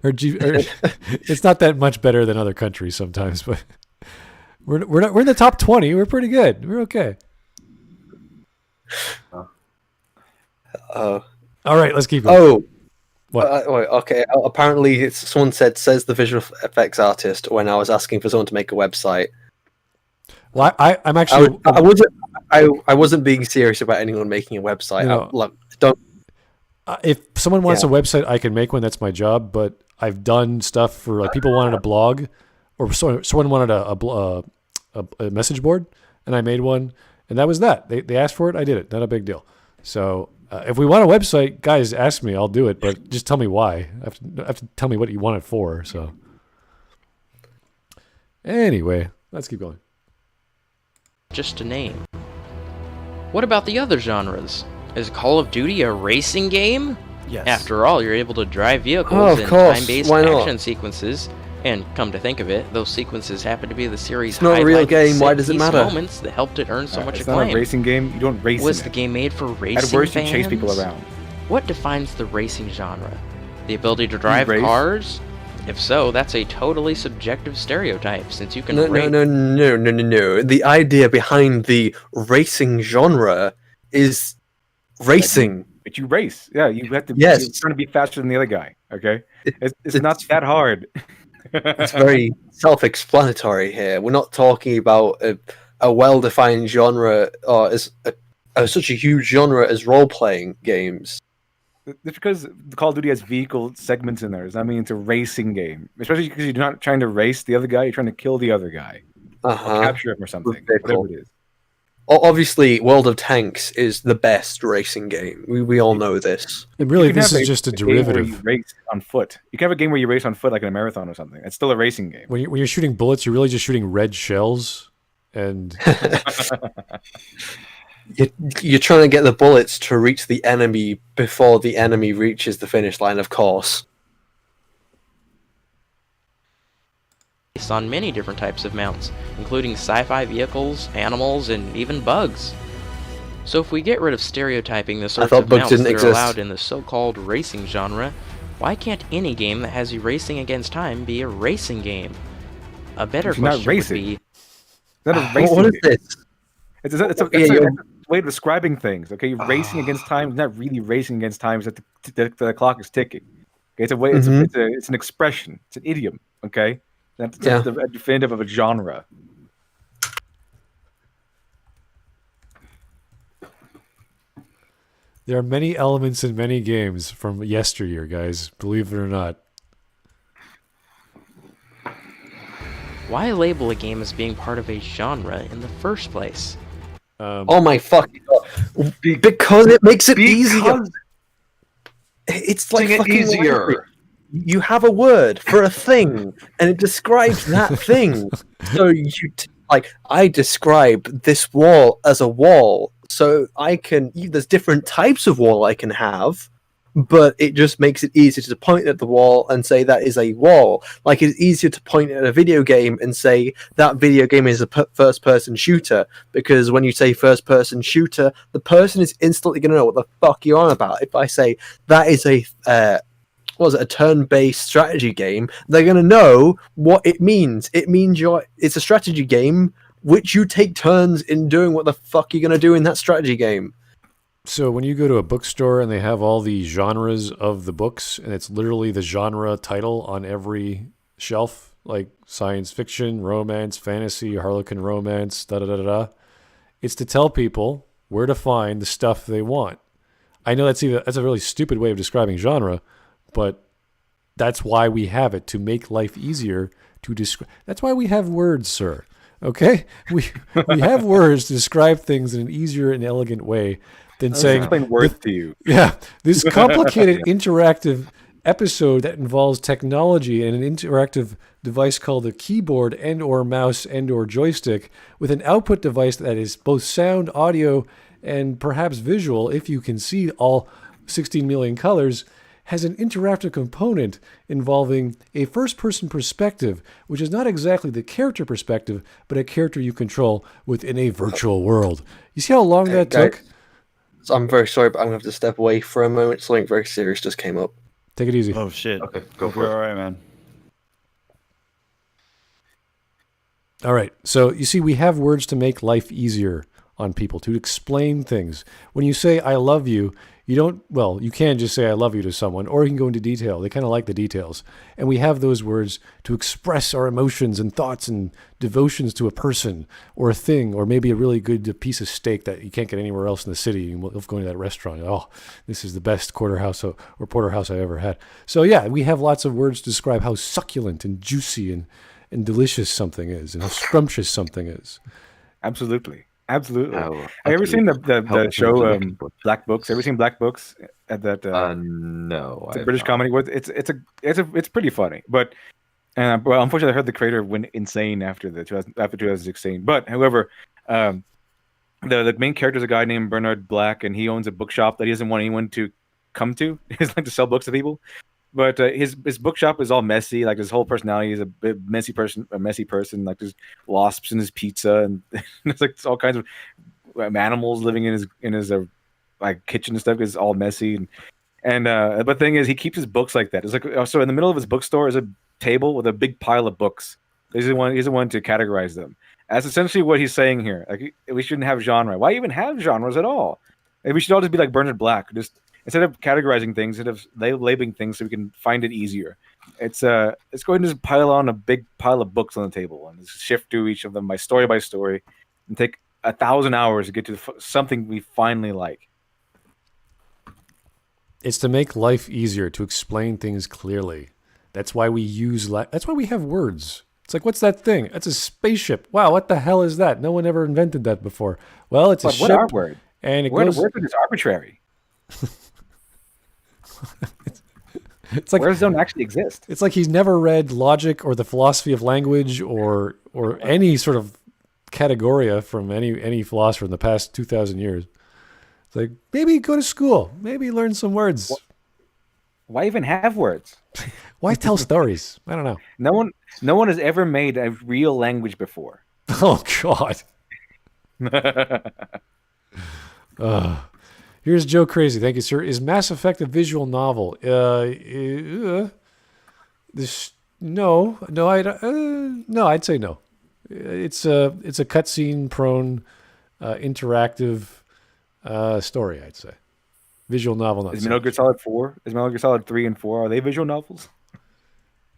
Speaker 1: it's not that much better than other countries sometimes, but we're in the top 20. We're pretty good. We're okay. All right, let's keep going.
Speaker 2: Oh.
Speaker 1: What?
Speaker 2: Wait, okay. Apparently, someone says the visual effects artist when I was asking for someone to make a website.
Speaker 1: Well, I'm actually.
Speaker 2: I wasn't being serious about anyone making a website.
Speaker 1: No. If someone wants
Speaker 2: Yeah.
Speaker 1: a website, I can make one. That's my job. But I've done stuff for like people wanted a blog, or someone wanted a message board, and I made one, and that was that. They asked for it, I did it. Not a big deal. So if we want a website, guys, ask me. I'll do it, but just tell me why. Have to tell me what you want it for. So anyway, let's keep going.
Speaker 6: Just a name. What about the other genres? Is Call of Duty a racing game?
Speaker 9: Yes.
Speaker 6: After all, you're able to drive vehicles
Speaker 2: Oh, of
Speaker 6: in
Speaker 2: course.
Speaker 6: time-based
Speaker 2: Why not?
Speaker 6: action sequences, and come to think of it, those sequences happen to be the series'
Speaker 2: It's not a real
Speaker 6: highlighted
Speaker 2: game, why does it
Speaker 6: set-piece
Speaker 2: matter?
Speaker 6: moments that helped it earn so much
Speaker 8: It's
Speaker 6: acclaim.
Speaker 8: not a racing game. You don't race
Speaker 6: Was
Speaker 8: in
Speaker 6: the
Speaker 8: it.
Speaker 6: game made for racing
Speaker 8: At worst, you
Speaker 6: fans?
Speaker 8: chase people around.
Speaker 6: What defines the racing genre? The ability to drive
Speaker 8: race?
Speaker 6: cars? If so, that's a totally subjective stereotype, since you can
Speaker 2: No. The idea behind the racing genre is racing.
Speaker 8: But you race. Yeah, you have to.
Speaker 2: Yes.
Speaker 8: You're trying to be faster than the other guy. Okay. It's not that hard.
Speaker 2: It's very self-explanatory here. We're not talking about a well-defined genre or such a huge genre as role-playing games.
Speaker 8: It's because Call of Duty has vehicle segments in there. Does that mean it's a racing game? Especially because you're not trying to race the other guy. You're trying to kill the other guy, or capture him or something.
Speaker 2: Vehicle.
Speaker 8: Whatever it is.
Speaker 2: Obviously, World of Tanks is the best racing game. We all know this.
Speaker 1: And really,
Speaker 8: You can
Speaker 1: this
Speaker 8: have
Speaker 1: is just a
Speaker 8: game where
Speaker 1: derivative.
Speaker 8: you race on foot. You can have a game where you race on foot, like in a marathon or something. It's still a racing game.
Speaker 1: When you're shooting bullets, you're really just shooting red shells, and
Speaker 2: You're trying to get the bullets to reach the enemy before the enemy reaches the finish line, of course.
Speaker 6: based on many different types of mounts, including sci-fi vehicles, animals, and even bugs. So if we get rid of stereotyping the sorts
Speaker 2: thought
Speaker 6: of
Speaker 2: bugs
Speaker 6: mounts
Speaker 2: didn't
Speaker 6: that are
Speaker 2: exist.
Speaker 6: allowed in the so-called racing genre, why can't any game that has you racing against time be a racing game? A better
Speaker 8: It's not
Speaker 6: question would
Speaker 8: racing.
Speaker 6: be,
Speaker 8: It's not a racing
Speaker 2: What is
Speaker 8: game.
Speaker 2: this?
Speaker 8: It's a way of describing things. Okay, you're racing against time. It's not really racing against time. It's that the clock is ticking. Okay, it's a way.
Speaker 2: Mhm.
Speaker 8: It's an expression. It's an idiom. Okay, that's
Speaker 2: Yeah.
Speaker 8: a definitive of a genre.
Speaker 1: there are many elements in many games from yesteryear, guys. Believe it or not.
Speaker 6: why label a game as being part of a genre in the first place?
Speaker 2: Oh my fucking god! Because it makes it easier.
Speaker 7: Because
Speaker 2: It's like
Speaker 7: Make it
Speaker 2: fucking
Speaker 7: easier.
Speaker 2: library. You have a word for a thing, and it describes that thing. So I describe this wall as a wall, so I can. There's different types of wall I can have, but it just makes it easier to point at the wall and say that is a wall. Like it's easier to point at a video game and say that video game is a first-person shooter, because when you say first-person shooter, the person is instantly going to know what the fuck you're on about. If I say that is a a turn-based strategy game, they're going to know what it means. It means it's a strategy game which you take turns in doing what the fuck you're going to do in that strategy game.
Speaker 1: So when you go to a bookstore and they have all the genres of the books, and it's literally the genre title on every shelf, like science fiction, romance, fantasy, Harlequin romance, da-da-da-da-da, it's to tell people where to find the stuff they want. I know that's a really stupid way of describing genre, but that's why we have it, to make life easier to describe. That's why we have words, sir. Okay? We have words to describe things in an easier and elegant way than saying,
Speaker 8: Explain words to you.
Speaker 1: yeah, this complicated interactive episode that involves technology and an interactive device called a keyboard and or mouse and or joystick with an output device that is both sound, audio, and perhaps visual, if you can see all 16 million colors, has an interactive component involving a first-person perspective, which is not exactly the character perspective, but a character you control within a virtual world. You see how long that took?
Speaker 2: So I'm very sorry, but I'm going to have to step away for a moment. Something very serious just came up.
Speaker 1: Take it easy.
Speaker 9: Oh shit.
Speaker 7: Okay, go
Speaker 9: Hope
Speaker 7: for
Speaker 9: you're
Speaker 7: it.
Speaker 9: all right, man.
Speaker 1: All right. So you see, we have words to make life easier on people, to explain things. When you say I love you, you can just say I love you to someone, or you can go into detail. They kind of like the details. And we have those words to express our emotions and thoughts and devotions to a person or a thing, or maybe a really good piece of steak that you can't get anywhere else in the city. You love going to that restaurant. Oh, this is the best porterhouse I ever had. So yeah, we have lots of words to describe how succulent and juicy and delicious something is, and how scrumptious something is.
Speaker 8: Absolutely. Absolutely.
Speaker 7: Oh,
Speaker 8: Have you ever seen the
Speaker 7: help
Speaker 8: show
Speaker 7: me with
Speaker 8: Black Books? Ever seen Black Books? At that
Speaker 7: no,
Speaker 8: it's a
Speaker 7: I have
Speaker 8: British
Speaker 7: not.
Speaker 8: comedy. It's pretty funny, but well, unfortunately, I heard the creator went insane after 2016. But however, the main character is a guy named Bernard Black, and he owns a bookshop that he doesn't want anyone to come to. He's like to sell books to people. But his bookshop is all messy. Like his whole personality is a bit messy person. Like there's wasps in his pizza, and there's like all kinds of animals living in his like kitchen and stuff. Is all messy. But the thing is, he keeps his books like that. It's like so in the middle of his bookstore is a table with a big pile of books. He's the one to categorize them. That's essentially what he's saying here. Like we shouldn't have genre. Why even have genres at all? Maybe we should all just be like Bernard Black. Just instead of categorizing things, instead of labeling things so we can find it easier. It's going to just pile on a big pile of books on the table and shift through each of them by story, and take 1,000 hours to get to something we finally like.
Speaker 1: It's to make life easier, to explain things clearly. That's why we that's why we have words. It's like, what's that thing? It's a spaceship. Wow, what the hell is that? No one ever invented that before. Well, it's a ship.
Speaker 8: What are words?
Speaker 1: And it
Speaker 8: Words
Speaker 1: goes.
Speaker 8: are just arbitrary.
Speaker 1: It's like
Speaker 8: words don't actually exist.
Speaker 1: It's like he's never read logic or the philosophy of language or any sort of categoria from any philosopher in the past 2,000 years. It's like, maybe go to school, maybe learn some words.
Speaker 8: Why even have words?
Speaker 1: Why tell stories? I don't know.
Speaker 8: No one has ever made a real language before.
Speaker 1: Oh God. Here's Joe Crazy. Thank you, sir. Is Mass Effect a visual novel? No, I'd say no. It's a cutscene prone, interactive story. I'd say visual novel. Not
Speaker 8: is Metal Gear Solid 4? Is Metal Gear Solid 3 and 4? Are they visual novels?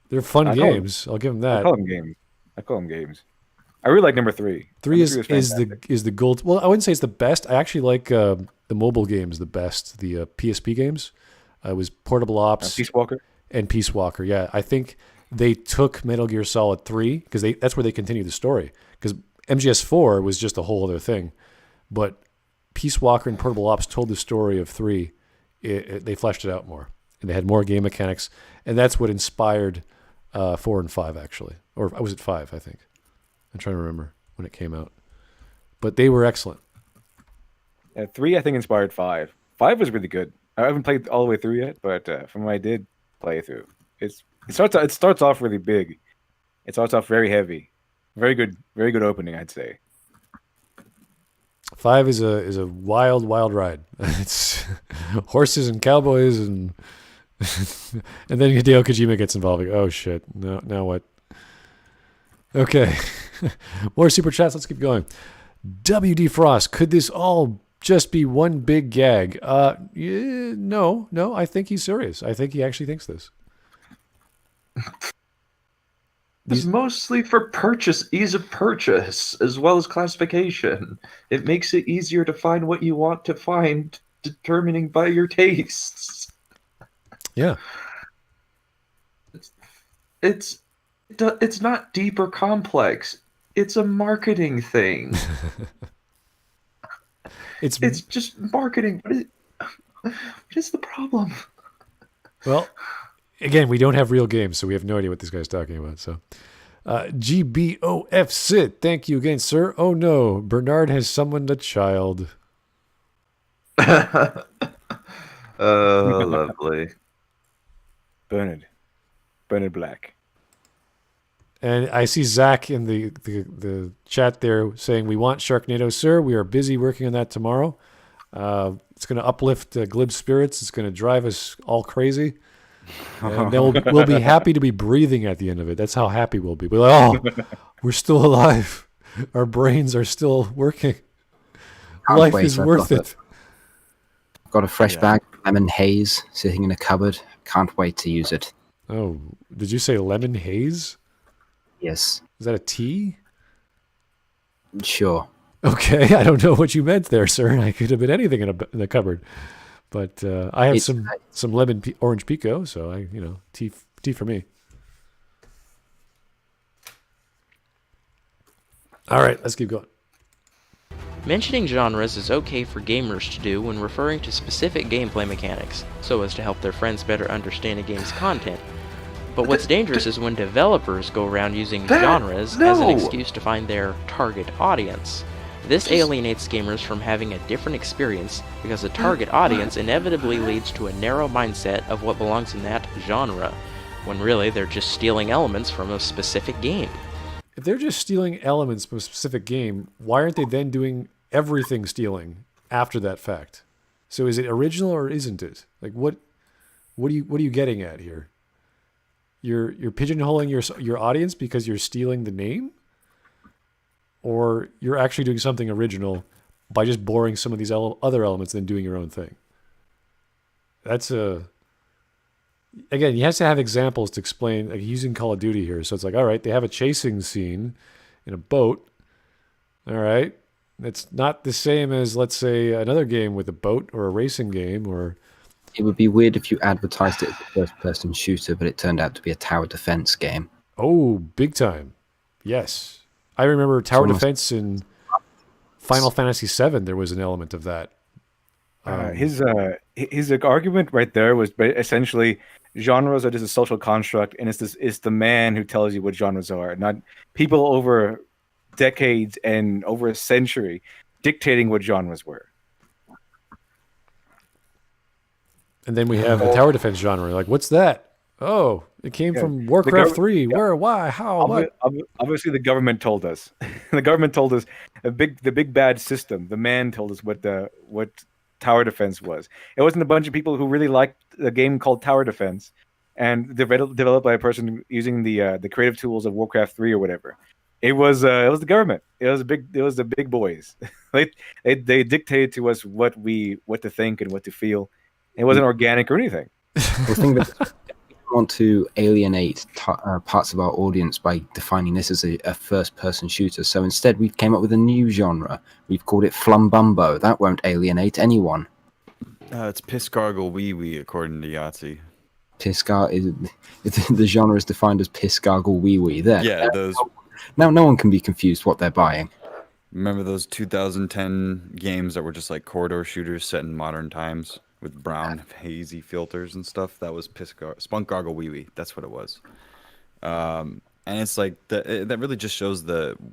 Speaker 1: They're fun games. I'll give them that.
Speaker 8: I call them games. I really like number 3.
Speaker 1: 3 is the gold. Well, I wouldn't say it's the best. I actually like the mobile games the best. The PSP games. It was Portable Ops,
Speaker 8: Peace Walker,
Speaker 1: and Peace Walker. Yeah, I think they took Metal Gear Solid 3 because that's where they continued the story. Because MGS4 was just a whole other thing, but Peace Walker and Portable Ops told the story of 3. They fleshed it out more, and they had more game mechanics, and that's what inspired 4 and 5 actually, or was it 5? I think. I'm trying to remember when it came out, but they were excellent.
Speaker 8: 3 I think inspired 5. 5 was really good. I haven't played all the way through yet, but from what I did play through, it starts off really big. It starts off very heavy, very good opening, I'd say.
Speaker 1: 5 is a wild ride. It's horses and cowboys and and then Hideo Kojima gets involved. Like, oh shit! Now what? Okay, more super chats. Let's keep going. WD Frost, could this all just be one big gag? No. I think he's serious. I think he actually thinks this.
Speaker 7: It's mostly for ease of purchase, as well as classification. It makes it easier to find what you want to find, determining by your tastes.
Speaker 1: Yeah.
Speaker 7: It's not deep or complex. It's a marketing thing. It's just marketing. What is the problem?
Speaker 1: Well, again, we don't have real games, so we have no idea what this guy's talking about. So, GBOF Sit, thank you again, sir. Oh no, Bernard has summoned a child.
Speaker 7: Oh, lovely.
Speaker 8: Bernard Black.
Speaker 1: And I see Zach in the chat there saying, we want Sharknado, sir. We are busy working on that tomorrow. It's going to uplift Glib spirits. It's going to drive us all crazy. And then we'll be happy to be breathing at the end of it. That's how happy we'll be. We're like, oh, we're still alive. Our brains are still working. Life
Speaker 3: wait,
Speaker 1: is
Speaker 3: I've
Speaker 1: worth
Speaker 3: got
Speaker 1: it.
Speaker 3: Got a fresh
Speaker 4: Yeah.
Speaker 3: bag of lemon haze sitting in a cupboard. Can't wait to use it.
Speaker 1: Oh, did you say lemon haze?
Speaker 3: Yes,
Speaker 1: Is that a tea?
Speaker 3: sure.
Speaker 1: Okay, I don't know what you meant there, sir. I could have been anything in the cupboard, but I have
Speaker 3: It's-
Speaker 1: some orange pico, so tea for me. All right, let's keep going.
Speaker 6: Mentioning genres is okay for gamers to do when referring to specific gameplay mechanics, so as to help their friends better understand a game's content. But what's dangerous is when developers go around using genres as an excuse to find their target audience. This alienates gamers from having a different experience because the target audience inevitably leads to a narrow mindset of what belongs in that genre, when really they're just stealing elements from a specific game.
Speaker 1: If they're just stealing elements from a specific game, why aren't they then doing everything stealing after that fact? So is it original or isn't it? Like what are you getting at here? You're pigeonholing your audience because you're stealing the name, or you're actually doing something original by just borrowing some of these other elements and then doing your own thing. That's again, you have to have examples to explain, like using Call of Duty here. So it's like, all right, they have a chasing scene in a boat. All right. It's not the same as, let's say, another game with a boat or a racing game or...
Speaker 3: It would be weird if you advertised it as a first-person shooter, but it turned out to be a tower defense game.
Speaker 1: Oh, big time. Yes. I remember tower
Speaker 3: almost-
Speaker 1: defense in Final Fantasy VII. There was an element of that.
Speaker 8: His argument right there was essentially genres are just a social construct, and it's the man who tells you what genres are, not people over decades and over a century dictating what genres were.
Speaker 1: And then we have the tower defense genre. Like, what's that? Oh, it came from Warcraft 3. Where, why, how, what?
Speaker 8: Obviously, the government told us. The government told us the big bad system. The man told us what tower defense was. It wasn't a bunch of people who really liked a game called Tower Defense and developed by a person using the creative tools of Warcraft 3 or whatever. It was the government. It was the big boys. they dictated to us what to think and what to feel. It wasn't organic or anything.
Speaker 3: The thing that we want to alienate parts of our audience by defining this as a first-person shooter. So instead, we've came up with a new genre. We've called it Flumbumbo. That won't alienate anyone.
Speaker 4: It's piss gargle wee wee according to Yahtzee.
Speaker 3: The genre is defined as piss gargle wee wee. There.
Speaker 4: Yeah, those.
Speaker 3: Now, no one can be confused what they're buying.
Speaker 4: Remember those 2010 games that were just like corridor shooters set in modern times with brown hazy filters and stuff? That was spunk gargle wee wee. That's what it was. And it's like that really just shows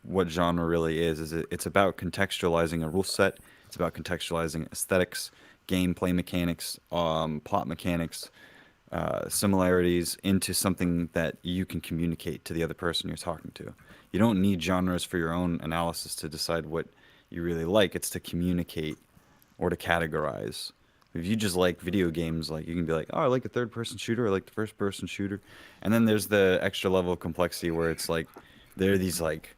Speaker 4: what genre really is. It's about contextualizing a rule set. It's about contextualizing aesthetics, gameplay mechanics, plot mechanics, similarities into something that you can communicate to the other person you're talking to. You don't need genres for your own analysis to decide what you really like. It's to communicate or to categorize. If you just like video games, like you can be like, oh, I like a third-person shooter, I like the first-person shooter. And then there's the extra level of complexity where it's like there are these like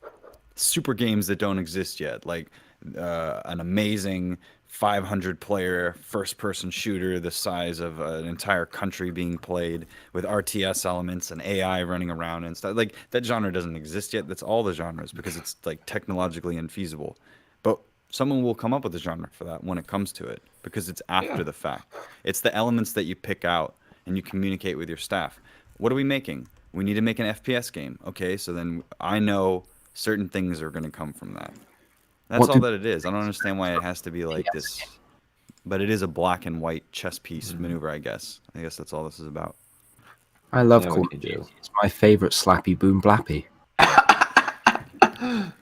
Speaker 4: super games that don't exist yet, like an amazing 500-player first-person shooter the size of an entire country being played with RTS elements and AI running around and stuff. Like that genre doesn't exist yet. That's all the genres because it's like technologically infeasible. But someone will come up with a genre for that when it comes to it because it's after the fact. It's the elements that you pick out and you communicate with your staff. What are we making? We need to make an FPS game. Okay, so then I know certain things are going to come from that. That's all that it is. I don't understand why it has to be like this. But it is a black and white chess piece maneuver, I guess. I guess that's all this is about.
Speaker 3: I love
Speaker 2: Yeah,
Speaker 3: Call
Speaker 2: we
Speaker 3: of
Speaker 2: can do.
Speaker 3: Duty. It's my favorite slappy boom blappy.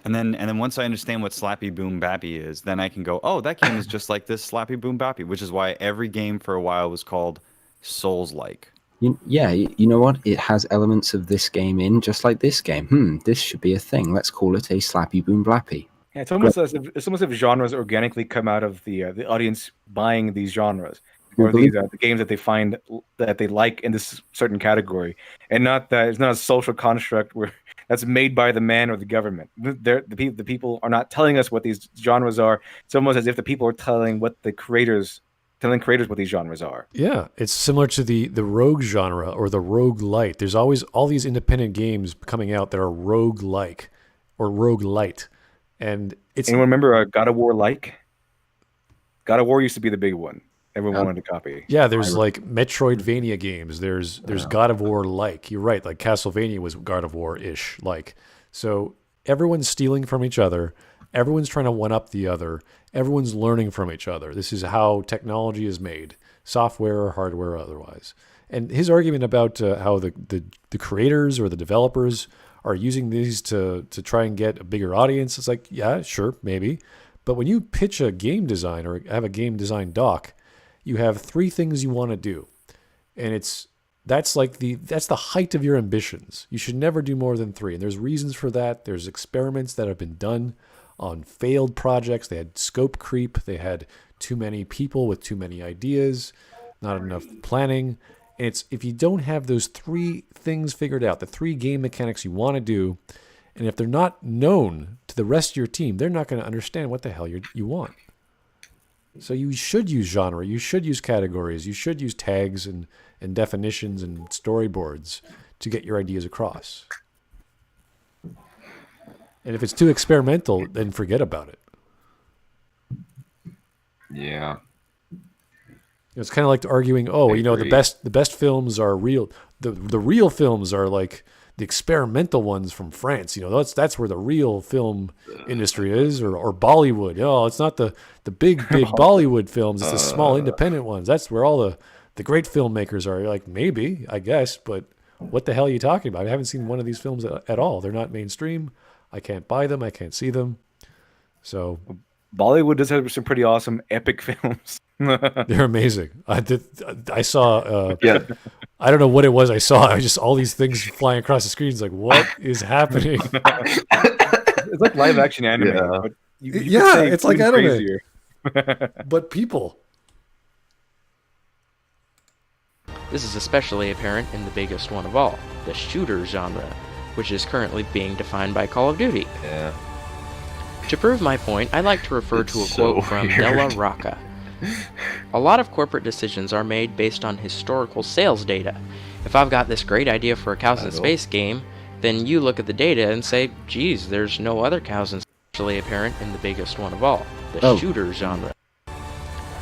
Speaker 4: And then once I understand what Slappy Boom Bappy is, then I can go, oh, that game is just like this Slappy Boom Bappy, which is why every game for a while was called Souls-like.
Speaker 3: You know what? It has elements of this game in, just like this game. This should be a thing. Let's call it a slappy boom blappy.
Speaker 8: Yeah, it's almost as if genres organically come out of the audience buying these genres or these the games that they find that they like in this certain category, and not that it's not a social construct where that's made by the man or the government. The people are not telling us what these genres are. It's almost as if the people are telling creators what these genres are.
Speaker 1: Yeah, it's similar to the rogue genre or the roguelite. There's always all these independent games coming out that are roguelike or roguelite. And it's
Speaker 8: Anyone remember God of War like? God of War used to be the big one. Everyone wanted to copy.
Speaker 1: yeah, there's like Metroidvania games. There's God of War like. You're right, like Castlevania was God of War-ish like. So everyone's stealing from each other. Everyone's trying to one up the other. Everyone's learning from each other. This is how technology is made, software or hardware or otherwise. And his argument about how the creators or the developers are using these to try and get a bigger audience, it's like, yeah, sure, maybe. But when you pitch a game design or have a game design doc, you have 3 things you want to do. And that's the height of your ambitions. You should never do more than 3. And there's reasons for that. There's experiments that have been done on failed projects. They had scope creep. They had too many people with too many ideas, not enough planning. And it's if you don't have those 3 things figured out, the 3 game mechanics you want to do, and if they're not known to the rest of your team, they're not going to understand what the hell you want. So you should use genre. You should use categories. You should use tags and definitions and storyboards to get your ideas across. And if it's too experimental, then forget about it.
Speaker 7: Yeah.
Speaker 1: It's kind of like arguing, oh,
Speaker 7: I
Speaker 1: the
Speaker 7: agree.
Speaker 1: best films are real. The real films are like the experimental ones from France. That's where the real film industry is, or Bollywood. It's not the big Bollywood films. It's the small independent ones. That's where all the great filmmakers are. You're like, maybe, I guess, but what the hell are you talking about? I haven't seen one of these films at all. They're not mainstream. I can't buy them. I can't see them. So
Speaker 8: Bollywood does have some pretty awesome epic films.
Speaker 1: they're amazing. I saw.
Speaker 7: Yeah.
Speaker 1: I don't know what it was. I saw. I just all these things flying across the screen. It's like, what is happening?
Speaker 8: It's like live action anime.
Speaker 7: Yeah.
Speaker 8: But you
Speaker 1: Yeah,
Speaker 8: could say
Speaker 1: it's like
Speaker 8: even
Speaker 1: anime.
Speaker 8: crazier.
Speaker 1: But people.
Speaker 6: This is especially apparent in the biggest one of all, the shooter genre, which is currently being defined by Call of Duty.
Speaker 7: Yeah.
Speaker 6: To prove my point, I like to refer to a
Speaker 7: It's so
Speaker 6: quote from
Speaker 7: weird.
Speaker 6: Della Rocca. A lot of corporate decisions are made based on historical sales data. If I've got this great idea for a Cows in Space game, then you look at the data and say, geez, there's no other Cows in Space. Especially apparent in the biggest one of all, the shooter genre.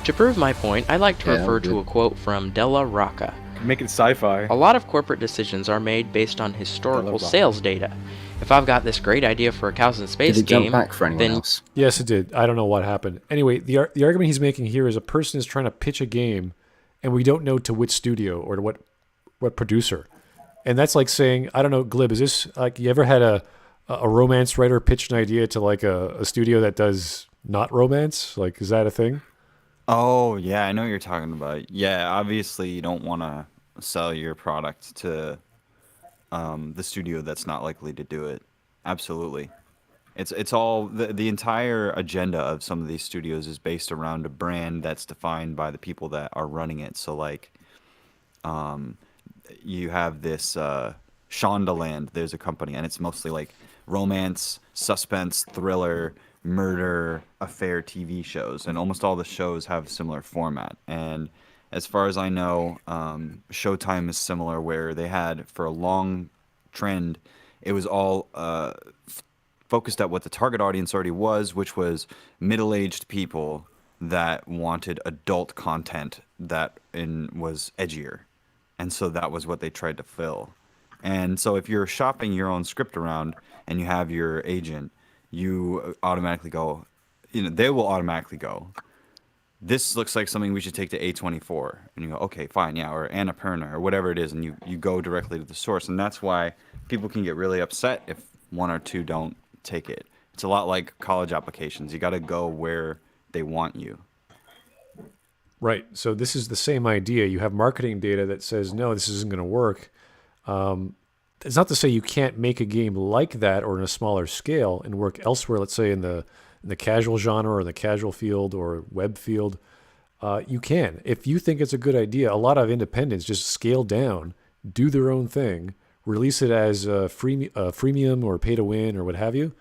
Speaker 6: To prove my point, I like to refer to a quote from Della Rocca.
Speaker 8: Make it sci-fi.
Speaker 6: A lot of corporate decisions are made based on historical sales data. If I've got this great idea for a Cows in Space
Speaker 3: Did it jump
Speaker 6: game,
Speaker 3: back for anyone
Speaker 6: then
Speaker 3: else?
Speaker 1: Yes, it did. I don't know what happened. Anyway, the argument he's making here is a person is trying to pitch a game, and we don't know to which studio or to what producer. And that's like saying, I don't know, Glib, is this like you ever had a romance writer pitch an idea to like a studio that does not romance? Like, is that a thing?
Speaker 4: Oh, yeah, I know what you're talking about. Yeah, obviously you don't want to sell your product to the studio that's not likely to do it. Absolutely. It's all the entire agenda of some of these studios is based around a brand that's defined by the people that are running it. So like you have this Shondaland, there's a company, and it's mostly like romance, suspense, thriller, murder, affair TV shows, and almost all the shows have similar format. And as far as I know, Showtime is similar, where they had for a long trend, it was all focused at what the target audience already was, which was middle-aged people that wanted adult content that was edgier. And so that was what they tried to fill. And so if you're shopping your own script around and you have your agent, you automatically go, they will automatically go, this looks like something we should take to A24. And you go, okay, fine, yeah, or Annapurna, or whatever it is, and you go directly to the source. And that's why people can get really upset if one or two don't take it. It's a lot like college applications. You got to go where they want you.
Speaker 1: Right. So this is the same idea. You have marketing data that says, no, this isn't going to work. It's not to say you can't make a game like that or in a smaller scale and work elsewhere, let's say in the casual genre or the casual field or web field. You can. If you think it's a good idea, a lot of independents just scale down, do their own thing, release it as a freemium or pay to win or what have you,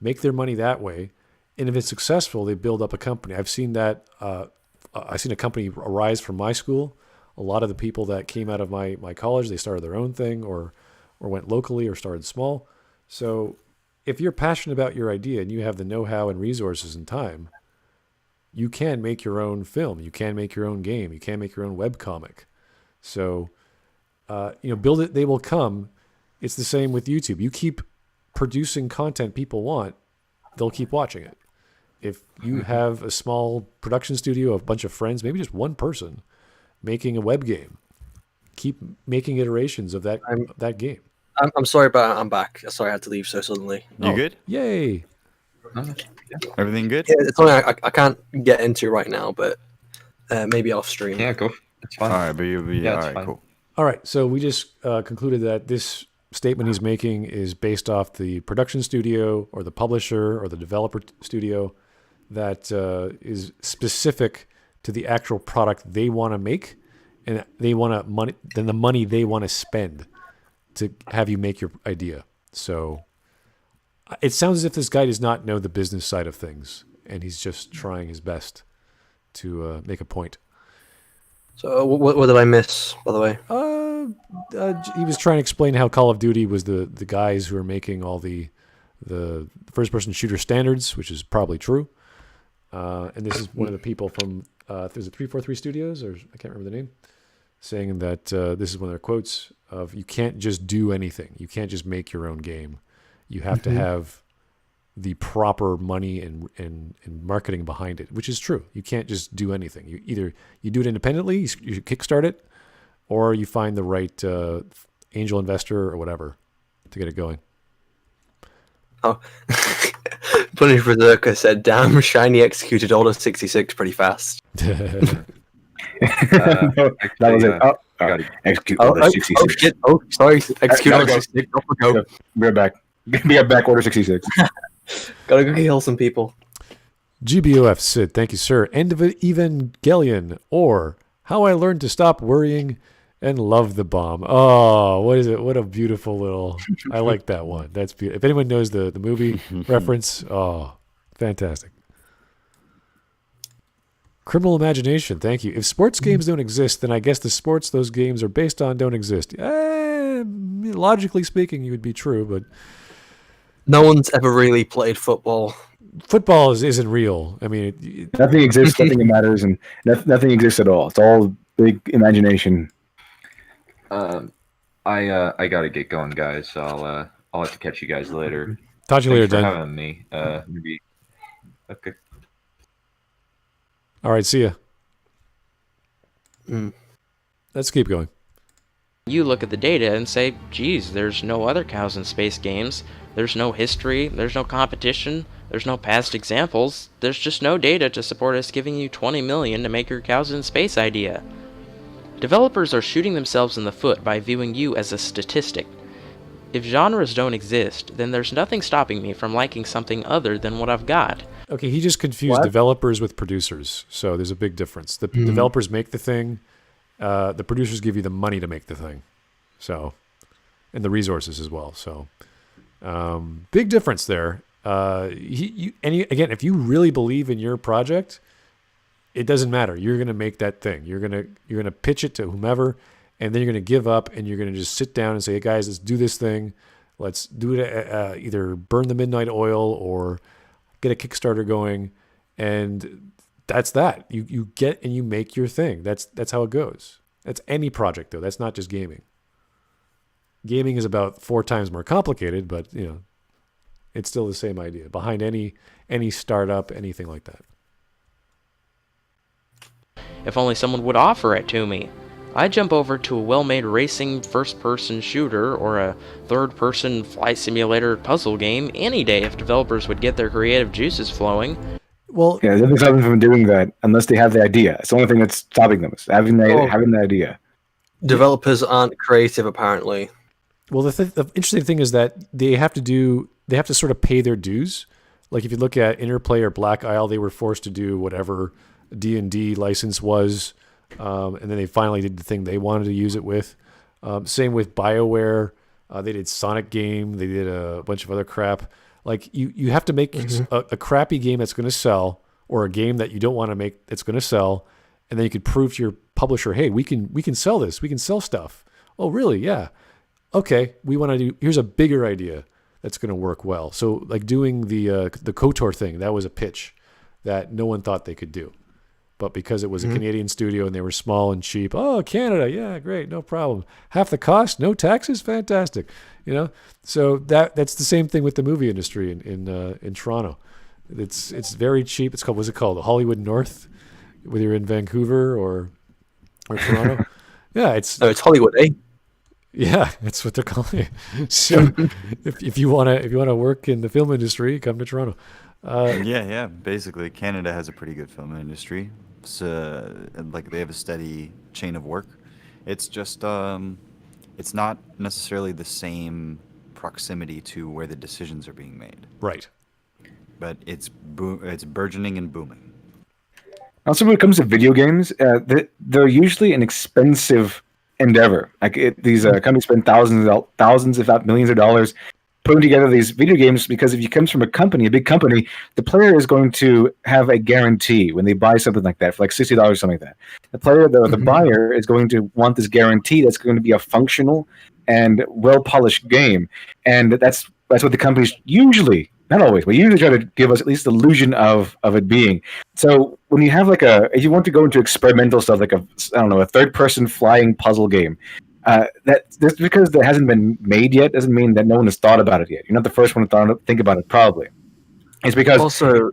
Speaker 1: make their money that way. And if it's successful, they build up a company. I've seen that. I've seen a company arise from my school. A lot of the people that came out of my college, they started their own thing or went locally or started small. So if you're passionate about your idea and you have the know-how and resources and time, you can make your own film. You can make your own game. You can make your own webcomic. So, build it, they will come. It's the same with YouTube. You keep producing content people want, they'll keep watching it. If you have a small production studio, a bunch of friends, maybe just one person making a web game, keep making iterations of that game.
Speaker 9: I'm sorry, but I'm back. Sorry, I had to leave so suddenly.
Speaker 4: You good?
Speaker 1: Yay.
Speaker 4: Everything good?
Speaker 9: Yeah, it's something I can't get into right now, but maybe off stream.
Speaker 7: Yeah, go. It's fine.
Speaker 4: All right, but you'll be all right.
Speaker 7: fine.
Speaker 4: Cool.
Speaker 1: All right, so we just concluded that this statement he's making is based off the production studio or the publisher or the developer studio that is specific to the actual product they want to make, and they want the money they want to spend to have you make your idea. So it sounds as if this guy does not know the business side of things, and he's just trying his best to make a point.
Speaker 9: So what did I miss, by the way?
Speaker 1: He was trying to explain how Call of Duty was the guys who are making all the first-person shooter standards, which is probably true. And this is one of the people from, is it 343 Studios, or I can't remember the name, saying that this is one of their quotes of, you can't just do anything. You can't just make your own game. You have to have the proper money and marketing behind it, which is true. You can't just do anything. You do it independently, you kickstart it, or you find the right angel investor or whatever to get it going.
Speaker 9: Oh, Punished Berserker said, "Damn, Shiny executed Order 66 pretty fast."
Speaker 8: That was it.
Speaker 7: I got it.
Speaker 8: Execute
Speaker 9: Oh,
Speaker 8: Order 66.
Speaker 9: oh shit! Oh, sorry. Execute
Speaker 8: Gotta
Speaker 9: Order
Speaker 8: go.
Speaker 9: 66. Off we go.
Speaker 8: We're back. We are back. Order 66.
Speaker 9: Gotta go kill some people.
Speaker 1: GBOF Sid, thank you, sir. End of Evangelion, or How I Learned to Stop Worrying and Love the Bomb. Oh, what is it? What a beautiful little... I like that one. That's beautiful. If anyone knows the movie reference, oh, fantastic. Criminal Imagination, thank you. If sports games don't exist, then I guess the sports those games are based on don't exist. Logically speaking, you would be true, but...
Speaker 9: No one's ever really played football.
Speaker 1: Football isn't real. I mean...
Speaker 8: Nothing exists, nothing matters, and nothing exists at all. It's all big imagination.
Speaker 7: I gotta get going, guys. So I'll have to catch you guys later.
Speaker 1: Talk to you later,
Speaker 7: Thanks for
Speaker 1: Dan.
Speaker 7: having me. Maybe. Okay.
Speaker 1: All right, see ya.
Speaker 9: Mm.
Speaker 1: Let's keep going.
Speaker 6: You look at the data and say, geez, there's no other cows in space games. There's no history, there's no competition, there's no past examples. There's just no data to support us giving you $20 million to make your cows in space idea. Developers are shooting themselves in the foot by viewing you as a statistic. If genres don't exist, then there's nothing stopping me from liking something other than what I've got.
Speaker 1: Okay, he just confused developers with producers. So there's a big difference. The developers make the thing. The producers give you the money to make the thing. So, and the resources as well. So, big difference there. Again, if you really believe in your project, it doesn't matter. You're going to make that thing. You're going to pitch it to whomever, and then you're going to give up, and you're going to just sit down and say, hey, guys, let's do this thing. Let's do it. Either burn the midnight oil or get a Kickstarter going, and that's that. You get and you make your thing. That's how it goes. That's any project, though. That's not just gaming. Gaming is about 4 times more complicated, but it's still the same idea behind any startup, anything like that.
Speaker 6: If only someone would offer it to me. I'd jump over to a well-made racing first-person shooter or a third-person flight simulator puzzle game any day if developers would get their creative juices flowing.
Speaker 1: Well,
Speaker 8: yeah, nothing's stopping them from doing that unless they have the idea. It's the only thing that's stopping them, is having the idea.
Speaker 9: Developers aren't creative, apparently.
Speaker 1: Well, the interesting thing is that they have to sort of pay their dues. Like if you look at Interplay or Black Isle, they were forced to do whatever D&D license was, and then they finally did the thing they wanted to use it with. Same with BioWare. They did Sonic game. They did a bunch of other crap. Like you have to make a crappy game that's going to sell, or a game that you don't want to make that's going to sell, and then you could prove to your publisher, hey, we can sell this. We can sell stuff. Oh, really? Yeah. Okay. We want to do. Here's a bigger idea that's going to work well. So like doing the KOTOR thing, that was a pitch that no one thought they could do. But because it was a Canadian studio and they were small and cheap, oh, Canada, yeah, great, no problem. Half the cost, no taxes, fantastic. So that's the same thing with the movie industry in Toronto. It's very cheap. It's called, what's it called? Hollywood North, whether you're in Vancouver or Toronto. Yeah, it's
Speaker 9: Hollywood, eh?
Speaker 1: Yeah, that's what they're calling it. So if you wanna work in the film industry, come to Toronto.
Speaker 4: Yeah. Basically, Canada has a pretty good film industry. It's like they have a steady chain of work. It's just it's not necessarily the same proximity to where the decisions are being made.
Speaker 1: Right.
Speaker 4: But it's burgeoning and booming.
Speaker 8: Also, when it comes to video games, they're usually an expensive endeavor. Like these companies spend thousands, if not millions of dollars putting together these video games, because if it comes from a big company, the player is going to have a guarantee when they buy something like that for like $60 or something like that. The player, the buyer, is going to want this guarantee that's going to be a functional and well-polished game. And that's what the companies usually, not always, but usually try to give us at least the illusion of it being. So when you have if you want to go into experimental stuff, like a third-person flying puzzle game, just because it hasn't been made yet doesn't mean that no one has thought about it yet. You're not the first one to think about it, probably. It's because
Speaker 9: Also,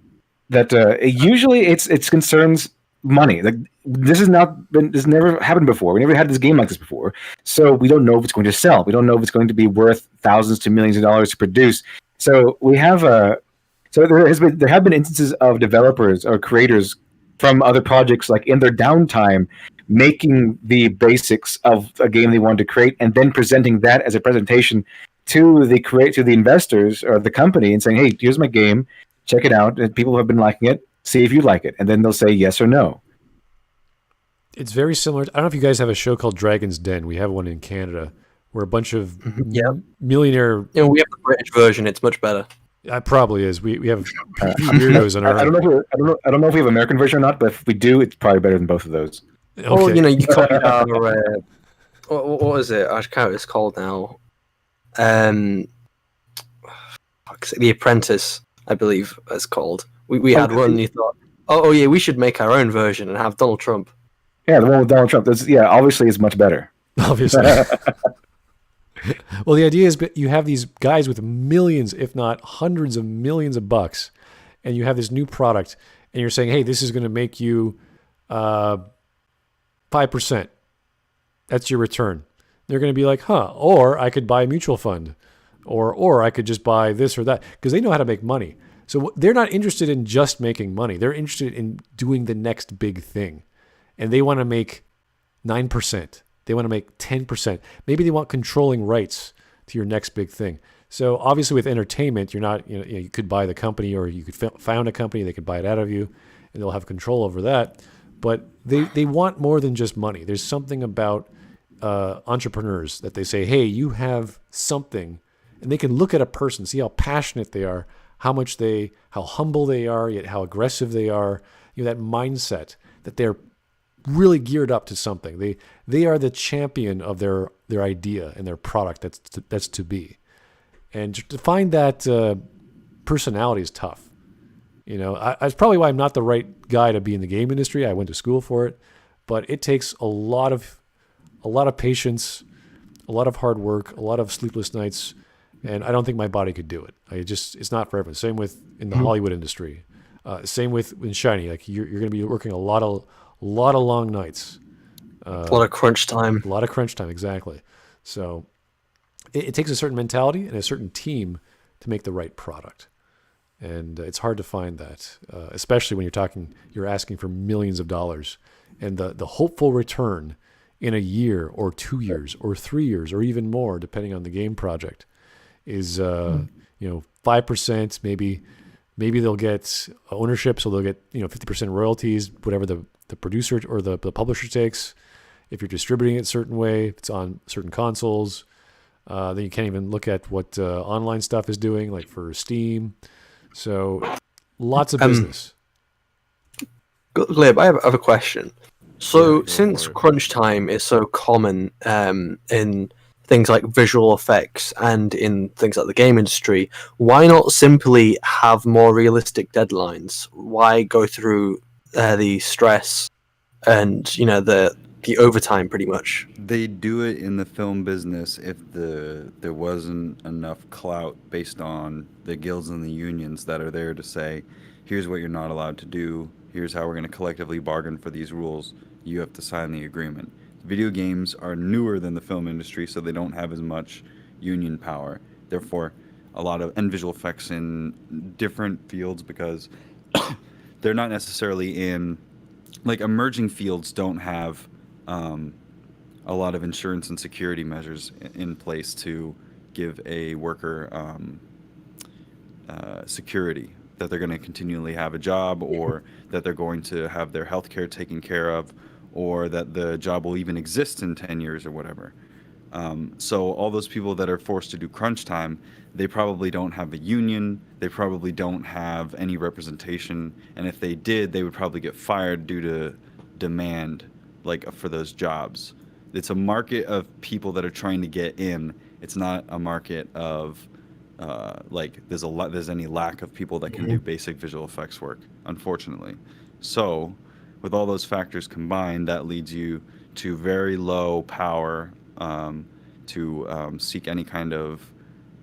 Speaker 8: that usually it concerns money. Like this never happened before. We never had this game like this before, so we don't know if it's going to sell. We don't know if it's going to be worth thousands to millions of dollars to produce. So we have there have been instances of developers or creators from other projects, like in their downtime, making the basics of a game they wanted to create, and then presenting that as a presentation to the investors or the company, and saying, "Hey, here's my game. Check it out. And people have been liking it. See if you like it." And then they'll say yes or no.
Speaker 1: It's very similar. I don't know if you guys have a show called Dragon's Den. We have one in Canada where a bunch of millionaire.
Speaker 9: we have the British version. It's much better.
Speaker 1: It probably is. We have a few weirdos on our.
Speaker 8: I don't know if we have American version or not, but if we do, it's probably better than both of those.
Speaker 1: Okay.
Speaker 9: Or you copied our what is it? I can't remember what it's called now. The Apprentice, I believe it's called. We had one. And you thought, oh yeah, we should make our own version and have Donald Trump.
Speaker 8: Yeah, the one with Donald Trump. Obviously, it's much better.
Speaker 1: Obviously. Well, the idea is you have these guys with millions, if not hundreds of millions of bucks, and you have this new product, and you're saying, hey, this is going to make you 5%. That's your return. They're going to be like, or I could buy a mutual fund, or I could just buy this or that, because they know how to make money. So they're not interested in just making money. They're interested in doing the next big thing, and they want to make 9%. They want to make 10%. Maybe they want controlling rights to your next big thing. So obviously with entertainment, you're not, you could buy the company, or you could found a company, they could buy it out of you, and they'll have control over that. But they want more than just money. There's something about entrepreneurs that they say, hey, you have something, and they can look at a person, see how passionate they are, how humble they are, yet how aggressive they are, that mindset that they're really geared up to something. They are the champion of their idea and their product that's to be. And to find that personality is tough. It's probably why I'm not the right guy to be in the game industry. I went to school for it, but it takes a lot of patience, a lot of hard work, a lot of sleepless nights, and I don't think my body could do it. It's not for everyone. Same with in the Hollywood industry. Same with in Shiny. Like you're going to be working a lot of long nights.
Speaker 9: A lot of crunch time.
Speaker 1: A lot of crunch time, exactly. So it takes a certain mentality and a certain team to make the right product. And it's hard to find that, especially when you're asking for millions of dollars. And the hopeful return in a year or 2 years or 3 years or even more, depending on the game project, is 5%. Maybe they'll get ownership, so they'll get 50% royalties, whatever the producer or the publisher takes. If you're distributing it a certain way, if it's on certain consoles, Then you can't even look at what online stuff is doing, like for Steam. So lots of business.
Speaker 9: Glib, I have a question. So,
Speaker 4: Go
Speaker 9: since
Speaker 4: for it.
Speaker 9: crunch time is so common in things like visual effects and in things like the game industry, why not simply have more realistic deadlines? Why go through the stress and the overtime, pretty much?
Speaker 10: They do it in the film business if there wasn't enough clout based on the guilds and the unions that are there to say, here's what you're not allowed to do, here's how we're going to collectively bargain for these rules, you have to sign the agreement. Video games are newer than the film industry, so they don't have as much union power. Therefore, a lot of and visual effects in different fields, because they're not necessarily in, like, emerging fields don't have a lot of insurance and security measures in place to give a worker security that they're going to continually have a job, or that they're going to have their health care taken care of, or that the job will even exist in 10 years or whatever. So all those people that are forced to do crunch time, they probably don't have a union, they probably don't have any representation, and if they did, they would probably get fired due to demand, like, for those jobs. It's a market of people that are trying to get in. It's not a market of like there's any lack of people that can do basic visual effects work, unfortunately. So with all those factors combined, that leads you to very low power to seek any kind of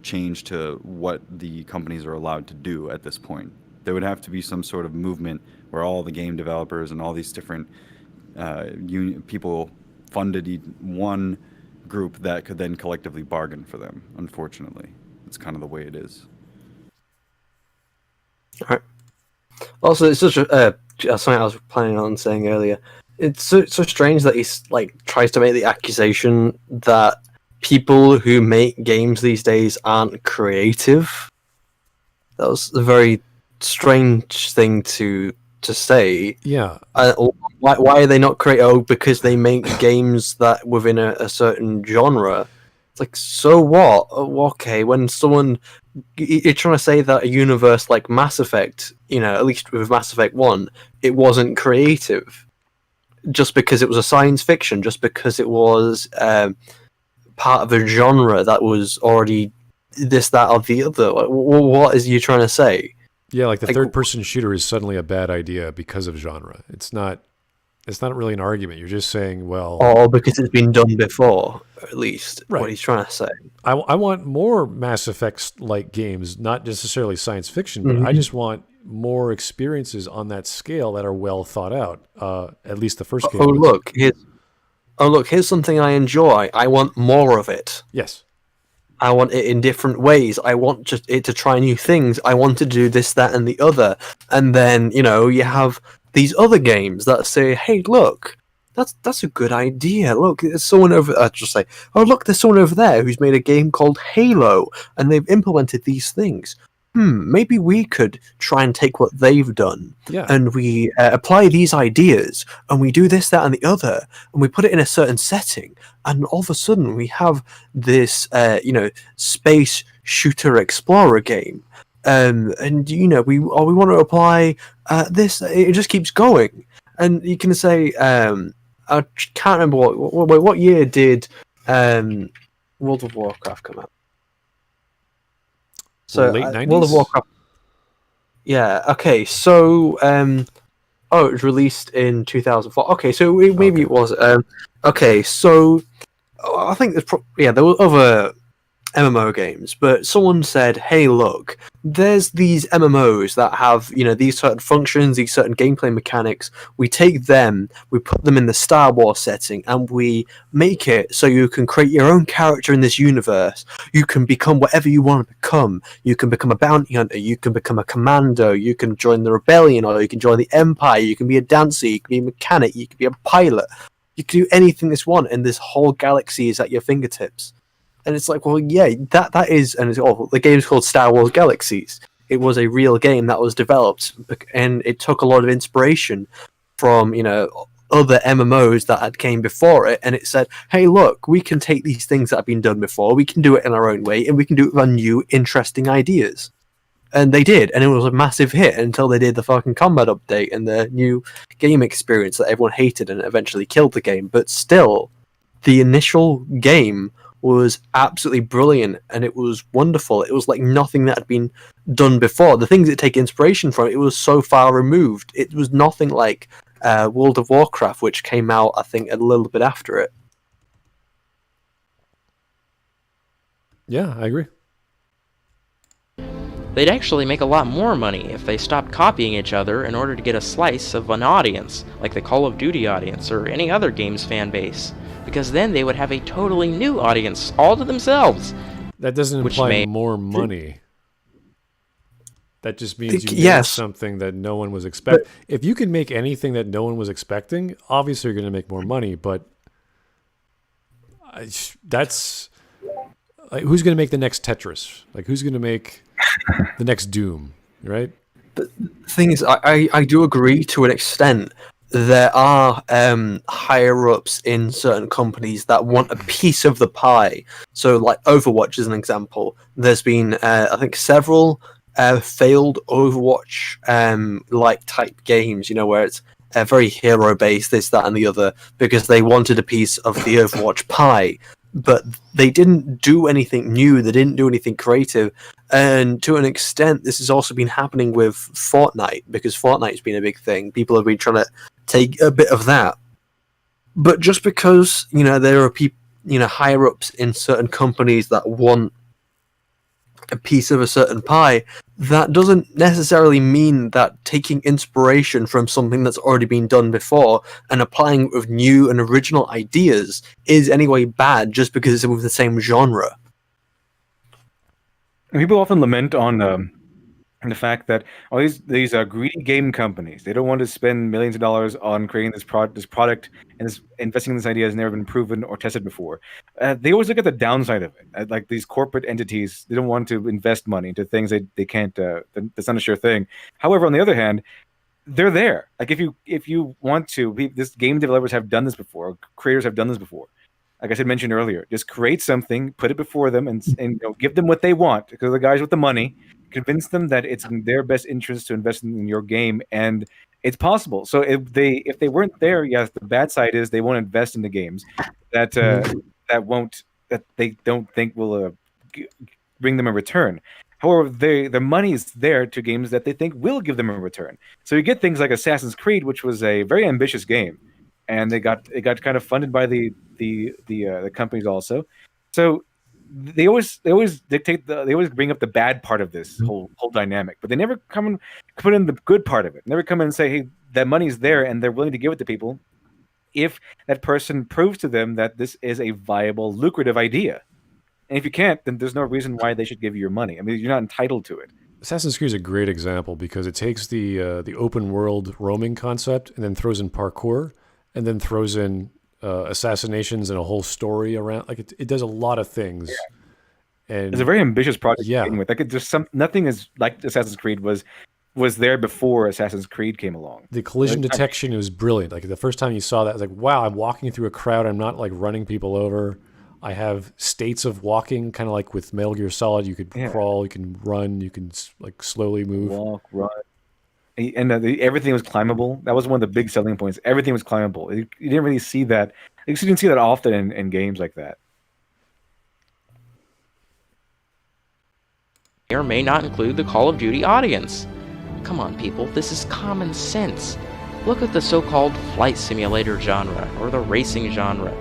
Speaker 10: change to what the companies are allowed to do at this point. There would have to be some sort of movement where all the game developers and all these different people funded one group that could then collectively bargain for them. Unfortunately, it's kind of the way it is.
Speaker 9: All right. Also, it's such a something I was planning on saying earlier. It's so strange that he's like tries to make the accusation that people who make games these days aren't creative. That was a very strange thing to say.
Speaker 1: Yeah.
Speaker 9: Why are they not creative? Oh, because they make games that within a certain genre. It's like, so what? Oh, okay, when someone you're trying to say that a universe like Mass Effect, at least with Mass Effect 1, it wasn't creative just because it was a science fiction, just because it was part of a genre that was already this, that, or the other. Like, what is you trying to say?
Speaker 1: Yeah, like the third-person shooter is suddenly a bad idea because of genre. It's not really an argument. You're just saying, well...
Speaker 9: Or because it's been done before, at least,
Speaker 1: right.
Speaker 9: What he's trying to say.
Speaker 1: I want more Mass Effects-like games, not necessarily science fiction, but I just want more experiences on that scale that are well thought out. At least the first game.
Speaker 9: Look, here's something I enjoy. I want more of it.
Speaker 1: Yes.
Speaker 9: I want it in different ways. I want just it to try new things. I want to do this, that, and the other. And then, you have these other games that say, hey, look, that's a good idea. Look, there's someone over... just say, oh, look, there's someone over there who's made a game called Halo, and they've implemented these things. Maybe we could try and take what they've done, and we apply these ideas, and we do this, that, and the other, and we put it in a certain setting, and all of a sudden we have this, space shooter explorer game, and we want to apply this. It just keeps going, and you can say, I can't remember what year did World of Warcraft come out. So
Speaker 1: late 90s?
Speaker 9: World of Warcraft. Yeah. Okay. So, it was released in 2004. Okay. So maybe it was. Okay. So, I think there were other MMO games, but someone said, "Hey, look, there's these MMOs that have these certain functions, these certain gameplay mechanics. We take them, we put them in the Star Wars setting, and we make it so you can create your own character in this universe. You can become whatever you want to become. You can become a bounty hunter. You can become a commando. You can join the rebellion, or you can join the Empire. You can be a dancer. You can be a mechanic. You can be a pilot. You can do anything this want, and this whole galaxy is at your fingertips." And it's like, well, yeah, that is, and the game's called Star Wars Galaxies. It was a real game that was developed, and it took a lot of inspiration from, other MMOs that had came before it, and it said, hey, look, we can take these things that have been done before, we can do it in our own way, and we can do it with our new, interesting ideas. And they did, and it was a massive hit until they did the fucking combat update and the new game experience that everyone hated and eventually killed the game. But still, the initial game was absolutely brilliant, and it was wonderful. It was like nothing that had been done before. The things that take inspiration from it was so far removed. It was nothing like World of Warcraft, which came out, I think, a little bit after it.
Speaker 1: Yeah, I agree.
Speaker 6: They'd actually make a lot more money if they stopped copying each other in order to get a slice of an audience, like the Call of Duty audience or any other game's fan base, because then they would have a totally new audience all to themselves.
Speaker 1: That doesn't
Speaker 6: Which
Speaker 1: imply
Speaker 6: may-
Speaker 1: more money. That just means you
Speaker 9: Yes.
Speaker 1: made something that no one was expecting. If you can make anything that no one was expecting, obviously you're going to make more money. But that's like, who's going to make the next Tetris? Like, who's going to make the next Doom? Right?
Speaker 9: The thing is, I do agree to an extent. There are higher ups in certain companies that want a piece of the pie. So, like Overwatch is an example. There's been, I think, several failed Overwatch like type games. You know, where it's very hero based, this, that, and the other, because they wanted a piece of the Overwatch pie. But they didn't do anything new. They didn't do anything creative. And to an extent, this has also been happening with Fortnite, because Fortnite's been a big thing. People have been trying to take a bit of that. But just because, you know, there are people, you know, higher ups in certain companies that want a piece of a certain pie, that doesn't necessarily mean that taking inspiration from something that's already been done before and applying it with new and original ideas is anyway bad just because it's with the same genre.
Speaker 8: And people often lament on the fact that all these greedy game companies, they don't want to spend millions of dollars on creating this product and investing in this idea has never been proven or tested before. They always look at the downside of it. Like these corporate entities, they don't want to invest money into things they can't. That's not a sure thing. However, on the other hand, they're there. Like if you want to, this game developers have done this before. Creators have done this before. Like I said, mentioned earlier, just create something, put it before them, and you know, give them what they want. Because the guys with the money, convince them that it's in their best interest to invest in your game, and it's possible. So if they weren't there, yes, the bad side is they won't invest in the games that they don't think will bring them a return. However, the money is there to games that they think will give them a return. So you get things like Assassin's Creed, which was a very ambitious game, and it got kind of funded by the companies also. So they always dictate they always bring up the bad part of this whole dynamic, but they never come and put in the good part of it. Never come in and say, hey, that money's there and they're willing to give it to people if that person proves to them that this is a viable, lucrative idea. And if you can't, then there's no reason why they should give you your money. I mean, you're not entitled to it.
Speaker 1: Assassin's Creed is a great example because it takes the open world roaming concept and then throws in parkour and then throws in assassinations and a whole story around. Like it does a lot of things. Yeah. And
Speaker 8: it's a very ambitious project.
Speaker 1: Yeah,
Speaker 8: to begin with. Like nothing is like Assassin's Creed was there before Assassin's Creed came along.
Speaker 1: The collision detection was brilliant. Like the first time you saw that, I was like, wow, I'm walking through a crowd. I'm not like running people over. I have states of walking, kind of like with Metal Gear Solid. You could crawl, you can run, you can like slowly move.
Speaker 8: Walk, run. And everything was climbable. That was one of the big selling points. Everything was climbable. You didn't really see that. You didn't see that often in games like that.
Speaker 6: May or may not include the Call of Duty audience. Come on, people, this is common sense. Look at the so-called flight simulator genre, or the racing genre.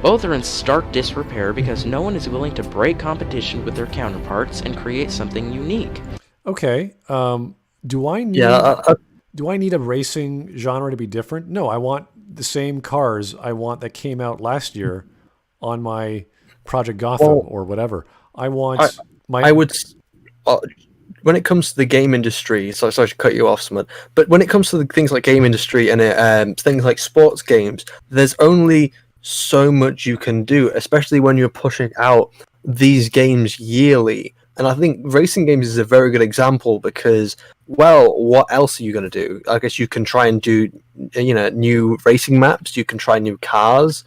Speaker 6: Both are in stark disrepair because no one is willing to break competition with their counterparts and create something unique.
Speaker 1: Okay, do I need a racing genre to be different? No, I want the same cars I want that came out last year on my Project Gotham or whatever. I would.
Speaker 9: When it comes to the game industry, sorry to cut you off, Smud, but when it comes to things like game industry and things like sports games, there's only so much you can do, especially when you're pushing out these games yearly. And I think racing games is a very good example because, well, what else are you going to do? I guess you can try and do, new racing maps. You can try new cars.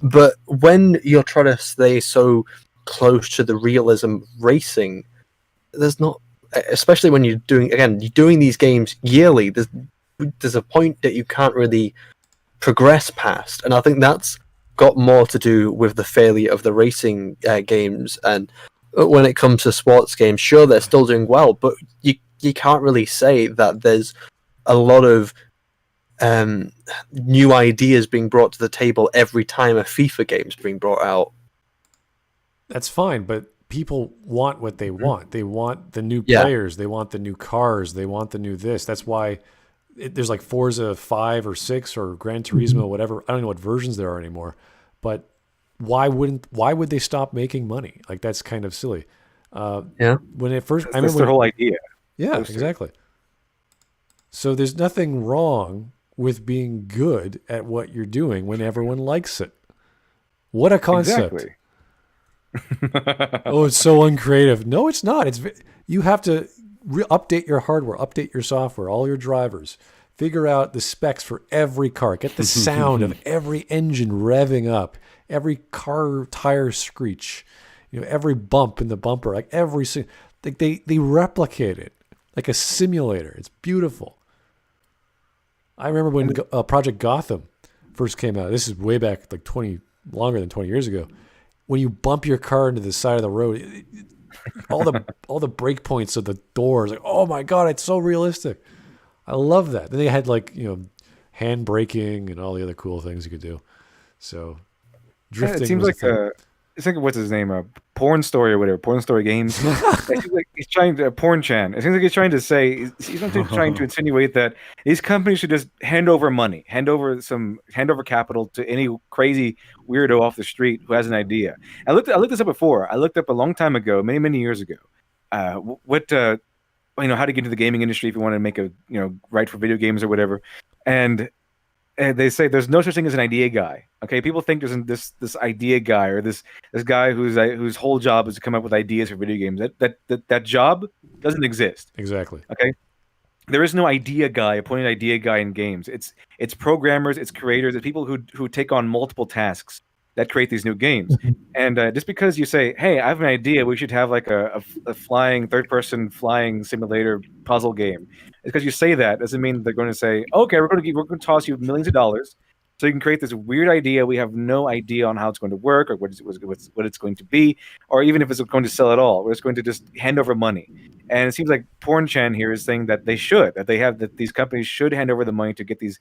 Speaker 9: But when you're trying to stay so close to the realism of racing, there's not, especially when you're doing these games yearly, there's a point that you can't really progress past. And I think that's got more to do with the failure of the racing games. And when it comes to sports games, sure, they're still doing well, but you can't really say that there's a lot of new ideas being brought to the table every time a FIFA game's being brought out.
Speaker 1: That's fine, but people want what they want. They want the new players. They want the new cars. They want the new this. That's why there's like Forza 5 or 6 or Gran Turismo, whatever. I don't know what versions there are anymore. But why would they stop making money? Like, that's kind of silly. When it first,
Speaker 8: That's their whole idea.
Speaker 1: Yeah, exactly. So there's nothing wrong with being good at what you're doing when everyone likes it. What a concept.
Speaker 8: Exactly.
Speaker 1: Oh, it's so uncreative. No, it's not. You have to update your hardware, update your software, all your drivers, figure out the specs for every car, get the sound of every engine revving up, every car tire screech, every bump in the bumper, like they replicate it like a simulator. It's beautiful. I remember when Project Gotham first came out. This is way back, like longer than 20 years ago. When you bump your car into the side of the road, all the break points of the doors, like, oh my God, it's so realistic. I love that. Then they had hand braking and all the other cool things you could do. So drifting.
Speaker 8: It seems
Speaker 1: was
Speaker 8: like it's like, what's his name? Porn Story or whatever. Porn Story Games. It seems like he's trying to Porn Chan. It seems like he's trying to say he's not trying to insinuate that these companies should just hand over money, hand over capital to any crazy weirdo off the street who has an idea. I looked this up before. I looked up a long time ago, many years ago, how to get into the gaming industry if you want to make a write for video games or whatever, and they say there's no such thing as an idea guy. Okay, people think there's this idea guy or this guy whose whole job is to come up with ideas for video games. That job doesn't exist.
Speaker 1: Exactly.
Speaker 8: Okay, there is no idea guy, appointed idea guy in games. It's programmers, it's creators, it's people who take on multiple tasks that create these new games. And just because you say, "Hey, I have an idea, we should have like a flying third-person flying simulator puzzle game," it's because you say that doesn't mean they're going to say, "Okay, we're going to toss you millions of dollars so you can create this weird idea. We have no idea on how it's going to work or what it's going to be, or even if it's going to sell at all. We're just going to just hand over money." And it seems like Porn Chan here is saying that these companies should hand over the money to get these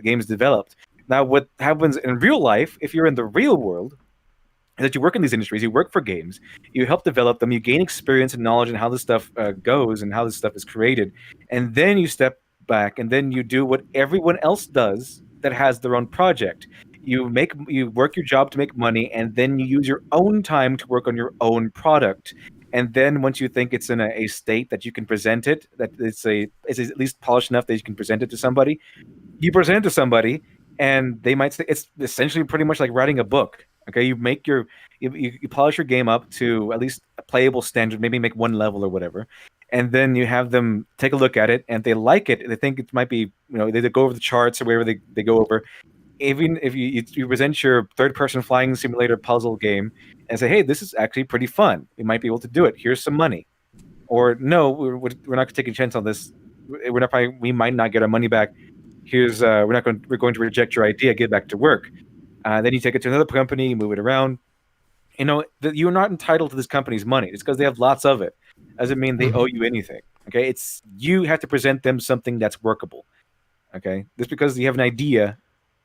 Speaker 8: games developed. Now, what happens in real life, if you're in the real world, is that you work in these industries, you work for games, you help develop them, you gain experience and knowledge in how this stuff goes and how this stuff is created, and then you step back and then you do what everyone else does that has their own project. You work your job to make money, and then you use your own time to work on your own product. And then once you think it's in a state that you can present it, that it's at least polished enough that you can present it to somebody, you present it to somebody, and they might say it's essentially pretty much like writing a book. Okay, you polish your game up to at least a playable standard, maybe make one level or whatever, and then you have them take a look at it, and they like it. They think it might be, they go over the charts or wherever they go over. Even if you present your third-person flying simulator puzzle game and say, "Hey, this is actually pretty fun. We might be able to do it. Here's some money," or "No, we're not going to take a chance on this. We might not get our money back. Here's we're going to reject your idea. Get back to work." Then you take it to another company, you move it around. You're not entitled to this company's money. It's because they have lots of it. Doesn't mean they owe you anything. Okay, you have to present them something that's workable. Okay, just because you have an idea,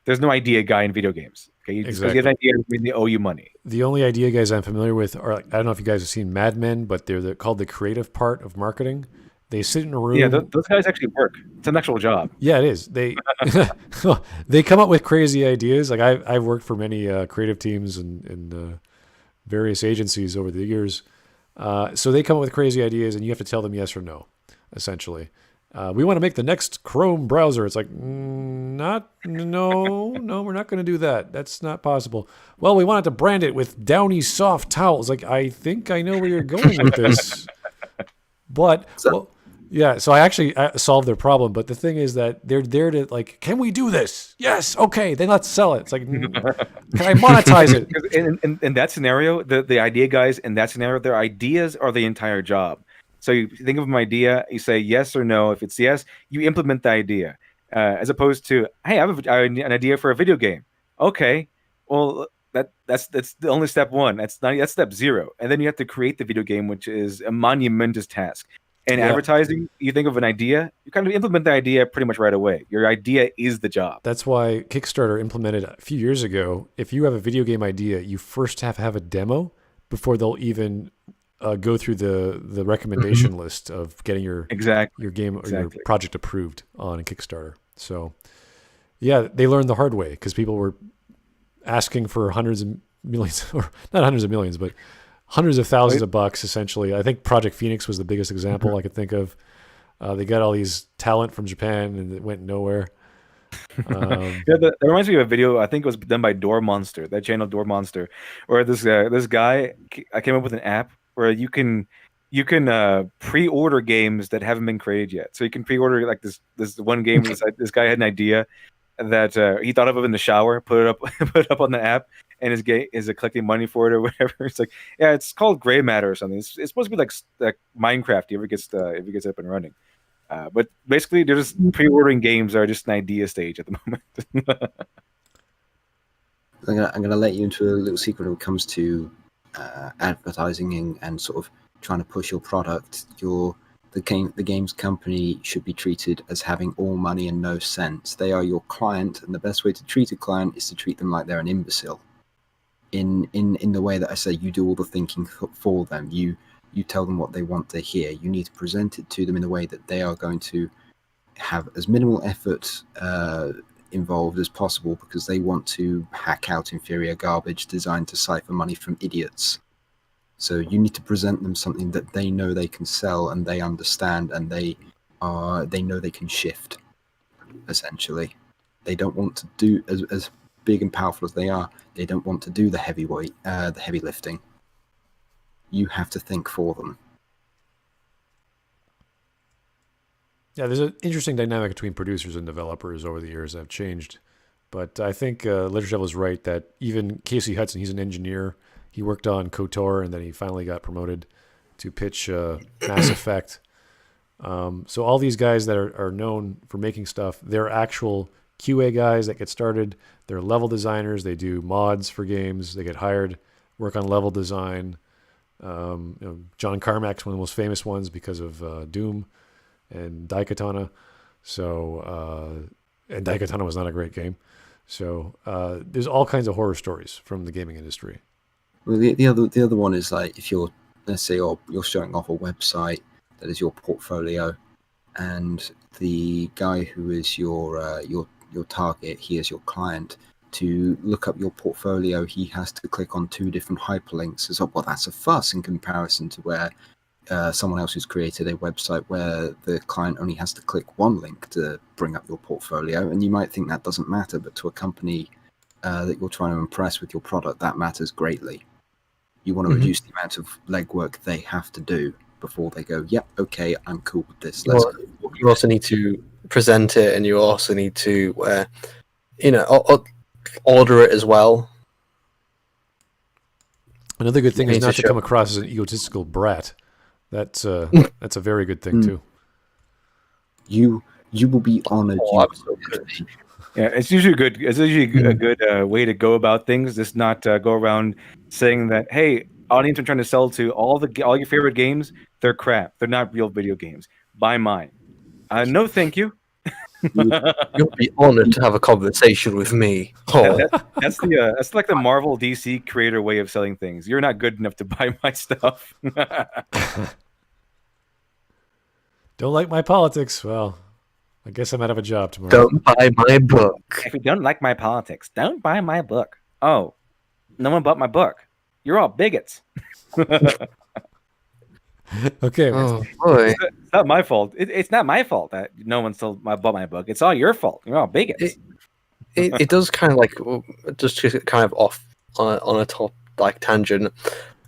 Speaker 8: there's no idea guy in video games. Okay, just because you have an idea doesn't mean they owe you money.
Speaker 1: The only idea guys I'm familiar with are, I don't know if you guys have seen Mad Men, but they're called the creative part of marketing. They sit in a room.
Speaker 8: Yeah, those guys actually work. It's an actual job.
Speaker 1: Yeah, it is. They they come up with crazy ideas. Like I've worked for many creative teams and various agencies over the years. So they come up with crazy ideas, and you have to tell them yes or no, essentially. We want to make the next Chrome browser. It's like, no, we're not going to do that. That's not possible. Well, we wanted to brand it with Downy soft towels. Like, I think I know where you're going with this. But, well, yeah, so I actually solved their problem. But the thing is that they're there to, like, can we do this? Yes, okay, then let's sell it. It's like, can I monetize it?
Speaker 8: In that scenario, the idea guys in that scenario, their ideas are the entire job. So you think of an idea, you say yes or no. If it's yes, you implement the idea, as opposed to, hey, I have an idea for a video game. Okay, well that's the only step one. That's step zero, and then you have to create the video game, which is a monumentous task. In advertising, you think of an idea, you kind of implement the idea pretty much right away. Your idea is the job.
Speaker 1: That's why Kickstarter implemented a few years ago, if you have a video game idea, you first have to have a demo before they'll even go through the recommendation list of getting your game or your project approved on a Kickstarter. So, yeah, they learned the hard way because people were asking for hundreds of millions, or not hundreds of millions, but hundreds of thousands of bucks, essentially. I think Project Phoenix was the biggest example I could think of. They got all these talent from Japan and it went nowhere.
Speaker 8: That reminds me of a video, I think it was done by Door Monster, that channel Door Monster, where this guy came up with an app where you can pre-order games that haven't been created yet. So you can pre-order like this one game. This guy had an idea that he thought of in the shower, put it up on the app, and is collecting money for it or whatever. It's like, yeah, it's called Gray Matter or something. It's supposed to be like Minecraft if it gets up and running. But basically, they're just pre-ordering games that are just an idea stage at the moment.
Speaker 3: I'm gonna let you into a little secret when it comes to advertising and sort of trying to push your product. The games company should be treated as having all money and no sense. They are your client, and the best way to treat a client is to treat them like they're an imbecile. In the way that I say, you do all the thinking for them. You tell them what they want to hear. You need to present it to them in a way that they are going to have as minimal effort involved as possible, because they want to hack out inferior garbage designed to siphon money from idiots. So you need to present them something that they know they can sell and they understand, and they know they can shift. Essentially, they don't want to do as big and powerful as they are. They don't want to do the heavy lifting. You have to think for them.
Speaker 1: Yeah, there's an interesting dynamic between producers and developers over the years that have changed. But I think LiteratureDevil is right that even Casey Hudson, he's an engineer. He worked on KOTOR, and then he finally got promoted to pitch Mass Effect. So all these guys that are known for making stuff, they're actual QA guys that get started. They're level designers. They do mods for games. They get hired, work on level design. John Carmack's one of the most famous ones because of Doom and Daikatana. So, and Daikatana was not a great game. So there's all kinds of horror stories from the gaming industry.
Speaker 3: Well, the other one is like, if you're, let's say you're showing off a website that is your portfolio, and the guy who is your target, he is your client. To look up your portfolio, he has to click on 2 different hyperlinks. It's like, well, that's a fuss in comparison to where someone else who's created a website where the client only has to click 1 link to bring up your portfolio. And you might think that doesn't matter, but to a company that you're trying to impress with your product, that matters greatly. You want to reduce the amount of legwork they have to do before they go, yep, okay, I'm cool with this. Let's go.
Speaker 9: You also need to present it, and you also need to, order it as well.
Speaker 1: Another good thing is not to come across as an egotistical brat. That's a very good thing too.
Speaker 3: You will be honored.
Speaker 8: Yeah, it's usually good. It's usually a good way to go about things. Just not go around saying that, hey, audience, I'm trying to sell to all your favorite games. They're crap. They're not real video games. Buy mine. No, thank you.
Speaker 9: You'll be honored to have a conversation with me. Oh.
Speaker 8: That's like the Marvel DC creator way of selling things. You're not good enough to buy my stuff.
Speaker 1: Don't like my politics? Well, I guess I'm out of a job tomorrow.
Speaker 9: Don't buy my book.
Speaker 8: If you don't like my politics, don't buy my book. Oh, no one bought my book. You're all bigots.
Speaker 1: Okay.
Speaker 2: Oh boy.
Speaker 8: It's not my fault. It's not my fault that no one sold bought my book. It's all your fault. You're all bigots.
Speaker 2: It does kind of like just kind of off on a top like tangent.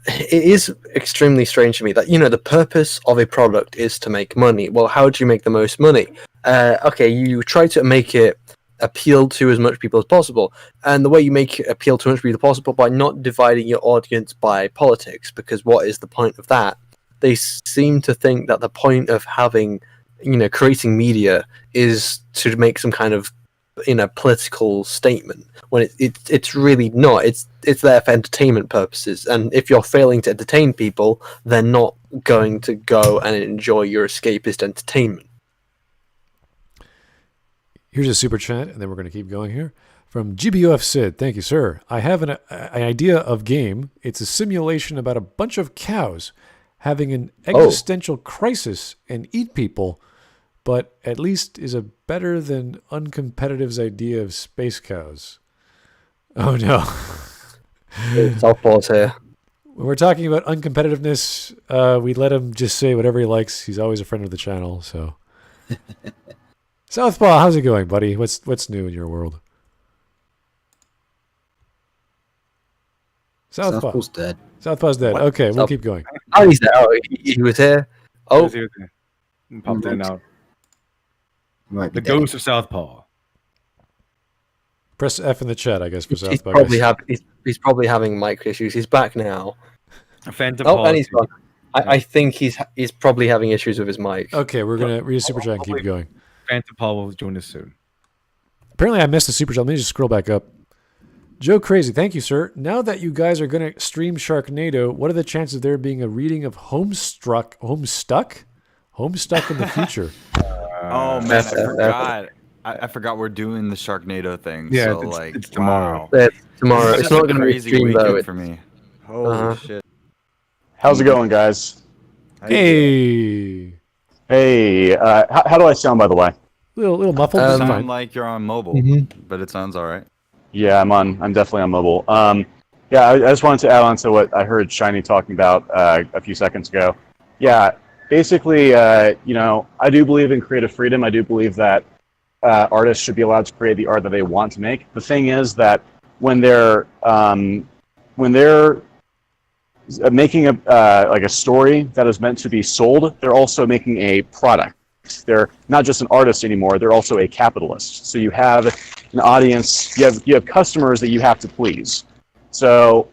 Speaker 2: It is extremely strange to me that the purpose of a product is to make money. Well, how do you make the most money? Okay, you try to make it appeal to as much people as possible, and the way you make it appeal to as much people as possible by not dividing your audience by politics, because what is the point of that? They seem to think that the point of having creating media is to make some kind of political statement, when it's really not. It's there for entertainment purposes, and if you're failing to entertain people, they're not going to go and enjoy your escapist entertainment.
Speaker 1: Here's a super chat, and then we're going to keep going here. From GBUF Sid, thank you, sir. I have an idea of game. It's a simulation about a bunch of cows having an existential crisis and eat people, but at least is a better than Uncompetitive's idea of space cows. Oh no.
Speaker 2: Southpaw's here.
Speaker 1: When we're talking about uncompetitiveness, we let him just say whatever he likes. He's always a friend of the channel, so. Southpaw, how's it going, buddy? What's new in your world?
Speaker 3: Southpaw's dead.
Speaker 1: Southpaw's dead. Okay, we'll keep going.
Speaker 2: Oh, he's there. Oh, he was here. Oh,
Speaker 8: He popped in now.
Speaker 3: Might be
Speaker 8: The
Speaker 3: dead.
Speaker 8: ghost of Southpaw.
Speaker 1: Press F in the chat, I guess, for
Speaker 2: he's
Speaker 1: Southpaw.
Speaker 2: probably
Speaker 1: guys.
Speaker 2: he's probably having mic issues. He's back now.
Speaker 8: Phantom
Speaker 2: Oh, and
Speaker 8: policy.
Speaker 2: he's gone. I think he's probably having issues with his mic.
Speaker 1: Okay, we're going to read a super chat and keep going.
Speaker 8: Phantom Paul will join us soon.
Speaker 1: Apparently, I missed the super chat. Let me just scroll back up. Joe Crazy, thank you, sir. Now that you guys are going to stream Sharknado, what are the chances of there being a reading of Homestuck in the future?
Speaker 4: Oh man, I forgot. I forgot we're doing the Sharknado thing.
Speaker 8: Yeah,
Speaker 4: so
Speaker 8: it's tomorrow.
Speaker 4: Wow.
Speaker 2: Tomorrow.
Speaker 4: This
Speaker 2: It's
Speaker 4: is
Speaker 2: not
Speaker 4: a
Speaker 2: going to be
Speaker 4: crazy
Speaker 2: streamed though.
Speaker 4: weekend for me. Holy shit.
Speaker 11: How's it going, guys?
Speaker 1: Hey.
Speaker 11: Hey, how do I sound, by the way?
Speaker 1: Little muffled.
Speaker 4: You
Speaker 1: but
Speaker 4: sound
Speaker 1: fine.
Speaker 4: like you're on mobile, but it sounds all right.
Speaker 11: Yeah, I'm definitely on mobile. Yeah, I just wanted to add on to what I heard Shiny talking about a few seconds ago. Yeah, basically, I do believe in creative freedom. I do believe that artists should be allowed to create the art that they want to make. The thing is that when they're making a story that is meant to be sold, they're also making a product. They're not just an artist anymore, they're also a capitalist. So you have an audience, you have customers that you have to please. So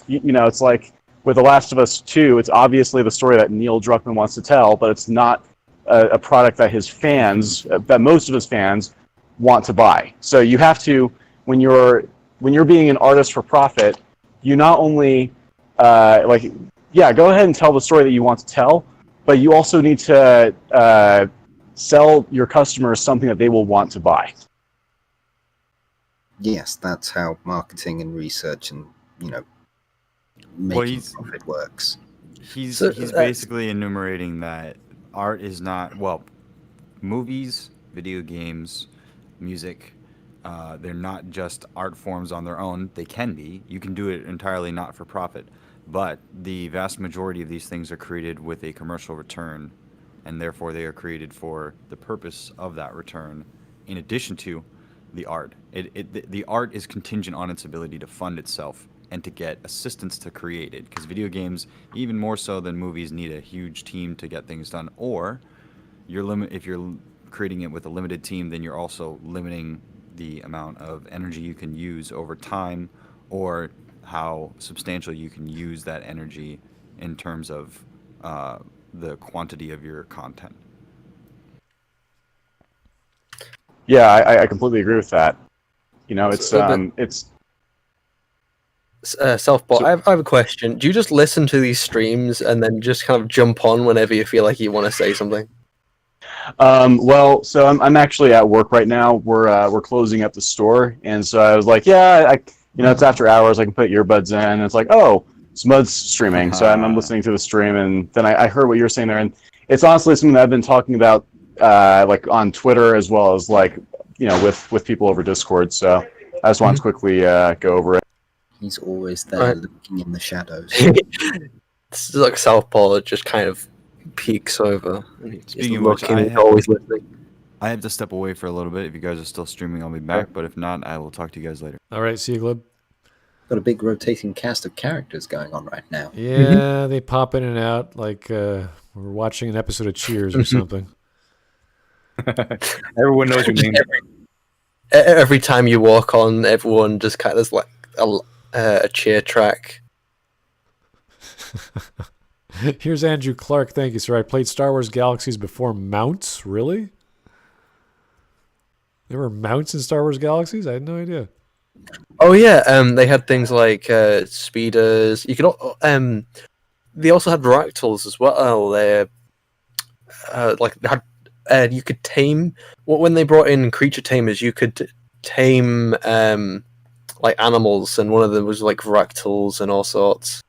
Speaker 11: it's like with The Last of Us 2, it's obviously the story that Neil Druckmann wants to tell, but it's not a product that his fans, that most of his fans want to buy. So you have to, when you're being an artist for profit, you not only go ahead and tell the story that you want to tell, but you also need to sell your customers something that they will want to buy.
Speaker 3: Yes, that's how marketing and research and making profit works.
Speaker 4: He's basically enumerating that art is not, movies, video games, music, they're not just art forms on their own. They can be. You can do it entirely not for profit. But the vast majority of these things are created with a commercial return, and therefore they are created for the purpose of that return, in addition to the art. The art is contingent on its ability to fund itself and to get assistance to create it, because video games, even more so than movies, need a huge team to get things done. Or if you're creating it with a limited team, then you're also limiting the amount of energy you can use over time, or how substantial you can use that energy in terms of the quantity of your content.
Speaker 11: Yeah, I completely agree with that. It's
Speaker 2: Southpaw, I have a question. Do you just listen to these streams and then just kind of jump on whenever you feel like you want to say something?
Speaker 11: So I'm actually at work right now. We're closing up the store, and so I was like, it's after hours. I can put earbuds in. And it's like, oh, Smud's streaming, so I'm listening to the stream, and then I heard what you were saying there, and it's honestly something that I've been talking about, on Twitter as well as with people over Discord. So I just wanted to quickly go over it.
Speaker 3: He's always there, lurking in the shadows.
Speaker 2: It's like Southpaw that just kind of peeks over. And he's
Speaker 10: Speaking of which,
Speaker 2: looking, he's always listening.
Speaker 10: I have to step away for a little bit. If you guys are still streaming, I'll be back. But if not, I will talk to you guys later.
Speaker 1: All right, see you, Glib.
Speaker 3: Got a big rotating cast of characters going on right now.
Speaker 1: Yeah, they pop in and out like we're watching an episode of Cheers or something.
Speaker 8: Everyone knows your name.
Speaker 2: Every time you walk on, everyone just kind of like a cheer track.
Speaker 1: Here's Andrew Clark. Thank you, sir. I played Star Wars Galaxies before mounts. Really? There were mounts in Star Wars Galaxies? I had no idea.
Speaker 2: Oh yeah, they had things like speeders. You could they also had ractals as well. They had you could tame. When they brought in creature tamers, you could tame like animals, and one of them was like ractals and all sorts.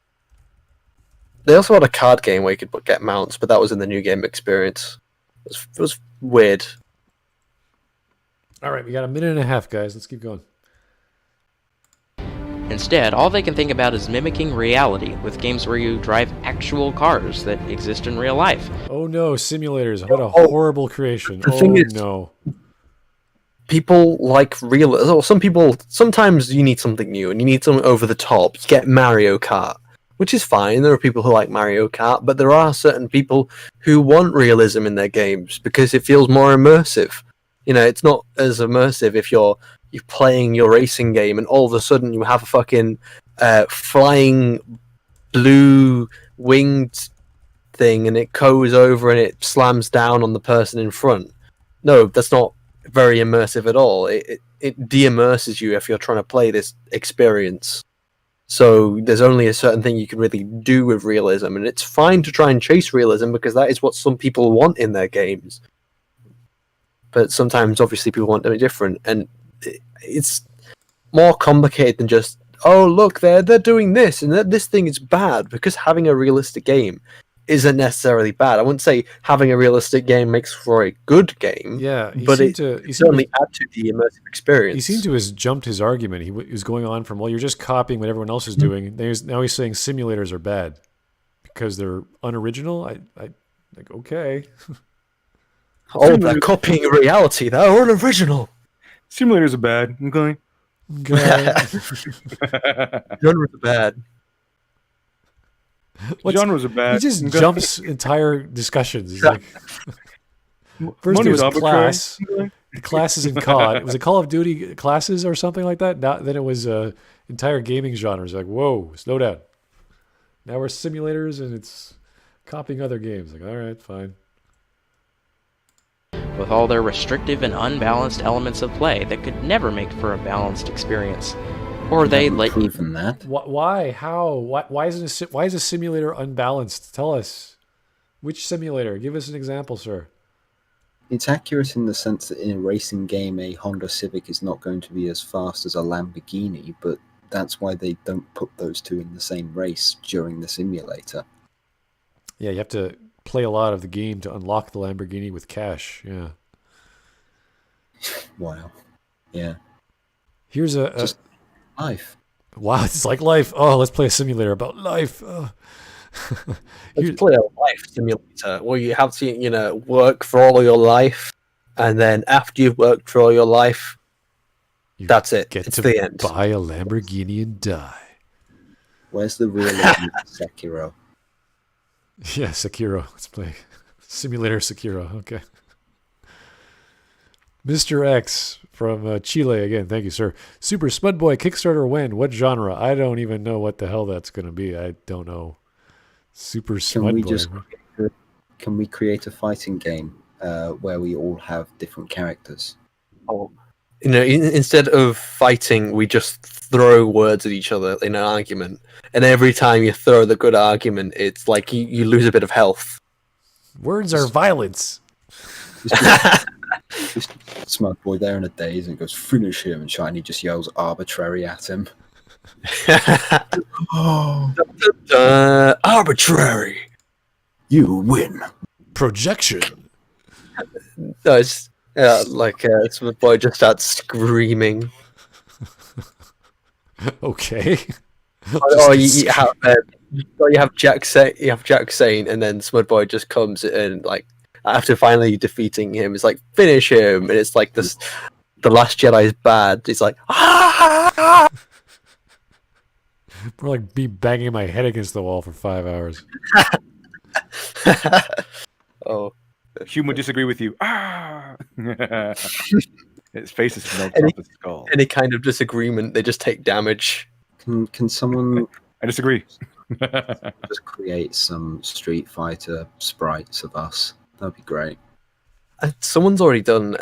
Speaker 2: They also had a card game where you could get mounts, but that was in the new game experience. It was weird.
Speaker 1: All right, we got a minute and a half, guys. Let's keep going.
Speaker 6: Instead, all they can think about is mimicking reality with games where you drive actual cars that exist in real life.
Speaker 1: Oh no, simulators. What a horrible creation.
Speaker 2: The thing is,
Speaker 1: no.
Speaker 2: People like real. Sometimes you need something new and you need something over the top. You get Mario Kart, which is fine. There are people who like Mario Kart, but there are certain people who want realism in their games because it feels more immersive. It's not as immersive if you're playing your racing game and all of a sudden you have a fucking flying blue winged thing and it goes over and it slams down on the person in front. No, that's not very immersive at all. It de-immerses you if you're trying to play this experience. So there's only a certain thing you can really do with realism, and it's fine to try and chase realism because that is what some people want in their games. But sometimes, obviously, people want something different, and it's more complicated than just, oh, look, they're doing this, and this thing is bad, because having a realistic game isn't necessarily bad. I wouldn't say having a realistic game makes for a good game, but it certainly adds to the immersive experience.
Speaker 1: He seemed to have jumped his argument. He was going on from, well, you're just copying what everyone else is doing. Now he's saying simulators are bad because they're unoriginal. I like, okay.
Speaker 2: Oh, they're copying reality. They're unoriginal.
Speaker 8: Simulators are bad. Okay.
Speaker 2: Genres are bad.
Speaker 8: Genres are bad.
Speaker 1: He just jumps entire discussions. He's like, first it was class. The classes in COD. Was it Call of Duty classes or something like that? Then it was entire gaming genres. Like, whoa, slow down. Now we're simulators and it's copying other games. Like, all right, fine.
Speaker 6: With all their restrictive and unbalanced elements of play that could never make for a balanced experience. Or they let you...
Speaker 3: that.
Speaker 1: Why? How? Why is a simulator unbalanced? Tell us. Which simulator? Give us an example, sir.
Speaker 3: It's accurate in the sense that in a racing game, a Honda Civic is not going to be as fast as a Lamborghini, but that's why they don't put those two in the same race during the simulator.
Speaker 1: Yeah, you have to play a lot of the game to unlock the Lamborghini with cash. Yeah.
Speaker 3: Wow. Yeah.
Speaker 1: Here's
Speaker 3: just life.
Speaker 1: Wow, it's like life. Oh, let's play a simulator about life. Oh.
Speaker 2: Let's play a life simulator where you have to, work for all of your life, and then after you've worked for all your life, that's it. It's the end.
Speaker 1: Buy a Lamborghini and die.
Speaker 3: Where's the real Sekiro?
Speaker 1: Yeah, Sekiro. Let's play Simulator Sekiro. Okay. Mr. X from Chile again. Thank you, sir. Super Smudboy Kickstarter when? What genre? I don't even know what the hell that's going to be. I don't know. Super Smudboy.
Speaker 3: Can we create a fighting game where we all have different characters?
Speaker 2: Oh, instead of fighting, we just throw words at each other in an argument. And every time you throw the good argument, it's like you lose a bit of health.
Speaker 1: Words are violence.
Speaker 3: Smug boy there in a daze and goes, finish him, and Shiny just yells arbitrary at him.
Speaker 2: Arbitrary.
Speaker 3: You win.
Speaker 1: Projection.
Speaker 2: No, it's Smug boy just starts screaming.
Speaker 1: Okay.
Speaker 2: You you have Jack saying, and then Smudboy just comes and like after finally defeating him, it's like finish him, and it's like this. The Last Jedi is bad. It's like ah!
Speaker 1: More like me banging my head against the wall for 5 hours.
Speaker 2: Oh,
Speaker 8: Hume would disagree with you. Ah! His face is melted
Speaker 2: Any-
Speaker 8: off his skull.
Speaker 2: any kind of disagreement, they just take damage.
Speaker 3: Can someone
Speaker 8: I disagree.
Speaker 3: just create some Street Fighter sprites of us? That'd be great.
Speaker 2: Someone's already done.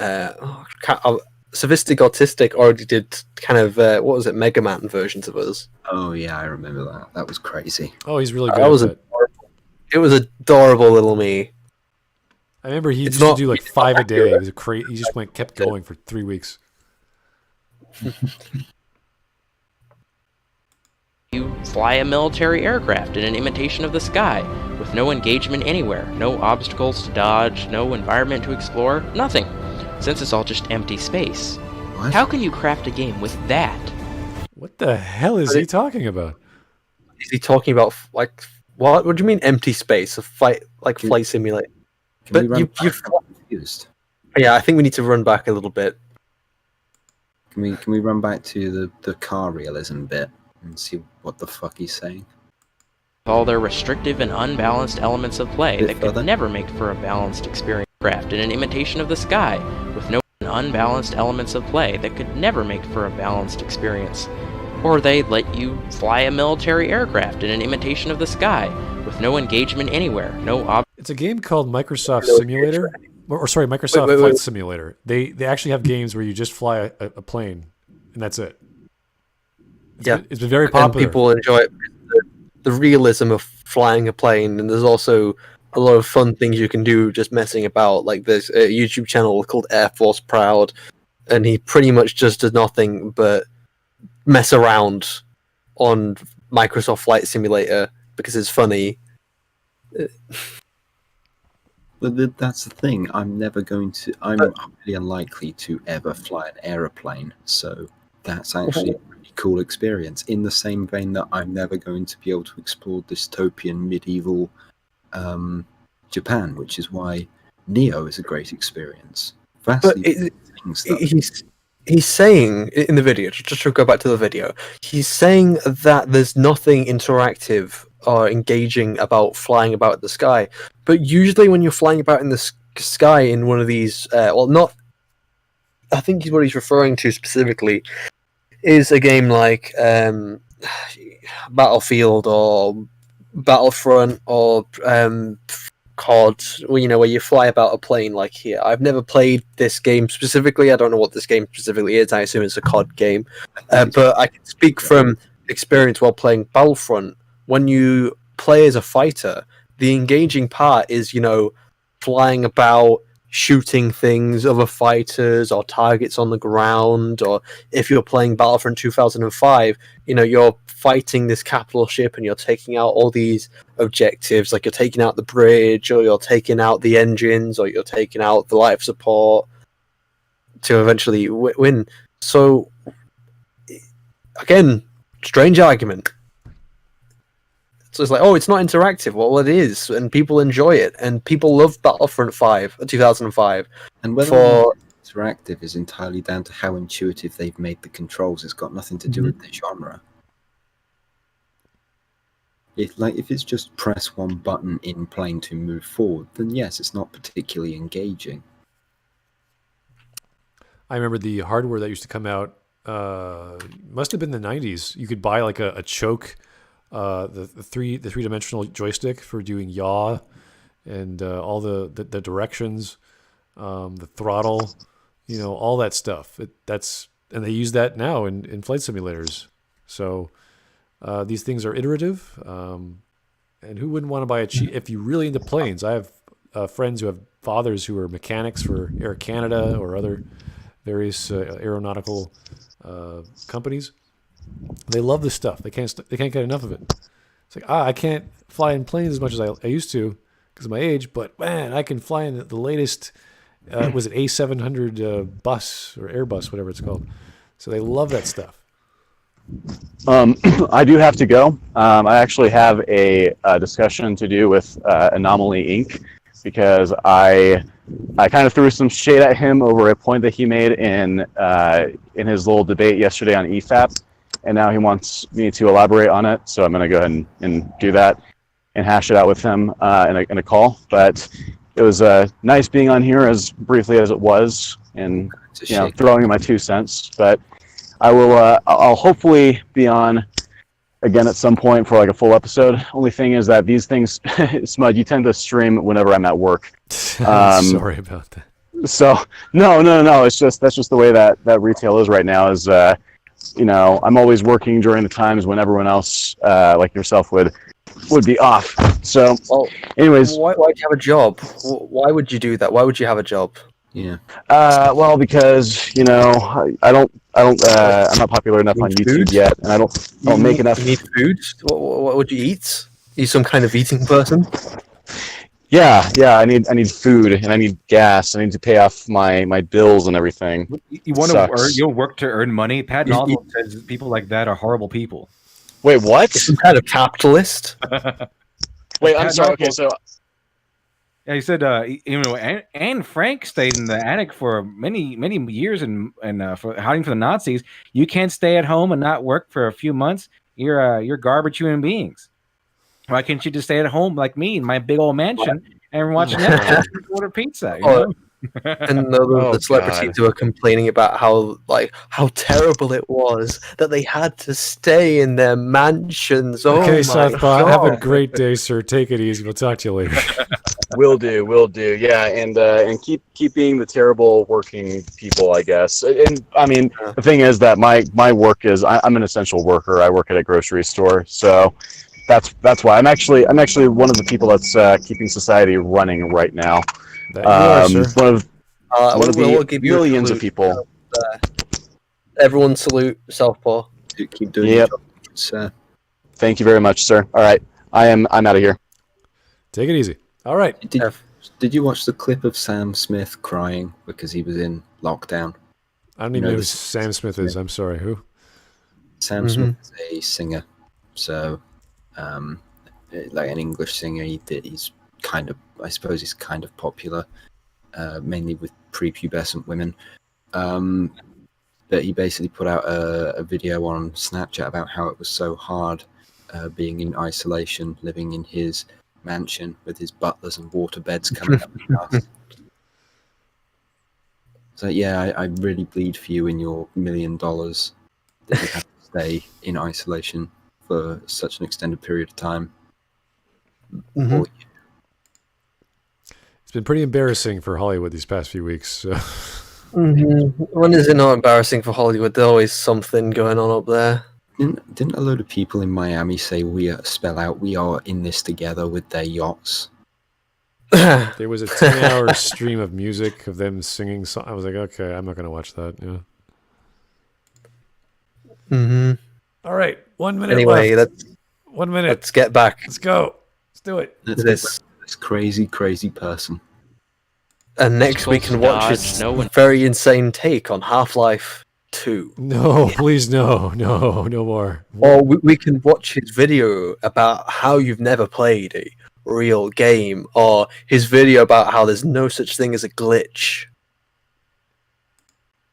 Speaker 2: Sophistic Autistic already did kind of what was it, Mega Man versions of us.
Speaker 3: Oh yeah, I remember that. That was crazy.
Speaker 1: Oh, he's really good
Speaker 2: That
Speaker 1: at
Speaker 2: was
Speaker 1: that.
Speaker 2: adorable. It was adorable little me.
Speaker 1: I remember he
Speaker 2: It's
Speaker 1: used to
Speaker 2: not-
Speaker 1: do like 5 a day. It was he just kept going for 3 weeks.
Speaker 6: You fly a military aircraft in an imitation of the sky, with no engagement anywhere, no obstacles to dodge, no environment to explore, nothing, since it's all just empty space.
Speaker 3: What?
Speaker 6: How can you craft a game with that?
Speaker 1: What the hell is he talking about?
Speaker 2: Is he talking about like what? What do you mean empty space? A flight simulator?
Speaker 3: Can
Speaker 2: But
Speaker 3: we run
Speaker 2: you-
Speaker 3: back?
Speaker 2: you've-
Speaker 3: I'm confused.
Speaker 2: Yeah, I think we need to run back a little bit.
Speaker 3: Can we run back to the car realism bit and see what the fuck he's saying?
Speaker 6: All their restrictive and unbalanced elements of play
Speaker 3: Bit
Speaker 6: that could
Speaker 3: further.
Speaker 6: never make for a balanced experience. Craft in an imitation of the sky, with no unbalanced elements of play that could never make for a balanced experience. Or they let you fly a military aircraft in an imitation of the sky, with no engagement anywhere, no
Speaker 1: It's a game called Microsoft Simulator. Or sorry, Microsoft
Speaker 2: wait,
Speaker 1: Flight
Speaker 2: wait.
Speaker 1: Simulator. They actually have games where you just fly a plane, and that's it. It's been very
Speaker 2: And
Speaker 1: popular.
Speaker 2: people enjoy it. The realism of flying a plane, and there's also a lot of fun things you can do just messing about. Like there's a YouTube channel called Air Force Proud, and he pretty much just does nothing but mess around on Microsoft Flight Simulator because it's funny.
Speaker 3: But that's the thing. I'm really unlikely to ever fly an aeroplane. So that's actually a pretty cool experience. In the same vein that I'm never going to be able to explore dystopian medieval Japan, which is why Neo is a great experience. Vastly different things, though.
Speaker 2: He's saying in the video, just to go back to the video, he's saying that there's nothing interactive or engaging about flying about the sky. But usually when you're flying about in the sky in one of these, I think what he's referring to specifically is a game like Battlefield or Battlefront or COD, where you fly about a plane like here. I've never played this game specifically. I don't know what this game specifically is. I assume it's a COD game. But I can speak from experience while playing Battlefront. When you play as a fighter, the engaging part is, flying about, shooting things, other fighters or targets on the ground. Or if you're playing Battlefront 2005, you're fighting this capital ship and you're taking out all these objectives, like you're taking out the bridge, or you're taking out the engines, or you're taking out the life support to eventually win. So, again, strange argument. So it's like, oh, it's not interactive. Well, it is, and people enjoy it, and people love Battlefront 2005.
Speaker 3: And whether or not it's interactive is entirely down to how intuitive they've made the controls. It's got nothing to do with the genre. If it's just press one button in plane to move forward, then yes, it's not particularly engaging.
Speaker 1: I remember the hardware that used to come out, must have been the 90s. You could buy like a choke, the three-dimensional joystick for doing yaw and all the directions, the throttle, all that stuff. And they use that now in flight simulators. So these things are iterative, and who wouldn't want to buy a cheap? If you're really into planes, I have friends who have fathers who are mechanics for Air Canada or other various aeronautical companies. They love this stuff. They can't get enough of it. It's like I can't fly in planes as much as I used to because of my age, but man, I can fly in the latest. Was it A700 bus or Airbus, whatever it's called? So they love that stuff.
Speaker 11: I do have to go. I actually have a discussion to do with Anomaly Inc. because I kind of threw some shade at him over a point that he made in his little debate yesterday on EFAP, and now he wants me to elaborate on it. So I'm going to go ahead and do that and hash it out with him in a call. But it was nice being on here as briefly as it was, and throwing in my 2 cents. But I'll hopefully be on again at some point for like a full episode. Only thing is that these things, Smud, you tend to stream whenever I'm at work.
Speaker 1: Sorry about that.
Speaker 11: So no. It's just that's just the way that retail is right now. Is I'm always working during the times when everyone else, like yourself, would be off. So, anyways,
Speaker 2: why do you have a job? Why would you do that? Why would you have a job?
Speaker 3: Yeah.
Speaker 11: Well, because I'm not popular enough on YouTube
Speaker 2: food?
Speaker 11: yet, and I don't make enough.
Speaker 2: You need food? What would you eat? Are you some kind of eating person?
Speaker 11: Yeah. I need food, and I need gas. I need to pay off my bills and everything.
Speaker 8: You want to earn? You'll work to earn money. Patton Oswalt says people like that are horrible people.
Speaker 11: Wait, what?
Speaker 2: Some kind of capitalist?
Speaker 11: Wait, I'm sorry. Okay, so.
Speaker 8: Yeah, he said, Anne Frank stayed in the attic for many years and for hiding from the Nazis. You can't stay at home and not work for a few months. You're garbage human beings. Why can't you just stay at home like me in my big old mansion and watch Netflix and order pizza? You know?
Speaker 2: And the celebrities who are complaining about how terrible it was that they had to stay in their mansions. Oh,
Speaker 1: Okay,
Speaker 2: my
Speaker 1: Southpaw,
Speaker 2: God.
Speaker 1: have a great day, sir. Take it easy. We'll talk to you later.
Speaker 11: Will do. Yeah, and keep being the terrible working people, I guess. And I mean, the thing is that my work is I'm an essential worker. I work at a grocery store, so that's why I'm actually one of the people that's keeping society running right now.
Speaker 1: That you are, sir.
Speaker 11: One of
Speaker 2: we'll
Speaker 11: the
Speaker 2: give you a
Speaker 11: millions of
Speaker 2: salute.
Speaker 11: people.
Speaker 2: Everyone salute Southpaw.
Speaker 3: Keep doing your job, sir.
Speaker 11: Thank you very much, sir. All right, I'm out of here.
Speaker 1: Take it easy. All right.
Speaker 3: Did you watch the clip of Sam Smith crying because he was in lockdown?
Speaker 1: I don't even know who Sam Smith is. I'm sorry. Who?
Speaker 3: Sam Smith is a singer. So, like an English singer, he's kind of, I suppose he's kind of popular, mainly with prepubescent women. But he basically put out a video on Snapchat about how it was so hard being in isolation, living in his mansion with his butlers and water beds coming up the house. So yeah, I really bleed for you in your $1 million that you have to stay in isolation for such an extended period of time.
Speaker 2: Mm-hmm.
Speaker 1: It's been pretty embarrassing for Hollywood these past few weeks. So.
Speaker 2: When is it not embarrassing for Hollywood? There's always something going on up there.
Speaker 3: Didn't a load of people in Miami say we are in this together with their yachts?
Speaker 1: There was a 10-hour stream of music of them singing. I was like, okay, I'm not going to watch that. Yeah.
Speaker 2: Mm-hmm.
Speaker 1: All right, 1 minute
Speaker 2: Anyway,
Speaker 1: left. 1 minute.
Speaker 2: Let's get back.
Speaker 1: Let's go. Let's do it.
Speaker 3: This crazy person.
Speaker 2: And next we can watch his very insane take on Half-Life 2.
Speaker 1: No, please, no more.
Speaker 2: Or we can watch his video about how you've never played a real game, or his video about how there's no such thing as a glitch.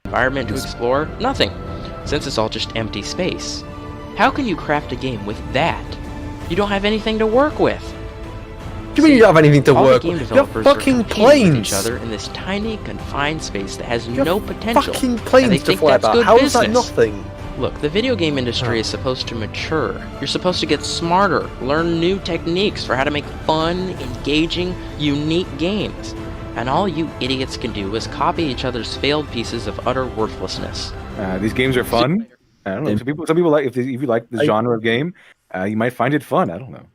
Speaker 6: Environment to explore? Nothing, since it's all just empty space. How can you craft a game with that? You don't have anything to work with.
Speaker 2: What do you mean you don't have anything to
Speaker 6: All
Speaker 2: work
Speaker 6: the game
Speaker 2: with? You have
Speaker 6: developers are
Speaker 2: fucking
Speaker 6: competing with
Speaker 2: planes!
Speaker 6: each other in this tiny, confined space that has
Speaker 2: You
Speaker 6: no
Speaker 2: have
Speaker 6: potential.
Speaker 2: fucking
Speaker 6: and they
Speaker 2: planes to
Speaker 6: think
Speaker 2: fly
Speaker 6: that's
Speaker 2: about.
Speaker 6: good
Speaker 2: How is that
Speaker 6: business.
Speaker 2: nothing?
Speaker 6: Look, the video game industry is supposed to mature. You're supposed to get smarter, learn new techniques for how to make fun, engaging, unique games. And all you idiots can do is copy each other's failed pieces of utter worthlessness.
Speaker 8: These games are fun. I don't know. Some people like if you like the genre of game, you might find it fun. I don't know.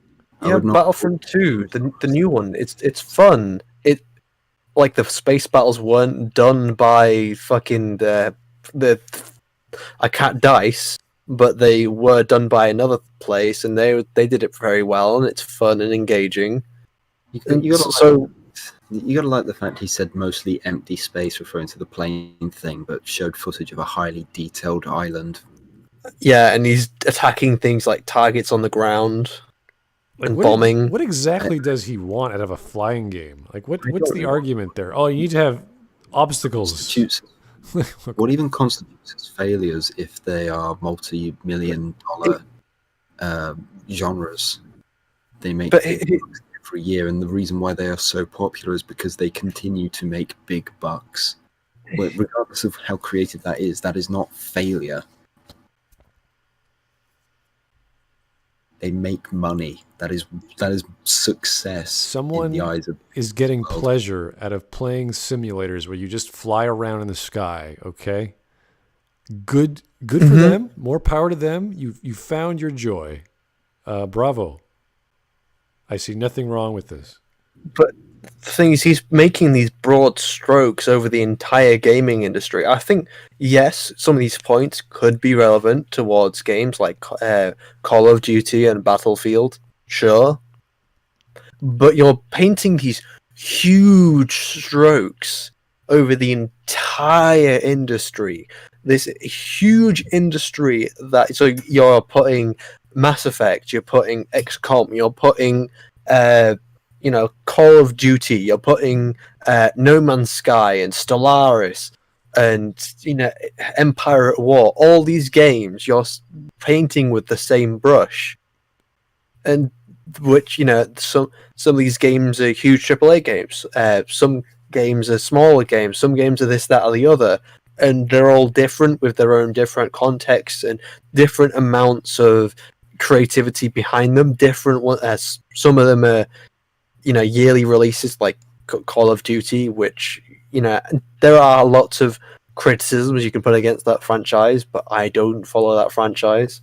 Speaker 2: Yeah, Battlefront 2, the new one. It's fun. It like the space battles weren't done by fucking the I can't dice, but they were done by another place, and they did it very well, and it's fun and engaging.
Speaker 3: You gotta like the fact he said mostly empty space, referring to the plane thing, but showed footage of a highly detailed island
Speaker 2: Yeah, and he's attacking things like targets on the ground and bombing.
Speaker 1: What exactly does he want out of a flying game? Like, what's the argument there? Oh, you need to have obstacles.
Speaker 3: What even constitutes as failures if they are multi-million-dollar genres? They make bucks every year, and the reason why they are so popular is because they continue to make big bucks. Regardless of how creative that is not failure. They make money. That is success.
Speaker 1: Someone
Speaker 3: in the eyes of
Speaker 1: is getting pleasure out of playing simulators where you just fly around in the sky. Okay, good for them. More power to them. You found your joy. Bravo. I see nothing wrong with this.
Speaker 2: But the thing is, he's making these broad strokes over the entire gaming industry. I think, yes, some of these points could be relevant towards games like Call of Duty and Battlefield, sure. But you're painting these huge strokes over the entire industry. This huge industry so you're putting Mass Effect, you're putting XCOM, you're putting Call of Duty, you're putting No Man's Sky and Stellaris and Empire at War. All these games you're painting with the same brush, and which some of these games are huge AAA games. Some games are smaller games. Some games are this, that, or the other, and they're all different with their own different contexts and different amounts of creativity behind them. Some of them are yearly releases like Call of Duty, which there are lots of criticisms you can put against that franchise, but I don't follow that franchise.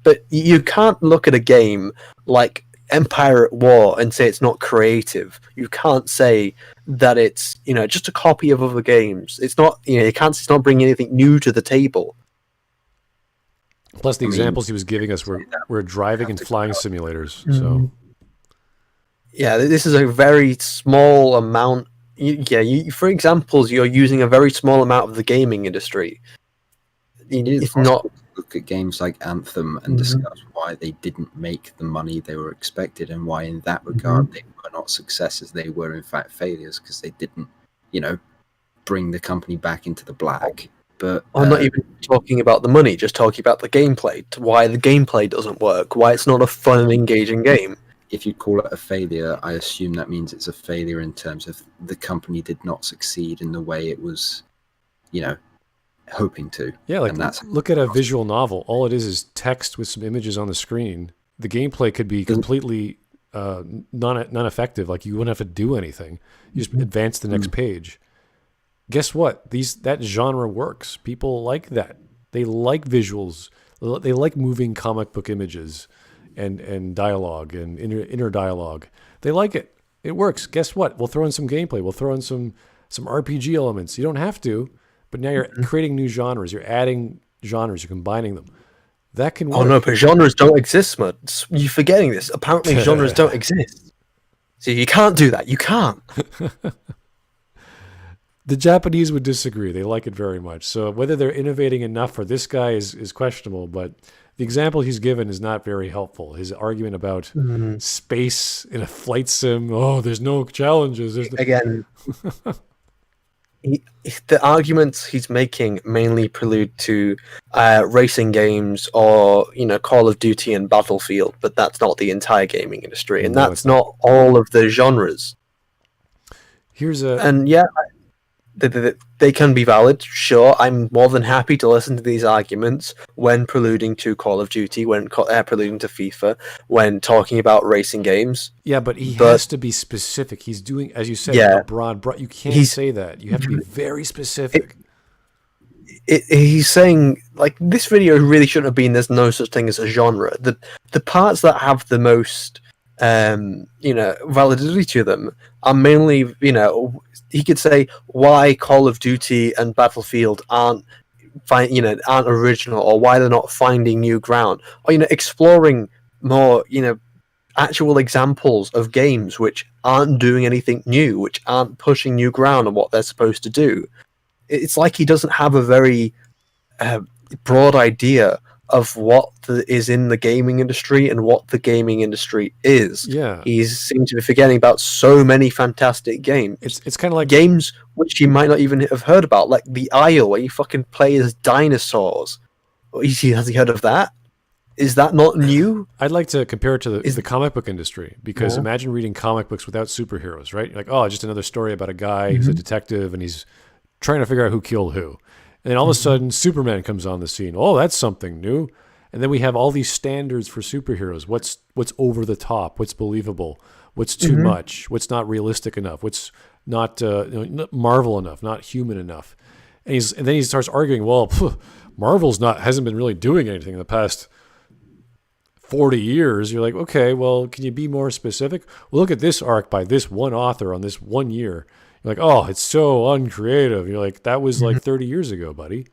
Speaker 2: But you can't look at a game like Empire at War and say it's not creative. You can't say that it's just a copy of other games. It's not it's not bringing anything new to the table.
Speaker 1: Plus, the examples he was giving us were driving and flying simulators. So,
Speaker 2: yeah, this is a very small amount. For examples, you're using a very small amount of the gaming industry. It's not.
Speaker 3: Look at games like Anthem and discuss why they didn't make the money they were expected, and why, in that regard, they were not successes. They were, in fact, failures because they didn't, bring the company back into the black. But
Speaker 2: I'm not even talking about the money, just talking about the gameplay, why the gameplay doesn't work, why it's not a fun and engaging game.
Speaker 3: If you call it a failure, I assume that means it's a failure in terms of the company did not succeed in the way it was, hoping to.
Speaker 1: Yeah, look at a visual novel. All it is text with some images on the screen. The gameplay could be completely non-effective. Like, you wouldn't have to do anything. You just advance the next page. Guess what? That genre works. People like that. They like visuals. They like moving comic book images and dialogue and inner dialogue. They like it. It works. Guess what? We'll throw in some gameplay. We'll throw in some RPG elements. You don't have to, but now you're creating new genres. You're adding genres. You're combining them. That can work.
Speaker 2: Oh no, but genres don't exist, Smud. You're forgetting this. Apparently genres don't exist. So you can't do that. You can't.
Speaker 1: The Japanese would disagree. They like it very much. So whether they're innovating enough for this guy is questionable, but the example he's given is not very helpful. His argument about space in a flight sim, there's no challenges.
Speaker 2: Again, the arguments he's making mainly prelude to racing games or Call of Duty and Battlefield, but that's not the entire gaming industry, and that's not all of the genres. They can be valid, sure. I'm more than happy to listen to these arguments when preluding to Call of Duty, when preluding to FIFA, when talking about racing games.
Speaker 1: Yeah, but he has to be specific. He's doing, as you said, a broad. You can't say that. You have to be very specific.
Speaker 2: He's saying, like, this video really shouldn't have been there's no such thing as a genre. The parts that have the most validity to them are mainly, he could say why Call of Duty and Battlefield aren't original, or why they're not finding new ground, or exploring more actual examples of games which aren't doing anything new, which aren't pushing new ground on what they're supposed to do. It's like he doesn't have a very broad idea of what is in the gaming industry and what the gaming industry is.
Speaker 1: Yeah.
Speaker 2: He seems to be forgetting about so many fantastic games.
Speaker 1: It's kind of like
Speaker 2: games which you might not even have heard about, like The Isle, where you fucking play as dinosaurs. Has he heard of that? Is that not new?
Speaker 1: I'd like to compare it to the comic book industry, because
Speaker 2: Yeah.
Speaker 1: imagine reading comic books without superheroes, right? You're like, oh, just another story about a guy who's a detective and he's trying to figure out who killed who. And then all of a sudden, Superman comes on the scene. Oh, that's something new. And then we have all these standards for superheroes. What's over the top? What's believable? What's too much? What's not realistic enough? What's not not Marvel enough? Not human enough? And then he starts arguing. Well, Marvel's hasn't been really doing anything in the past 40 years. You're like, okay, well, can you be more specific? Well, look at this arc by this one author on this 1 year. You're like, oh, it's so uncreative. You're like, that was like 30 years ago, buddy.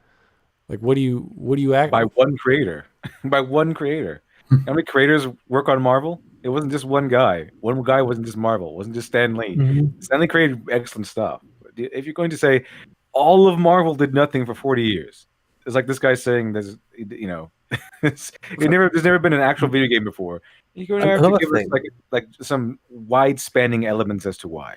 Speaker 1: Like, what do you act
Speaker 8: By one creator. By one creator. How many creators work on Marvel? It wasn't just one guy. One guy wasn't just Marvel. It wasn't just Stan Lee. Stan Lee created excellent stuff. If you're going to say all of Marvel did nothing for 40 years, it's like this guy saying there's never been an actual video game before. You're going to have to give us like some wide-spanning elements as to why.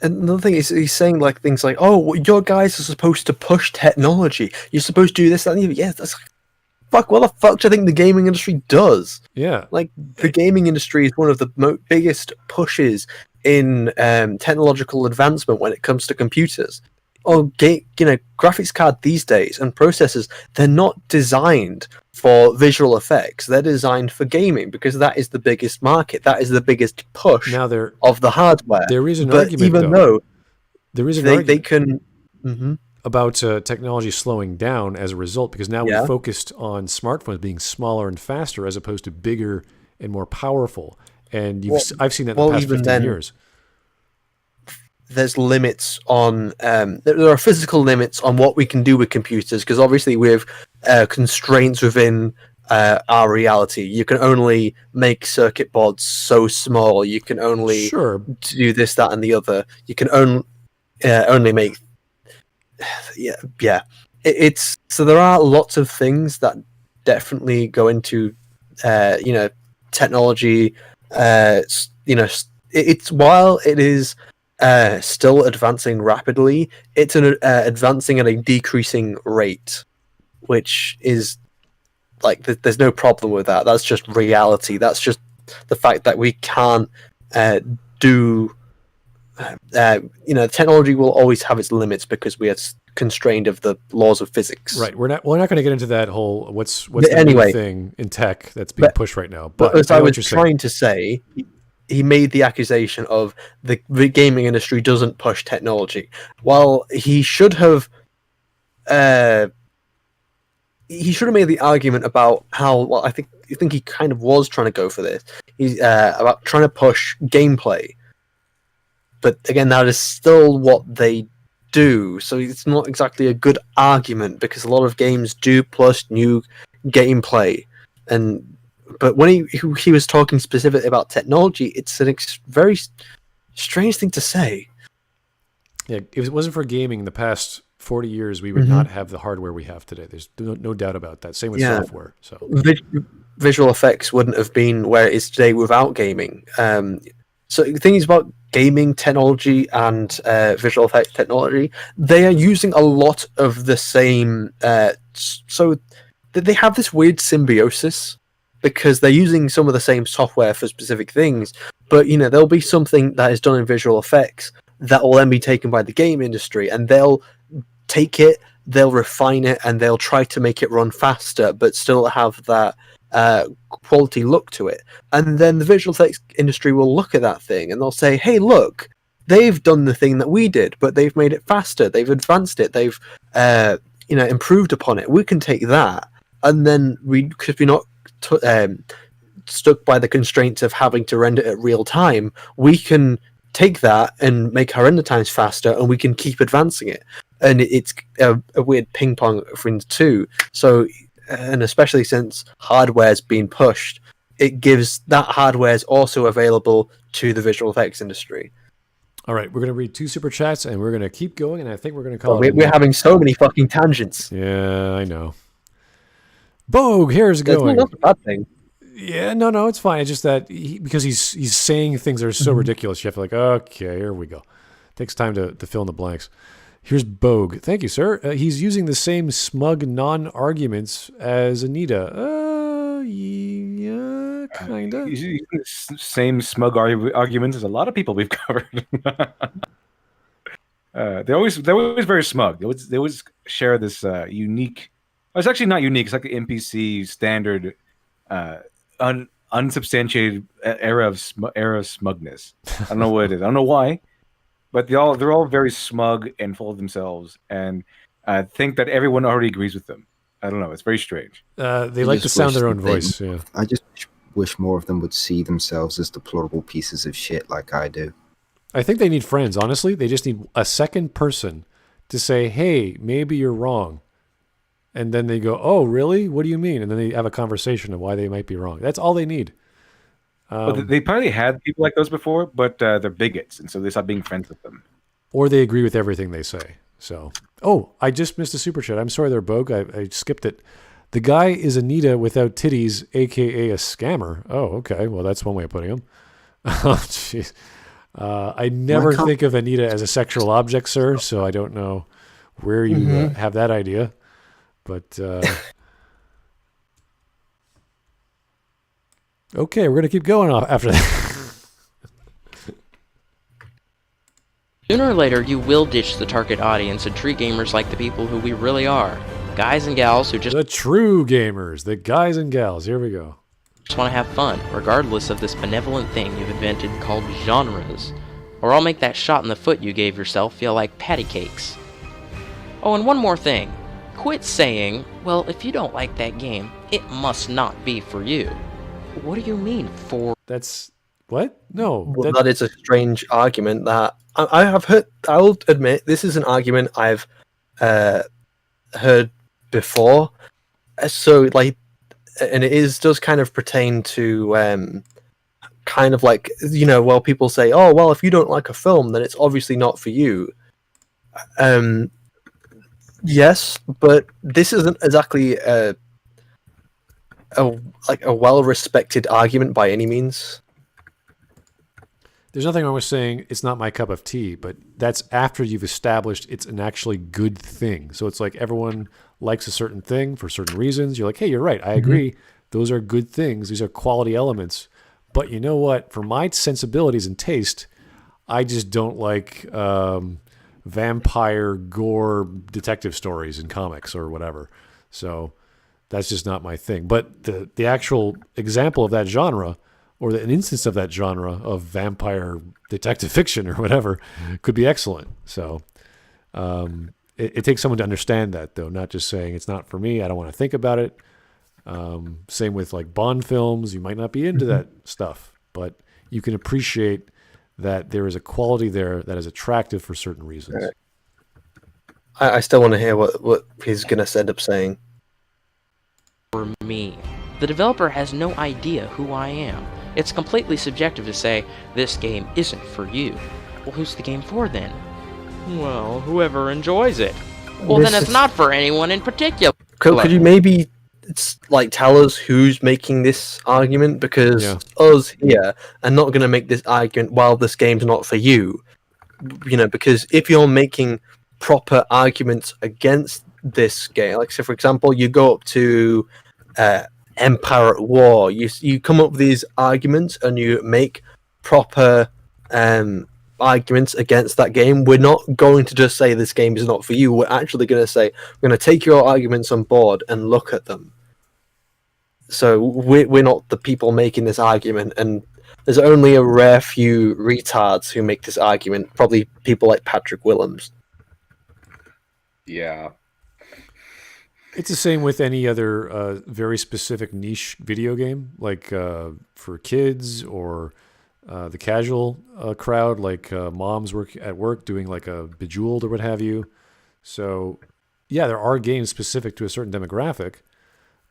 Speaker 2: And another thing is, he's saying like things like, "Oh, well, your guys are supposed to push technology. You're supposed to do this, that, and the other." Yeah, that's fuck. What the fuck do you think the gaming industry does?
Speaker 1: Yeah,
Speaker 2: like the gaming industry is one of the biggest pushes in technological advancement when it comes to computers. Graphics card these days and processors, they're not designed for visual effects. They're designed for gaming because that is the biggest market. That is the biggest push of the hardware.
Speaker 1: There is an
Speaker 2: but
Speaker 1: argument,
Speaker 2: even though
Speaker 1: there is an
Speaker 2: they
Speaker 1: argument
Speaker 2: can
Speaker 1: about technology slowing down as a result, because now we're focused on smartphones being smaller and faster as opposed to bigger and more powerful. And I've seen that in the past 15 years.
Speaker 2: There's limits on there are physical limits on what we can do with computers, because obviously we have constraints within our reality. You can only make circuit boards so small. You can only do this, that, and the other. You can only make it's so there are lots of things that definitely go into technology. It's while it is still advancing rapidly, it's advancing at a decreasing rate, which is like there's no problem with that. That's just reality. That's just the fact that we can't do. Technology will always have its limits because we are constrained of the laws of physics.
Speaker 1: Right. We're not going to get into that whole what's the new thing in tech that's being pushed right now. But
Speaker 2: as I was trying to say, he made the accusation of the gaming industry doesn't push technology. Well, he should have made the argument about how. Well, I think he kind of was trying to go for this. He's about trying to push gameplay, but again, that is still what they do. So it's not exactly a good argument, because a lot of games do push new gameplay. But when he was talking specifically about technology, it's a very strange thing to say.
Speaker 1: Yeah, if it wasn't for gaming in the past 40 years, we would not have the hardware we have today. There's no doubt about that. Same with software. So
Speaker 2: visual effects wouldn't have been where it is today without gaming. So the thing is about gaming technology and visual effects technology, they are using a lot of the same. So they have this weird symbiosis, because they're using some of the same software for specific things, but there'll be something that is done in visual effects that will then be taken by the game industry, and they'll take it, they'll refine it, and they'll try to make it run faster, but still have that quality look to it. And then the visual effects industry will look at that thing and they'll say, "Hey, look, they've done the thing that we did, but they've made it faster. They've advanced it. They've improved upon it. We can take that, and then because we're not stuck by the constraints of having to render at real time, we can take that and make our render times faster, and we can keep advancing it." And it's a weird ping pong thing too. So, and especially since hardware's been pushed, it gives that hardware is also available to the visual effects industry.
Speaker 1: All right, we're going to read 2 super chats, and we're going to keep going, and I think we're going to call
Speaker 2: Well,
Speaker 1: it.
Speaker 2: we're having so many fucking tangents.
Speaker 1: Yeah, I know. Bogue, here's going.
Speaker 2: That's not a bad thing.
Speaker 1: Yeah, no, it's fine. It's just that because he's saying things that are so ridiculous, you have to like, okay, here we go. Takes time to fill in the blanks. Here's Bogue. Thank you, sir. He's using the same smug non-arguments as Anita. Yeah, kinda.
Speaker 8: He's using the same smug arguments as a lot of people we've covered. They're always very smug. They always share this unique. Well, it's actually not unique. It's like the NPC standard, unsubstantiated era of smugness. I don't know what it is. I don't know why, but they're all very smug and full of themselves, and think that everyone already agrees with them. I don't know. It's very strange.
Speaker 1: They like to sound their own voice. Yeah.
Speaker 3: I just wish more of them would see themselves as deplorable pieces of shit like I do.
Speaker 1: I think they need friends, honestly. They just need a second person to say, hey, maybe you're wrong. And then they go, oh, really? What do you mean? And then they have a conversation of why they might be wrong. That's all they need.
Speaker 8: But they probably had people like those before, but they're bigots, and so they stopped being friends with them.
Speaker 1: Or they agree with everything they say. So, oh, I just missed a super chat. I'm sorry there, Bogue. I skipped it. The guy is Anita without titties, a.k.a. a scammer. Oh, okay. Well, that's one way of putting him. Oh, jeez. I never think of Anita as a sexual object, sir, so I don't know where you have that idea. But, okay, we're going to keep going off after that.
Speaker 6: Sooner or later, you will ditch the target audience and treat gamers like the people who we really are. Guys and gals who just
Speaker 1: The true gamers, the guys and gals. Here we go.
Speaker 6: want to have fun, regardless of this benevolent thing you've invented called genres. Or I'll make that shot in the foot you gave yourself feel like patty cakes. Oh, and one more thing. Quit saying, well, if you don't like that game, it must not be for you. What do you mean, for?
Speaker 1: That's what? No.
Speaker 2: Well, that is a strange argument that I have heard. I will admit this is an argument I've heard before. So, like, and it does kind of pertain to kind of like, you know, well, people say, oh, well, if you don't like a film, then it's obviously not for you. Yes, but this isn't exactly a well-respected argument by any means.
Speaker 1: There's nothing wrong with saying it's not my cup of tea, but that's after you've established it's an actually good thing. So it's like everyone likes a certain thing for certain reasons. You're like, hey, you're right. I agree. Those are good things. These are quality elements. But you know what? For my sensibilities and taste, I just don't like vampire gore detective stories in comics or whatever. So that's just not my thing. But the actual example of that genre, or an instance of that genre of vampire detective fiction or whatever, could be excellent. So it takes someone to understand that, though, not just saying it's not for me, I don't want to think about it. Same with like Bond films. You might not be into that stuff, but you can appreciate that there is a quality there that is attractive for certain reasons.
Speaker 2: I still want to hear what he's going to end up saying.
Speaker 6: For me. The developer has no idea who I am. It's completely subjective to say, this game isn't for you. Well, who's the game for then? Well, whoever enjoys it. Well, then it's not for anyone in particular.
Speaker 2: Could you maybe tell us who's making this argument? Because us here are not going to make this argument, well, this game's not for you. You know, because if you're making proper arguments against this game, like, so for example, you go up to Empire at War, you come up with these arguments and you make proper arguments against that game. We're not going to just say this game is not for you. We're actually going to say, we're going to take your arguments on board and look at them. So we're not the people making this argument, and there's only a rare few retards who make this argument, probably people like Patrick Willems.
Speaker 7: Yeah.
Speaker 1: It's the same with any other very specific niche video game, like for kids or the casual crowd, like moms at work doing like a Bejeweled or what have you. So, yeah, there are games specific to a certain demographic,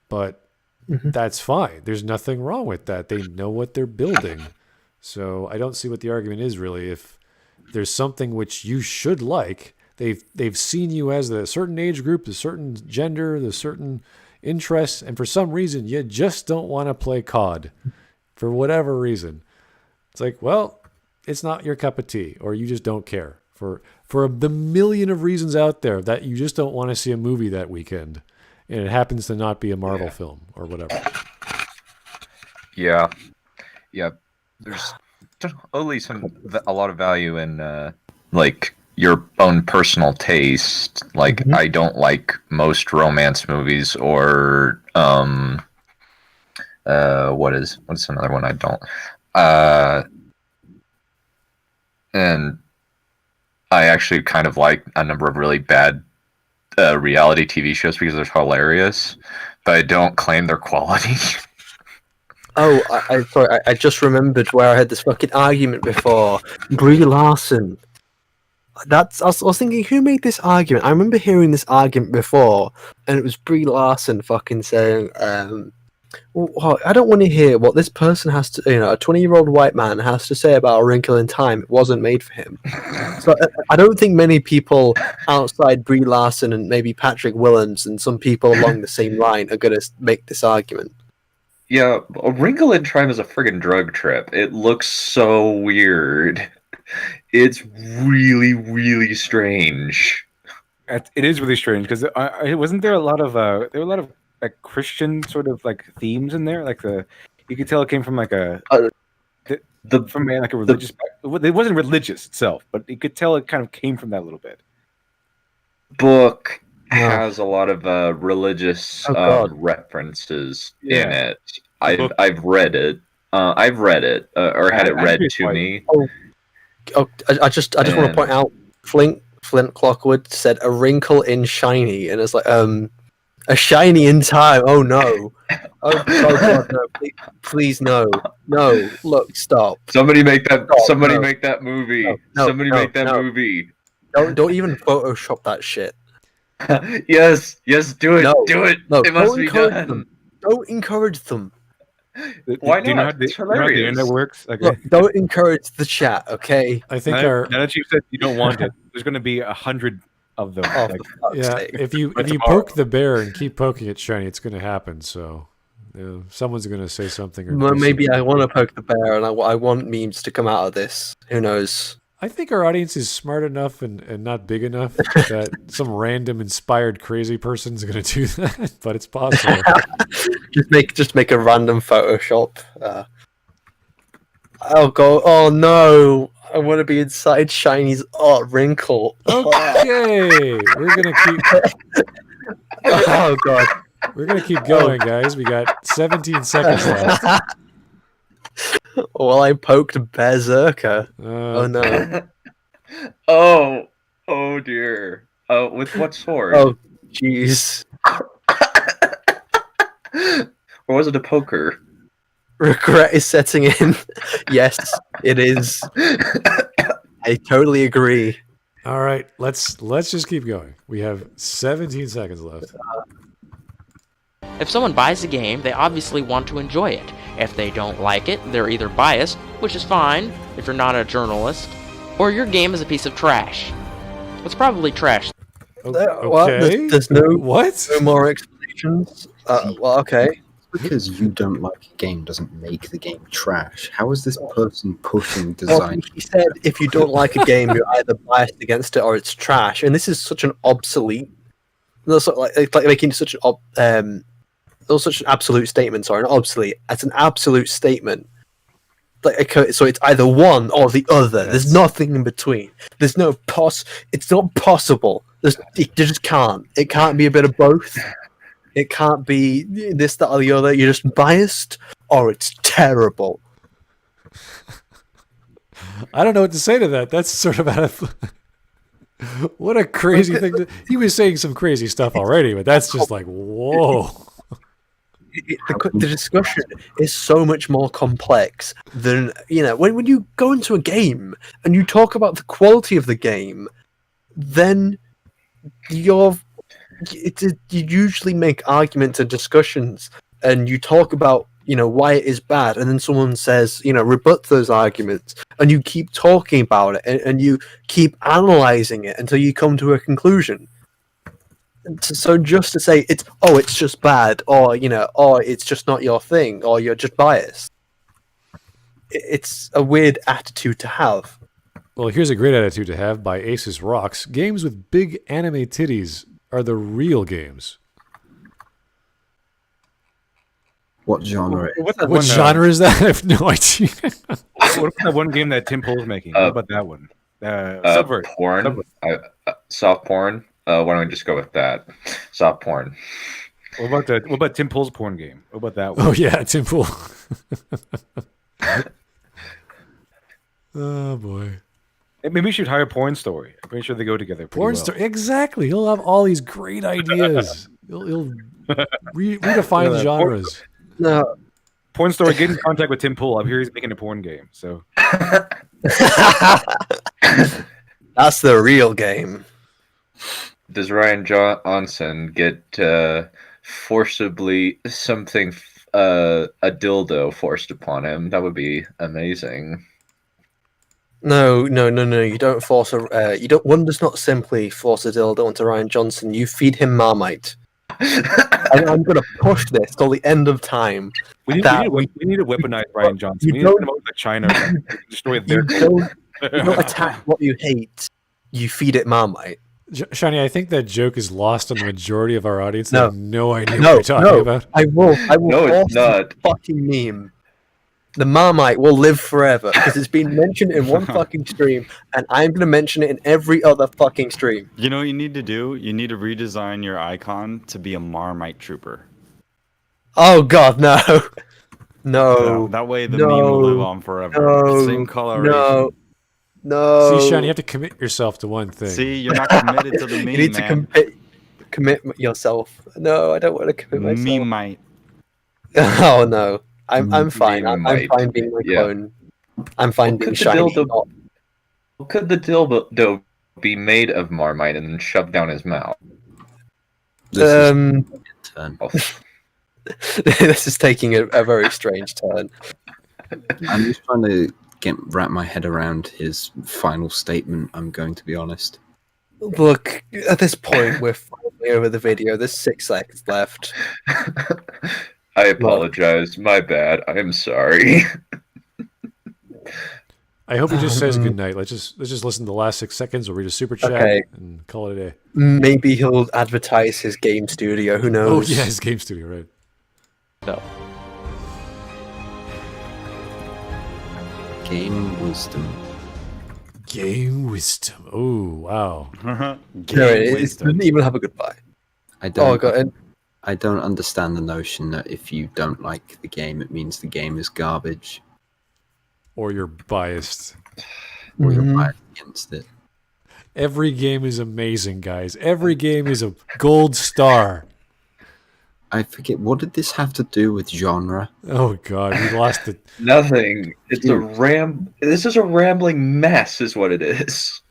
Speaker 1: but that's fine. There's nothing wrong with that. They know what they're building. So I don't see what the argument is really. If there's something which you should like. They've seen you as a certain age group, a certain gender, the certain interests, and for some reason you just don't want to play COD for whatever reason. It's like, well, it's not your cup of tea, or you just don't care for the million of reasons out there that you just don't want to see a movie that weekend, and it happens to not be a Marvel film or whatever.
Speaker 7: Yeah. There's only a lot of value in like your own personal taste. Like I don't like most romance movies, or what's another one I don't. And I actually kind of like a number of really bad reality TV shows because they're hilarious, but I don't claim their quality.
Speaker 9: Oh, sorry, I just remembered where I had this fucking argument before. Brie Larson. I was thinking, who made this argument? I remember hearing this argument before, and it was Brie Larson fucking saying, well, I don't want to hear what this person has to, a 20-year-old white man has to say about A Wrinkle in Time. It wasn't made for him. So I don't think many people outside Brie Larson and maybe Patrick Willems and some people along the same line are going to make this argument.
Speaker 7: Yeah, A Wrinkle in Time is a friggin' drug trip. It looks so weird. It's really, really strange.
Speaker 8: It is really strange because wasn't there a lot of like Christian sort of like themes in there? Like you could tell it came from like a religious. It wasn't religious itself, but you could tell it kind of came from that a little bit.
Speaker 7: Book has a lot of religious references in it. I've read it. I've read it or had it read to me.
Speaker 9: I just want to point out, Flint Clockwood said A Wrinkle in Shiny, and it's like a shiny in time. Oh no! Oh God, no! Please no! Look, stop!
Speaker 7: Somebody make that!
Speaker 9: Stop,
Speaker 7: somebody
Speaker 9: no.
Speaker 7: make that movie!
Speaker 9: No,
Speaker 7: Somebody make that movie!
Speaker 9: Don't even Photoshop that shit.
Speaker 7: Yes, do it!
Speaker 9: No,
Speaker 7: Do it!
Speaker 9: No,
Speaker 7: It must be done.
Speaker 9: Them. Don't encourage them.
Speaker 7: Why
Speaker 8: do you know how
Speaker 7: not? It's
Speaker 8: the internet works? Okay.
Speaker 9: Look, don't encourage the chat, okay?
Speaker 1: I think
Speaker 8: now that you said you don't want it, there's going to be 100 of them.
Speaker 9: Oh,
Speaker 1: yeah, if you poke the bear and keep poking it shiny, it's going to happen. So someone's going to say something. Or
Speaker 9: well, maybe I want to poke the bear, and I want memes to come out of this. Who knows?
Speaker 1: I think our audience is smart enough and not big enough that some random inspired crazy person's going to do that, but it's possible.
Speaker 9: just make a random Photoshop. Oh no! I want to be inside Shiny's wrinkle.
Speaker 1: Okay, we're gonna keep.
Speaker 9: Oh God!
Speaker 1: We're gonna keep going, guys. We got 17 seconds left.
Speaker 9: Well, I poked Berserker. Oh no!
Speaker 7: Oh dear! Oh, with what sword?
Speaker 9: Oh jeez!
Speaker 7: Or was it a poker?
Speaker 9: Regret is setting in. Yes, it is. I totally agree.
Speaker 1: All right, let's just keep going. We have 17 seconds left.
Speaker 6: If someone buys a game, they obviously want to enjoy it. If they don't like it, they're either biased, which is fine if you're not a journalist, or your game is a piece of trash. It's probably trash.
Speaker 1: Okay.
Speaker 9: Well, there's no more explanations. Well, okay.
Speaker 3: Because you don't like a game doesn't make the game trash. How is this person pushing design?
Speaker 9: Well, he said if you don't like a game, you're either biased against it or it's trash. And this is such an obsolete. It's like making such an such an absolute statement. Sorry, not obsolete. It's an absolute statement. So it's either one or the other. Yes. There's nothing in between. There's no It's not possible. You just can't. It can't be a bit of both. It can't be this, that, or the other. You're just biased, or it's terrible.
Speaker 1: I don't know what to say to that. That's sort of out of... What a crazy thing. He was saying some crazy stuff already, but that's just like, whoa.
Speaker 9: The discussion is so much more complex than, when you go into a game and you talk about the quality of the game, then you usually make arguments and discussions, and you talk about
Speaker 2: why it is bad, and then someone says, rebut those arguments, and you keep talking about it, and you keep analyzing it until you come to a conclusion. So just to say it's just bad, or it's just not your thing, or you're just biased, it's a weird attitude to have.
Speaker 1: Well, here's a great attitude to have by Asus Rocks. Games with big anime titties are the real games.
Speaker 3: What genre?
Speaker 1: What genre is that? I have no idea.
Speaker 8: What about that one game that Tim Pool's making? What about that one? Subvert.
Speaker 7: Porn. Soft porn. Why don't we just go with that? Soft porn.
Speaker 8: What about Tim Pool's porn game? What about that one?
Speaker 1: Oh yeah, Tim Pool. Oh boy.
Speaker 8: Maybe we should hire Porn Story. I'm pretty sure they go together.
Speaker 1: Porn Story, exactly. He'll have all these great ideas. He'll redefine genres.
Speaker 2: No.
Speaker 8: Porn Story, get in contact with Tim Pool. I hear he's making a porn game. So
Speaker 2: that's the real game.
Speaker 7: Does Ryan Johnson get forcibly something, a dildo forced upon him? That would be amazing.
Speaker 2: No. You don't force one does not simply force a dildo onto Ryan Johnson. You feed him Marmite. And I'm going to push this till the end of time.
Speaker 8: we need to weaponize Ryan Johnson. We need to promote like China and destroy their.
Speaker 2: You don't attack what you hate. You feed it Marmite.
Speaker 1: Shiny, I think that joke is lost on the majority of our audience.
Speaker 2: No.
Speaker 1: They have no idea what you're talking about.
Speaker 2: I will.
Speaker 7: No, it's not.
Speaker 2: Fucking meme. The Marmite will live forever because it's been mentioned in one fucking stream, and I'm going to mention it in every other fucking stream.
Speaker 10: You know what you need to do? You need to redesign your icon to be a Marmite trooper.
Speaker 2: Oh God, no. No.
Speaker 10: That way the meme will live on forever.
Speaker 2: No.
Speaker 10: Same coloration.
Speaker 2: No.
Speaker 1: See, Shiny, you have to commit yourself to one thing.
Speaker 10: See, you're not committed to the meme,
Speaker 2: You need to commit yourself. No, I don't want to commit myself.
Speaker 10: Meme-mite.
Speaker 2: Oh no. I'm fine. I'm
Speaker 7: Meme-mite.
Speaker 2: fine being my clone. I'm fine being shiny.
Speaker 7: Could the dildo be made of Marmite and then shoved down his mouth?
Speaker 3: Turn.
Speaker 2: This is taking a very strange turn.
Speaker 3: I'm just trying to wrap my head around his final statement. I'm going to be honest.
Speaker 2: Look, at this point, we're finally over the video. There's 6 seconds left.
Speaker 7: I apologize. My bad. I am sorry.
Speaker 1: I hope he just says good night. Let's just listen to the last 6 seconds. We'll read a super chat and call it a day.
Speaker 2: Maybe he'll advertise his game studio. Who knows?
Speaker 1: Oh yeah, his game studio, right?
Speaker 6: So,
Speaker 3: Game wisdom.
Speaker 1: Game wisdom. Oh wow.
Speaker 2: No, it didn't even have a goodbye.
Speaker 3: I don't.
Speaker 2: Oh God.
Speaker 3: I don't understand the notion that if you don't like the game, it means the game is garbage,
Speaker 1: Or you're biased.
Speaker 3: or you're biased against it.
Speaker 1: Every game is amazing, guys. Every game is a gold star.
Speaker 3: I forget, what did this have to do with genre?
Speaker 1: Oh God, we lost it.
Speaker 7: Nothing. It's This is a rambling mess, is what it is.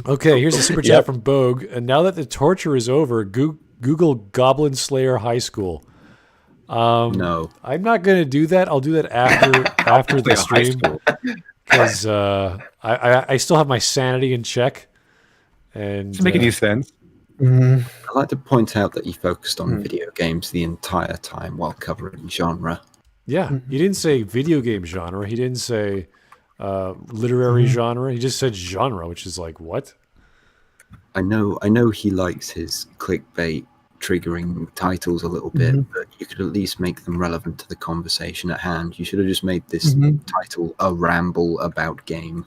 Speaker 1: Okay, here's a super chat from Bogue. And now that the torture is over, Google Goblin Slayer High School.
Speaker 3: No.
Speaker 1: I'm not going to do that. I'll do that after the stream because I still have my sanity in check. And
Speaker 8: Doesn't make any sense.
Speaker 3: I'd like to point out that he focused on video games the entire time while covering genre.
Speaker 1: Yeah, he didn't say video game genre. He didn't say literary genre. He just said genre, which is like, what?
Speaker 3: I know he likes his clickbait triggering titles a little bit, but you could at least make them relevant to the conversation at hand. You should have just made this title a ramble about game.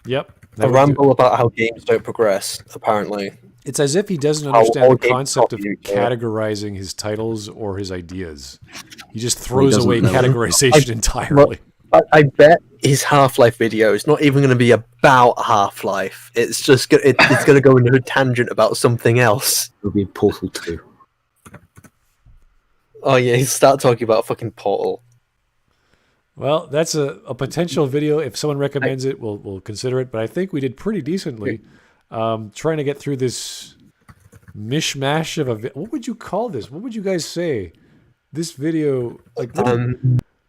Speaker 1: Yep.
Speaker 2: A ramble about how games don't progress, apparently.
Speaker 1: It's as if he doesn't
Speaker 2: How
Speaker 1: understand
Speaker 2: all
Speaker 1: the
Speaker 2: games
Speaker 1: concept of
Speaker 2: copy you,
Speaker 1: categorizing his titles or his ideas. He just throws
Speaker 3: doesn't
Speaker 1: away
Speaker 3: know.
Speaker 1: categorization entirely.
Speaker 2: I bet his Half-Life video is not even going to be about Half-Life. It's just it's going to go into a tangent about something else.
Speaker 3: It'll be Portal 2.
Speaker 2: Oh yeah, he'll start talking about fucking Portal.
Speaker 1: Well, that's a potential video. If someone recommends it, we'll consider it. But I think we did pretty decently trying to get through this mishmash of what would you call this? What would you guys say? this video, like,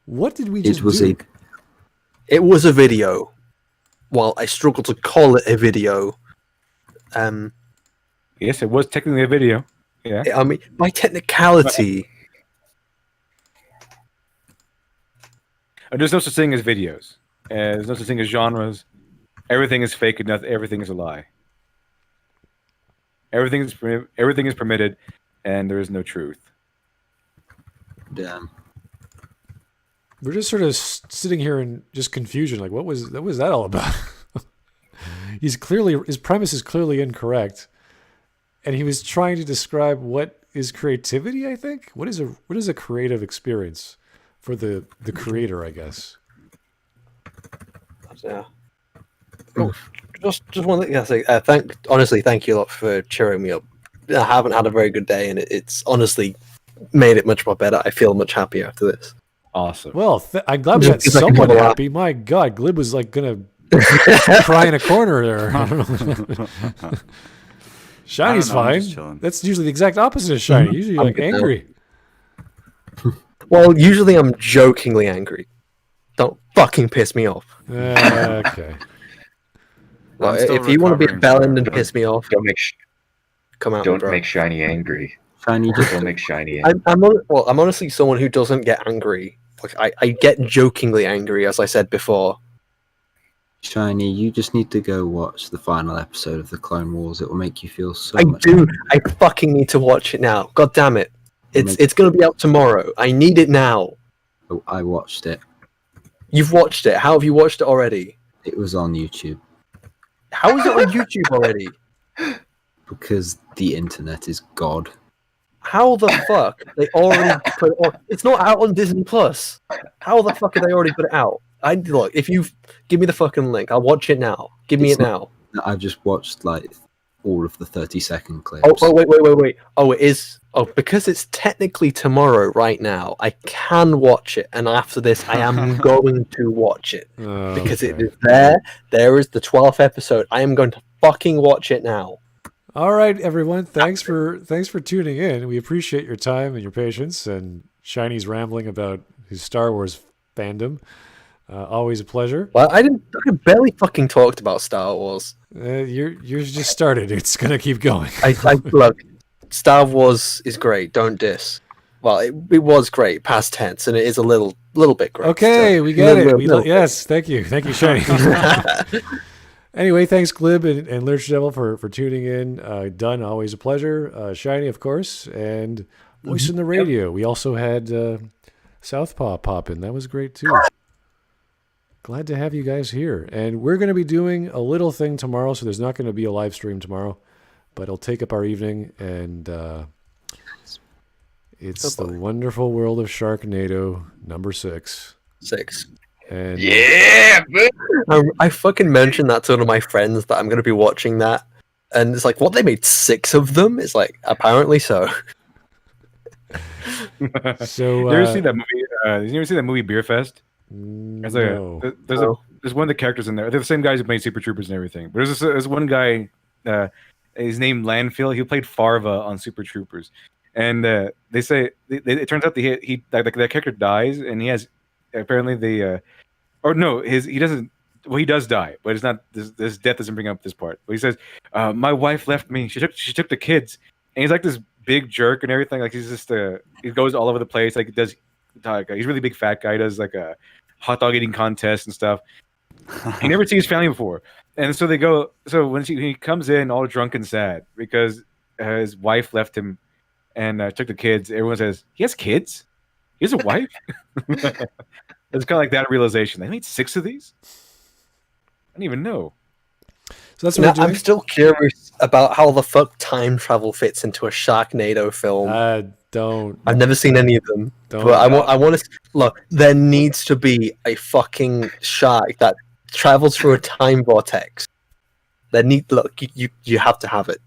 Speaker 1: what did we just do?
Speaker 9: It was a video. Well, I struggle to call it a video.
Speaker 8: Yes, it was technically a video. Yeah.
Speaker 9: I mean, by technicality.
Speaker 8: There's no such thing as videos. There's no such thing as genres. Everything is fake and everything is a lie. Everything is permitted, and there is no truth.
Speaker 3: Damn.
Speaker 1: We're just sort of sitting here in just confusion. Like, what was that all about? His premise is clearly incorrect, and he was trying to describe what is creativity. I think what is a creative experience for the creator, I guess.
Speaker 9: Yeah. Oh, just one thing. Say, thank you a lot for cheering me up. I haven't had a very good day, and it's honestly made it much more better. I feel much happier after this.
Speaker 8: Awesome.
Speaker 1: Well, I'm glad we got someone happy. My God, Glib was like gonna cry in a corner there. Shiny's fine. That's usually the exact opposite of Shiny. Usually, like angry.
Speaker 9: Well, usually I'm jokingly angry. Don't fucking piss me off.
Speaker 1: Okay.
Speaker 9: Well, if you want to be a bellend and piss me off, come out.
Speaker 7: Don't make Shiny angry.
Speaker 3: Shiny,
Speaker 7: don't make Shiny angry.
Speaker 9: I'm honestly someone who doesn't get angry. Like I get jokingly angry, as I said before.
Speaker 3: Shiny, you just need to go watch the final episode of the Clone Wars. It will make you feel so
Speaker 9: I
Speaker 3: much
Speaker 9: do.
Speaker 3: better.
Speaker 9: I fucking need to watch it now. God damn it. It's going to be out tomorrow. I need it now.
Speaker 3: Oh, I watched it.
Speaker 9: You've watched it. How have you watched it already?
Speaker 3: It was on YouTube.
Speaker 9: How is it on YouTube already?
Speaker 3: Because the internet is God.
Speaker 9: How the fuck they already put it on? It's not out on Disney Plus. How the fuck have they already put it out? Look, if you give me the fucking link, I'll watch it now. Give me it now.
Speaker 3: I've just watched like all of the 30-second clips.
Speaker 9: Oh, wait. Oh, it is. Oh, because it's technically tomorrow right now, I can watch it. And after this, I am going to watch it. Because it is there. There is the 12th episode. I am going to fucking watch it now.
Speaker 1: All right, everyone. Thanks for tuning in. We appreciate your time and your patience and Shiny's rambling about his Star Wars fandom. Always a pleasure.
Speaker 9: Well, I barely fucking talked about Star Wars.
Speaker 1: Yours just started. It's gonna keep going.
Speaker 9: Look, Star Wars is great. Don't diss. Well, it was great, past tense, and it is a little bit great.
Speaker 1: Okay, we get it. Yes, thank you, Shiny. Anyway, thanks Glib and LiteratureDevil for tuning in. Dunn, always a pleasure. Shiny, of course, and Voice in the Radio. Yep. We also had Southpaw pop in. That was great too. Glad to have you guys here. And we're going to be doing a little thing tomorrow, so there's not going to be a live stream tomorrow, but it'll take up our evening, and it's the wonderful world of Sharknado number 6.
Speaker 9: 6.
Speaker 1: And
Speaker 7: yeah,
Speaker 9: I fucking mentioned that to one of my friends that I'm going to be watching that, and it's like, what, they made 6 of them? It's like, apparently so.
Speaker 8: So you ever see that movie? Did you ever see that movie Beer Fest? There's one of the characters in there. They're the same guys who made Super Troopers and everything. But there's one guy, his name Landfill. He played Farva on Super Troopers, and they say it turns out that character dies, and he has apparently he doesn't. Well, he does die, but it's not this death doesn't bring up this part. But he says, "My wife left me. She took the kids," and he's like this big jerk and everything. Like he's just he goes all over the place. Like he's a really big fat guy. Does like a hot dog eating contest and stuff. He never sees his family before, and so they go. So when he comes in all drunk and sad because his wife left him and took the kids, everyone says he has kids. He has a wife. It's kind of like that realization. They made 6 of these. I didn't even know.
Speaker 1: So that's what we're doing.
Speaker 9: I'm still curious about how the fuck time travel fits into a Sharknado film. I've never seen any of them. But I want to look. There needs to be a fucking shark that travels through a time vortex. You have to have it.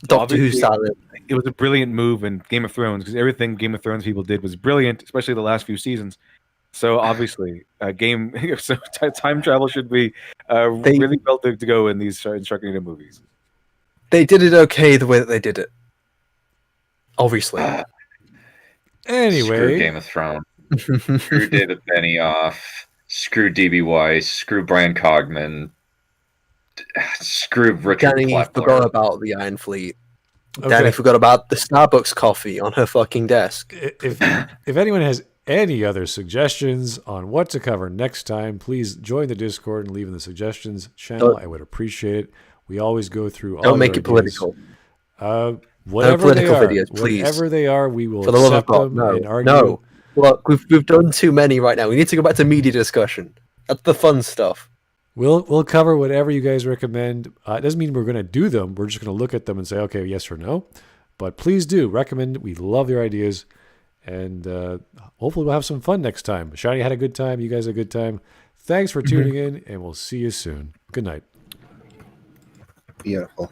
Speaker 9: Doctor Who style.
Speaker 8: It was a brilliant move in Game of Thrones because everything Game of Thrones people did was brilliant, especially the last few seasons. So obviously, time travel should be really well to go in these Sharknado movies.
Speaker 9: They did it okay the way that they did it. Obviously.
Speaker 1: Anyway,
Speaker 7: Screw Game of Thrones. Screw David Benioff. Screw DB Weiss. Screw Brian Cogman. Screw Richard
Speaker 2: Danny
Speaker 7: Plepler.
Speaker 2: forgot about the Iron Fleet.
Speaker 1: okay.
Speaker 2: Danny forgot about the Starbucks coffee on her fucking desk.
Speaker 1: If anyone has any other suggestions on what to cover next time, please join the Discord and leave in the suggestions channel. I would appreciate it. We always go through all
Speaker 2: Don't make
Speaker 1: your
Speaker 2: it political.
Speaker 1: Whatever
Speaker 2: political
Speaker 1: they are,
Speaker 2: videos, please.
Speaker 1: whatever they are, we will
Speaker 2: For the love of
Speaker 1: accept
Speaker 2: God,
Speaker 1: them
Speaker 2: no.
Speaker 1: and argue.
Speaker 2: No. Look, we've done too many right now. We need to go back to media discussion. That's the fun stuff.
Speaker 1: We'll cover whatever you guys recommend. It doesn't mean we're going to do them. We're just going to look at them and say, okay, yes or no. But please do recommend. We love your ideas. And hopefully we'll have some fun next time. Shiny had a good time. You guys had a good time. Thanks for tuning in, and we'll see you soon. Good night.
Speaker 3: Beautiful.